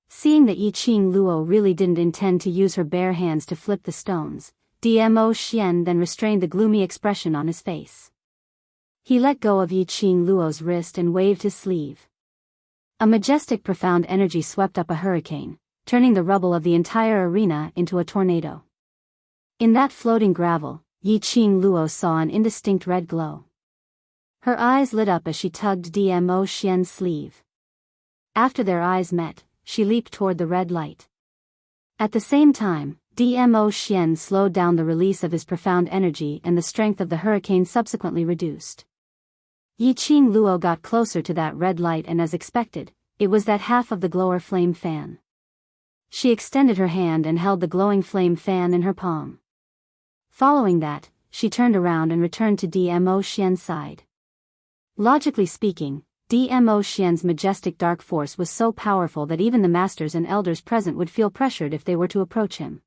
[SPEAKER 1] Seeing that Yi Qing Luo really didn't intend to use her bare hands to flip the stones, Dmo Xian then restrained the gloomy expression on his face. He let go of Yi Qing Luo's wrist and waved his sleeve. A majestic profound energy swept up a hurricane, turning the rubble of the entire arena into a tornado. In that floating gravel, Yi Qing Luo saw an indistinct red glow. Her eyes lit up as she tugged Dmo Xian's sleeve. After their eyes met, she leaped toward the red light. At the same time, Dmo Xian slowed down the release of his profound energy and the strength of the hurricane subsequently reduced. Yi Qing Luo got closer to that red light and as expected, it was that half of the glower flame fan. She extended her hand and held the glowing flame fan in her palm. Following that, she turned around and returned to Dmo Xian's side. Logically speaking, Dmo Xian's majestic dark force was so powerful that even the masters and elders present would feel pressured if they were to approach him.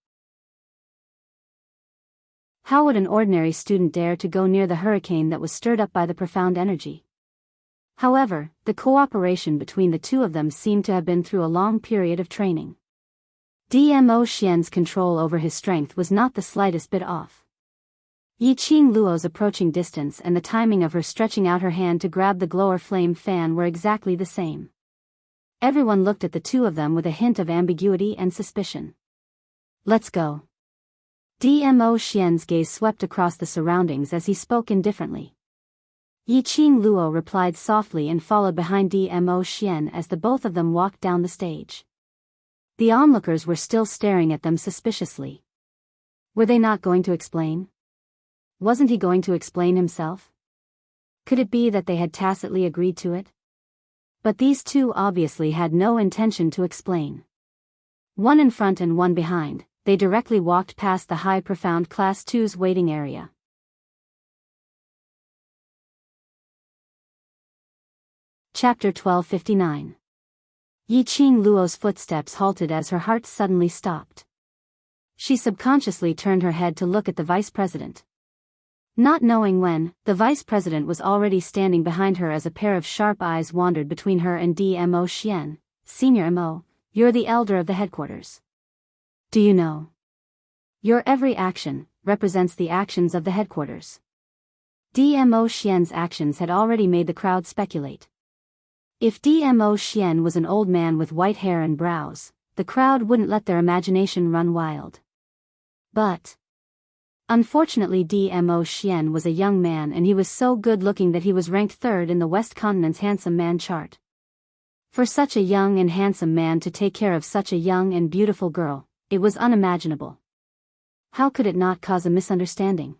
[SPEAKER 1] How would an ordinary student dare to go near the hurricane that was stirred up by the profound energy? However, the cooperation between the two of them seemed to have been through a long period of training. Dmo Xian's control over his strength was not the slightest bit off. Yi Qing Luo's approaching distance and the timing of her stretching out her hand to grab the glower flame fan were exactly the same. Everyone looked at the two of them with a hint of ambiguity and suspicion. "Let's go." Dmo Xian's gaze swept across the surroundings as he spoke indifferently. Yi Qing Luo replied softly and followed behind Dmo Xian as the both of them walked down the stage. The onlookers were still staring at them suspiciously. Were they not going to explain? Wasn't he going to explain himself? Could it be that they had tacitly agreed to it? But these two obviously had no intention to explain. One in front and one behind, they directly walked past the high profound Class 2's waiting area. Chapter 1259. Yi Qing Luo's footsteps halted as her heart suddenly stopped. She subconsciously turned her head to look at the vice president. Not knowing when, the vice president was already standing behind her as a pair of sharp eyes wandered between her and Dmo Xian. "Senior MO, you're the elder of the headquarters. Do you know? Your every action represents the actions of the headquarters." Dmo Xian's actions had already made the crowd speculate. If Dmo Xian was an old man with white hair and brows, the crowd wouldn't let their imagination run wild. But unfortunately Dmo Xian was a young man and he was so good-looking that he was ranked third in the West Continent's handsome man chart. For such a young and handsome man to take care of such a young and beautiful girl, it was unimaginable. How could it not cause a misunderstanding?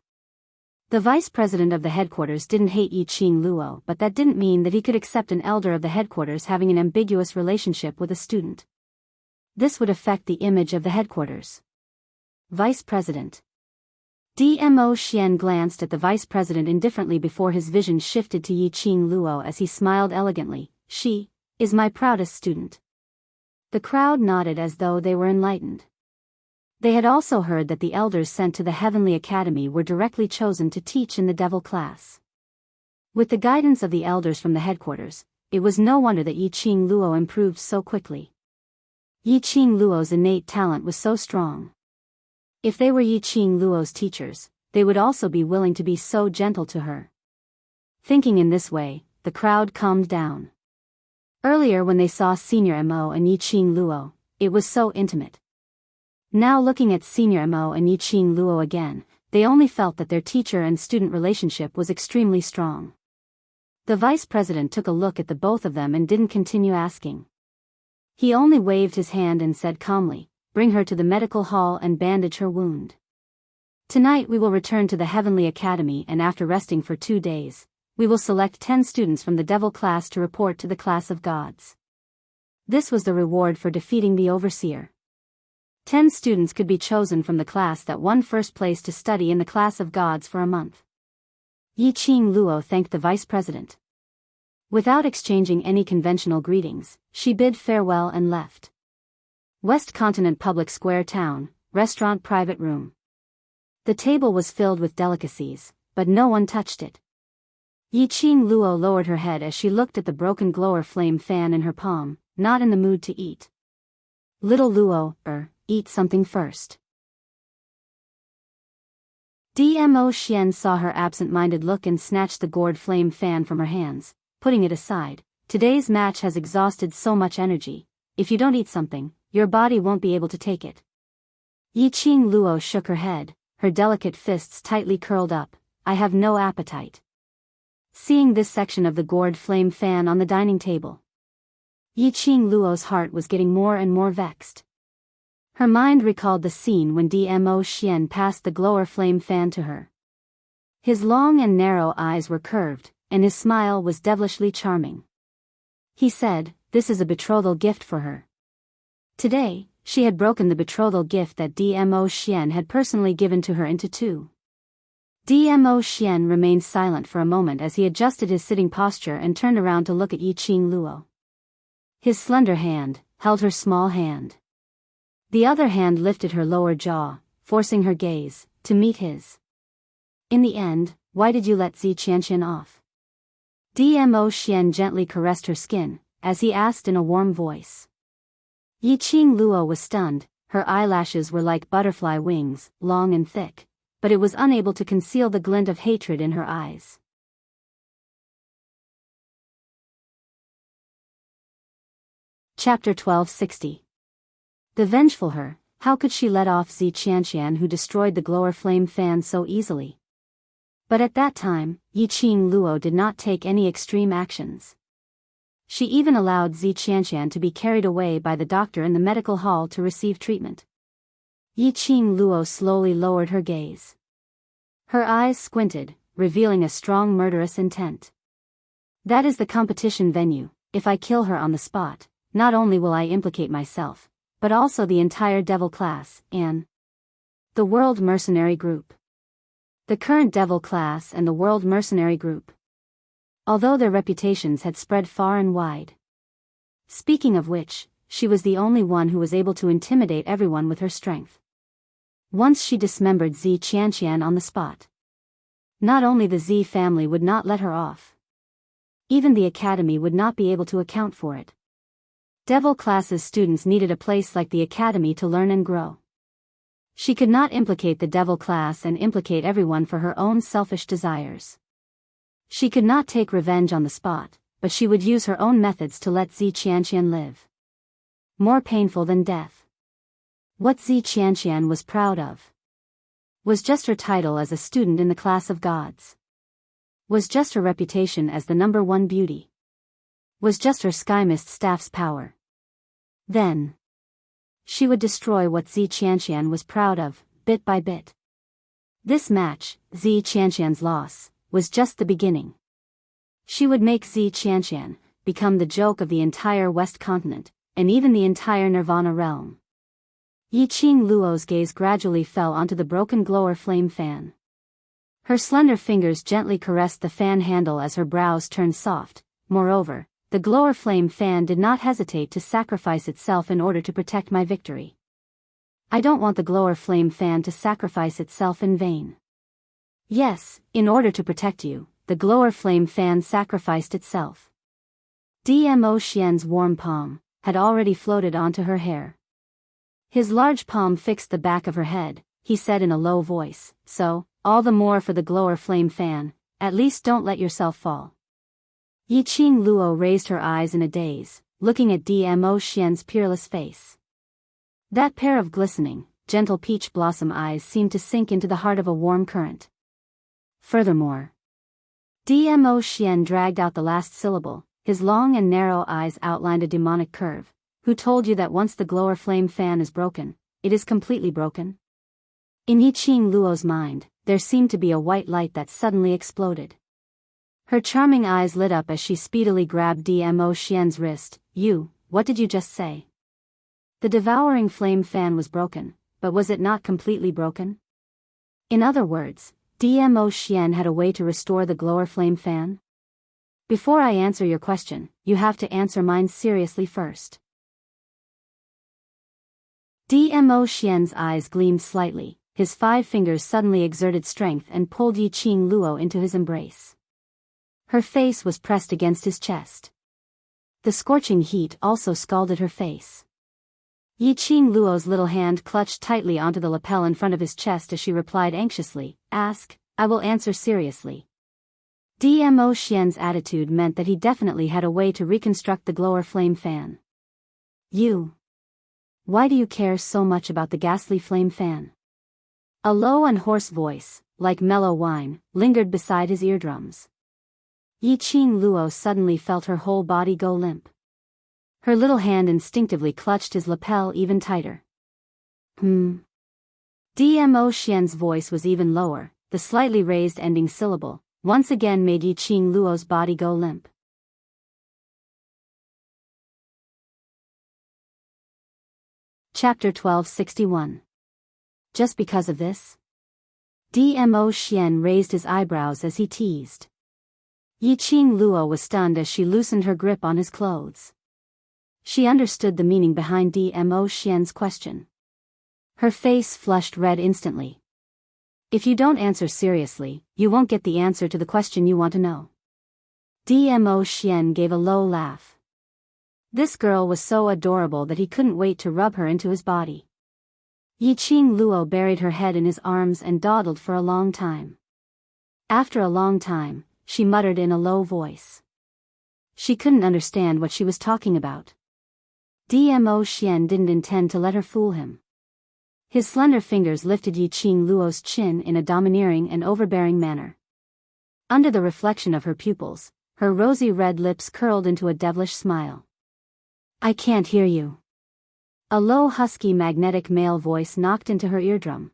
[SPEAKER 1] The vice president of the headquarters didn't hate Yi Qing Luo, but that didn't mean that he could accept an elder of the headquarters having an ambiguous relationship with a student. This would affect the image of the headquarters. Vice President. Dmo Xian glanced at the vice president indifferently before his vision shifted to Yi Qing Luo as he smiled elegantly. "She is my proudest student." The crowd nodded as though they were enlightened. They had also heard that the elders sent to the Heavenly Academy were directly chosen to teach in the Devil class. With the guidance of the elders from the headquarters, it was no wonder that Yi Qing Luo improved so quickly. Yi Qing Luo's innate talent was so strong. If they were Yi Qing Luo's teachers, they would also be willing to be so gentle to her. Thinking in this way, the crowd calmed down. Earlier when they saw Senior Mo and Yi Qing Luo, it was so intimate. Now looking at Senior Mo and Yi Qing Luo again, they only felt that their teacher and student relationship was extremely strong. The vice president took a look at the both of them and didn't continue asking. He only waved his hand and said calmly, "Bring her to the medical hall and bandage her wound. Tonight we will return to the Heavenly Academy and after resting for 2 days, we will select 10 students from the Devil class to report to the class of gods." This was the reward for defeating the overseer. 10 students could be chosen from the class that won first place to study in the class of gods for a month. Yi Qing Luo thanked the vice president. Without exchanging any conventional greetings, she bid farewell and left. West Continent Public Square Town, Restaurant Private Room. The table was filled with delicacies, but no one touched it. Yiqing Luo lowered her head as she looked at the broken glower flame fan in her palm, not in the mood to eat. Little Luo, eat something first. Dmo Xian saw her absent-minded look and snatched the gourd flame fan from her hands, putting it aside. Today's match has exhausted so much energy. If you don't eat something, your body won't be able to take it. Yiqing Luo shook her head, her delicate fists tightly curled up. I have no appetite. Seeing this section of the gourd flame fan on the dining table, Yiqing Luo's heart was getting more and more vexed. Her mind recalled the scene when Dmo Xian passed the glower flame fan to her. His long and narrow eyes were curved, and his smile was devilishly charming. He said, "This is a betrothal gift for her." Today, she had broken the betrothal gift that Dmo Xian had personally given to her into two. Dmo Xian remained silent for a moment as he adjusted his sitting posture and turned around to look at Yiqing Luo. His slender hand held her small hand. The other hand lifted her lower jaw, forcing her gaze to meet his. In the end, why did you let Zi Qianqian off? Dmo Xian gently caressed her skin, as he asked in a warm voice. Yiqing Luo was stunned, her eyelashes were like butterfly wings, long and thick, but it was unable to conceal the glint of hatred in her eyes. Chapter 1260. The vengeful her, how could she let off Zi Qianqian who destroyed the glower flame fan so easily? But at that time, Yiqing Luo did not take any extreme actions. She even allowed Zi Qianqian to be carried away by the doctor in the medical hall to receive treatment. Yiqing Luo slowly lowered her gaze. Her eyes squinted, revealing a strong murderous intent. That is the competition venue. If I kill her on the spot, not only will I implicate myself, but also the entire devil class, and the World Mercenary Group. The current devil class and the World Mercenary Group. Although their reputations had spread far and wide. Speaking of which, she was the only one who was able to intimidate everyone with her strength. Once she dismembered Zi Qianqian on the spot. Not only the Zi family would not let her off. Even the academy would not be able to account for it. Devil class's students needed a place like the academy to learn and grow. She could not implicate the devil class and implicate everyone for her own selfish desires. She could not take revenge on the spot, but she would use her own methods to let Zi Qianqian live. More painful than death. What Zi Qianqian was proud of was just her title as a student in the class of gods. Was just her reputation as the #1 beauty. Was just her Sky Mist staff's power. Then she would destroy what Zi Qianqian was proud of, bit by bit. This match, Zi Qianqian's loss, was just the beginning. She would make Zi Qianqian become the joke of the entire West Continent, and even the entire Nirvana realm. Yiqing Luo's gaze gradually fell onto the broken glower flame fan. Her slender fingers gently caressed the fan handle as her brows turned soft. Moreover, the glower flame fan did not hesitate to sacrifice itself in order to protect my victory. I don't want the glower flame fan to sacrifice itself in vain. Yes, in order to protect you, the glower flame fan sacrificed itself. Dmo Xian's warm palm had already floated onto her hair. His large palm fixed the back of her head. He said in a low voice, "So, all the more for the glower flame fan, at least don't let yourself fall." Yiqing Luo raised her eyes in a daze, looking at Dmo Xian's peerless face. That pair of glistening, gentle peach blossom eyes seemed to sink into the heart of a warm current. Furthermore, Dmo Xian dragged out the last syllable, his long and narrow eyes outlined a demonic curve. Who told you that once the glower flame fan is broken, it is completely broken? In Yiqing Luo's mind, there seemed to be a white light that suddenly exploded. Her charming eyes lit up as she speedily grabbed Dmo Xian's wrist. What did you just say? The devouring flame fan was broken, but was it not completely broken? In other words, Dmo Xian had a way to restore the glower flame fan? Before I answer your question, you have to answer mine seriously first. Dmo Xian's eyes gleamed slightly, his 5 fingers suddenly exerted strength and pulled Yiqing Luo into his embrace. Her face was pressed against his chest. The scorching heat also scalded her face. Yiqing Luo's little hand clutched tightly onto the lapel in front of his chest as she replied anxiously, "Ask, I will answer seriously." Dmo Xian's attitude meant that he definitely had a way to reconstruct the glower flame fan. Why do you care so much about the ghastly flame fan? A low and hoarse voice, like mellow wine, lingered beside his eardrums. Yiqing Luo suddenly felt her whole body go limp. Her little hand instinctively clutched his lapel even tighter. Dmo Xian's voice was even lower, the slightly raised ending syllable, once again made Yiqing Luo's body go limp. Chapter 1261. Just because of this? Dmo Xian raised his eyebrows as he teased. Yiqing Luo was stunned as she loosened her grip on his clothes. She understood the meaning behind Dmo Xian's question. Her face flushed red instantly. If you don't answer seriously, you won't get the answer to the question you want to know. Dmo Xian gave a low laugh. This girl was so adorable that he couldn't wait to rub her into his body. Yiqing Luo buried her head in his arms and dawdled for a long time. After a long time, she muttered in a low voice. She couldn't understand what she was talking about. Dmo Xian didn't intend to let her fool him. His slender fingers lifted Yiqing Luo's chin in a domineering and overbearing manner. Under the reflection of her pupils, her rosy red lips curled into a devilish smile. "I can't hear you." A low husky magnetic male voice knocked into her eardrum.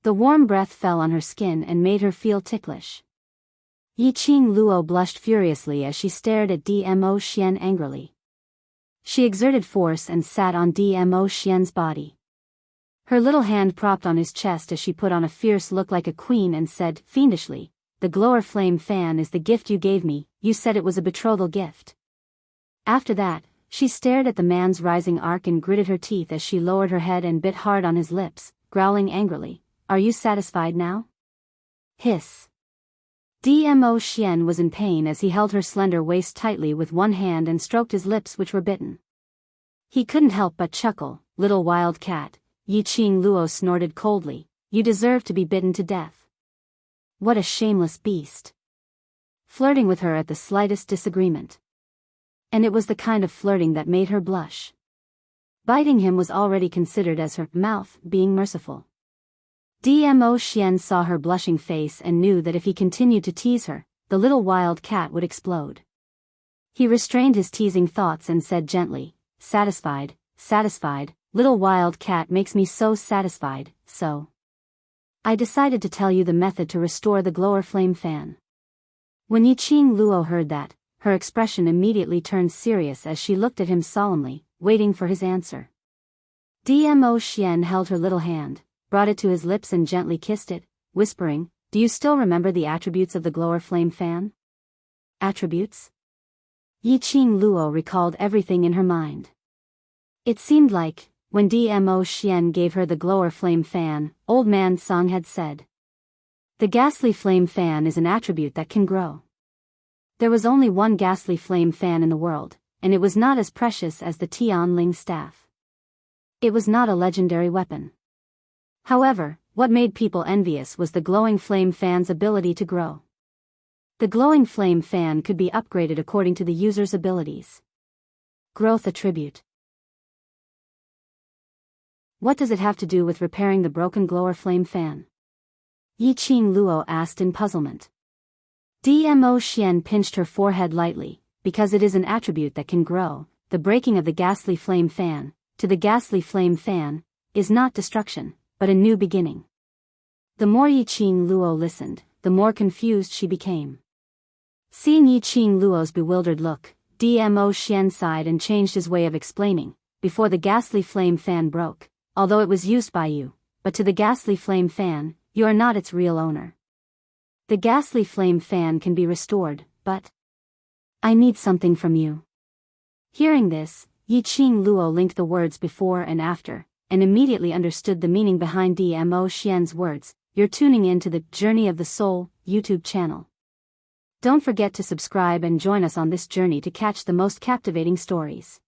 [SPEAKER 1] The warm breath fell on her skin and made her feel ticklish. Yiqing Luo blushed furiously as she stared at Dmo Xian angrily. She exerted force and sat on Dmo Xian's body. Her little hand propped on his chest as she put on a fierce look like a queen and said, fiendishly, "The glower flame fan is the gift you gave me. You said it was a betrothal gift." After that, she stared at the man's rising arc and gritted her teeth as she lowered her head and bit hard on his lips, growling angrily, "Are you satisfied now?" Hiss. Dmo Xian was in pain as he held her slender waist tightly with one hand and stroked his lips which were bitten. He couldn't help but chuckle. "Little wild cat," Yiqing Luo snorted coldly, "you deserve to be bitten to death." What a shameless beast. Flirting with her at the slightest disagreement. And it was the kind of flirting that made her blush. Biting him was already considered as her mouth being merciful. Dmo Xian saw her blushing face and knew that if he continued to tease her, the little wild cat would explode. He restrained his teasing thoughts and said gently, "Satisfied, satisfied, little wild cat makes me so satisfied, so. I decided to tell you the method to restore the glower flame fan." When Yiqing Luo heard that, her expression immediately turned serious as she looked at him solemnly, waiting for his answer. Dmo Xian held her little hand, brought it to his lips and gently kissed it, whispering, "Do you still remember the attributes of the glower flame fan?" Attributes? Yiqing Luo recalled everything in her mind. It seemed like, when Dmo Xian gave her the glower flame fan, Old Man Song had said, "The ghastly flame fan is an attribute that can grow." There was only one ghastly flame fan in the world, and it was not as precious as the Tian Ling staff. It was not a legendary weapon. However, what made people envious was the glowing flame fan's ability to grow. The glowing flame fan could be upgraded according to the user's abilities. Growth attribute. What does it have to do with repairing the broken glower flame fan? Yiqing Luo asked in puzzlement. Dmo Xian pinched her forehead lightly, "Because it is an attribute that can grow. The breaking of the ghastly flame fan, to the ghastly flame fan, is not destruction, but a new beginning." The more Yiqing Luo listened, the more confused she became. Seeing Yiqing Luo's bewildered look, Dmo Xian sighed and changed his way of explaining, "Before the ghastly flame fan broke, although it was used by you, but to the ghastly flame fan, you are not its real owner. The ghastly flame fan can be restored, but I need something from you. Hearing this, Yiqing Luo linked the words before and after, and immediately understood the meaning behind Dmo Xian's words. You're tuning in to the Journey of the Soul YouTube channel. Don't forget to subscribe and join us on this journey to catch the most captivating stories.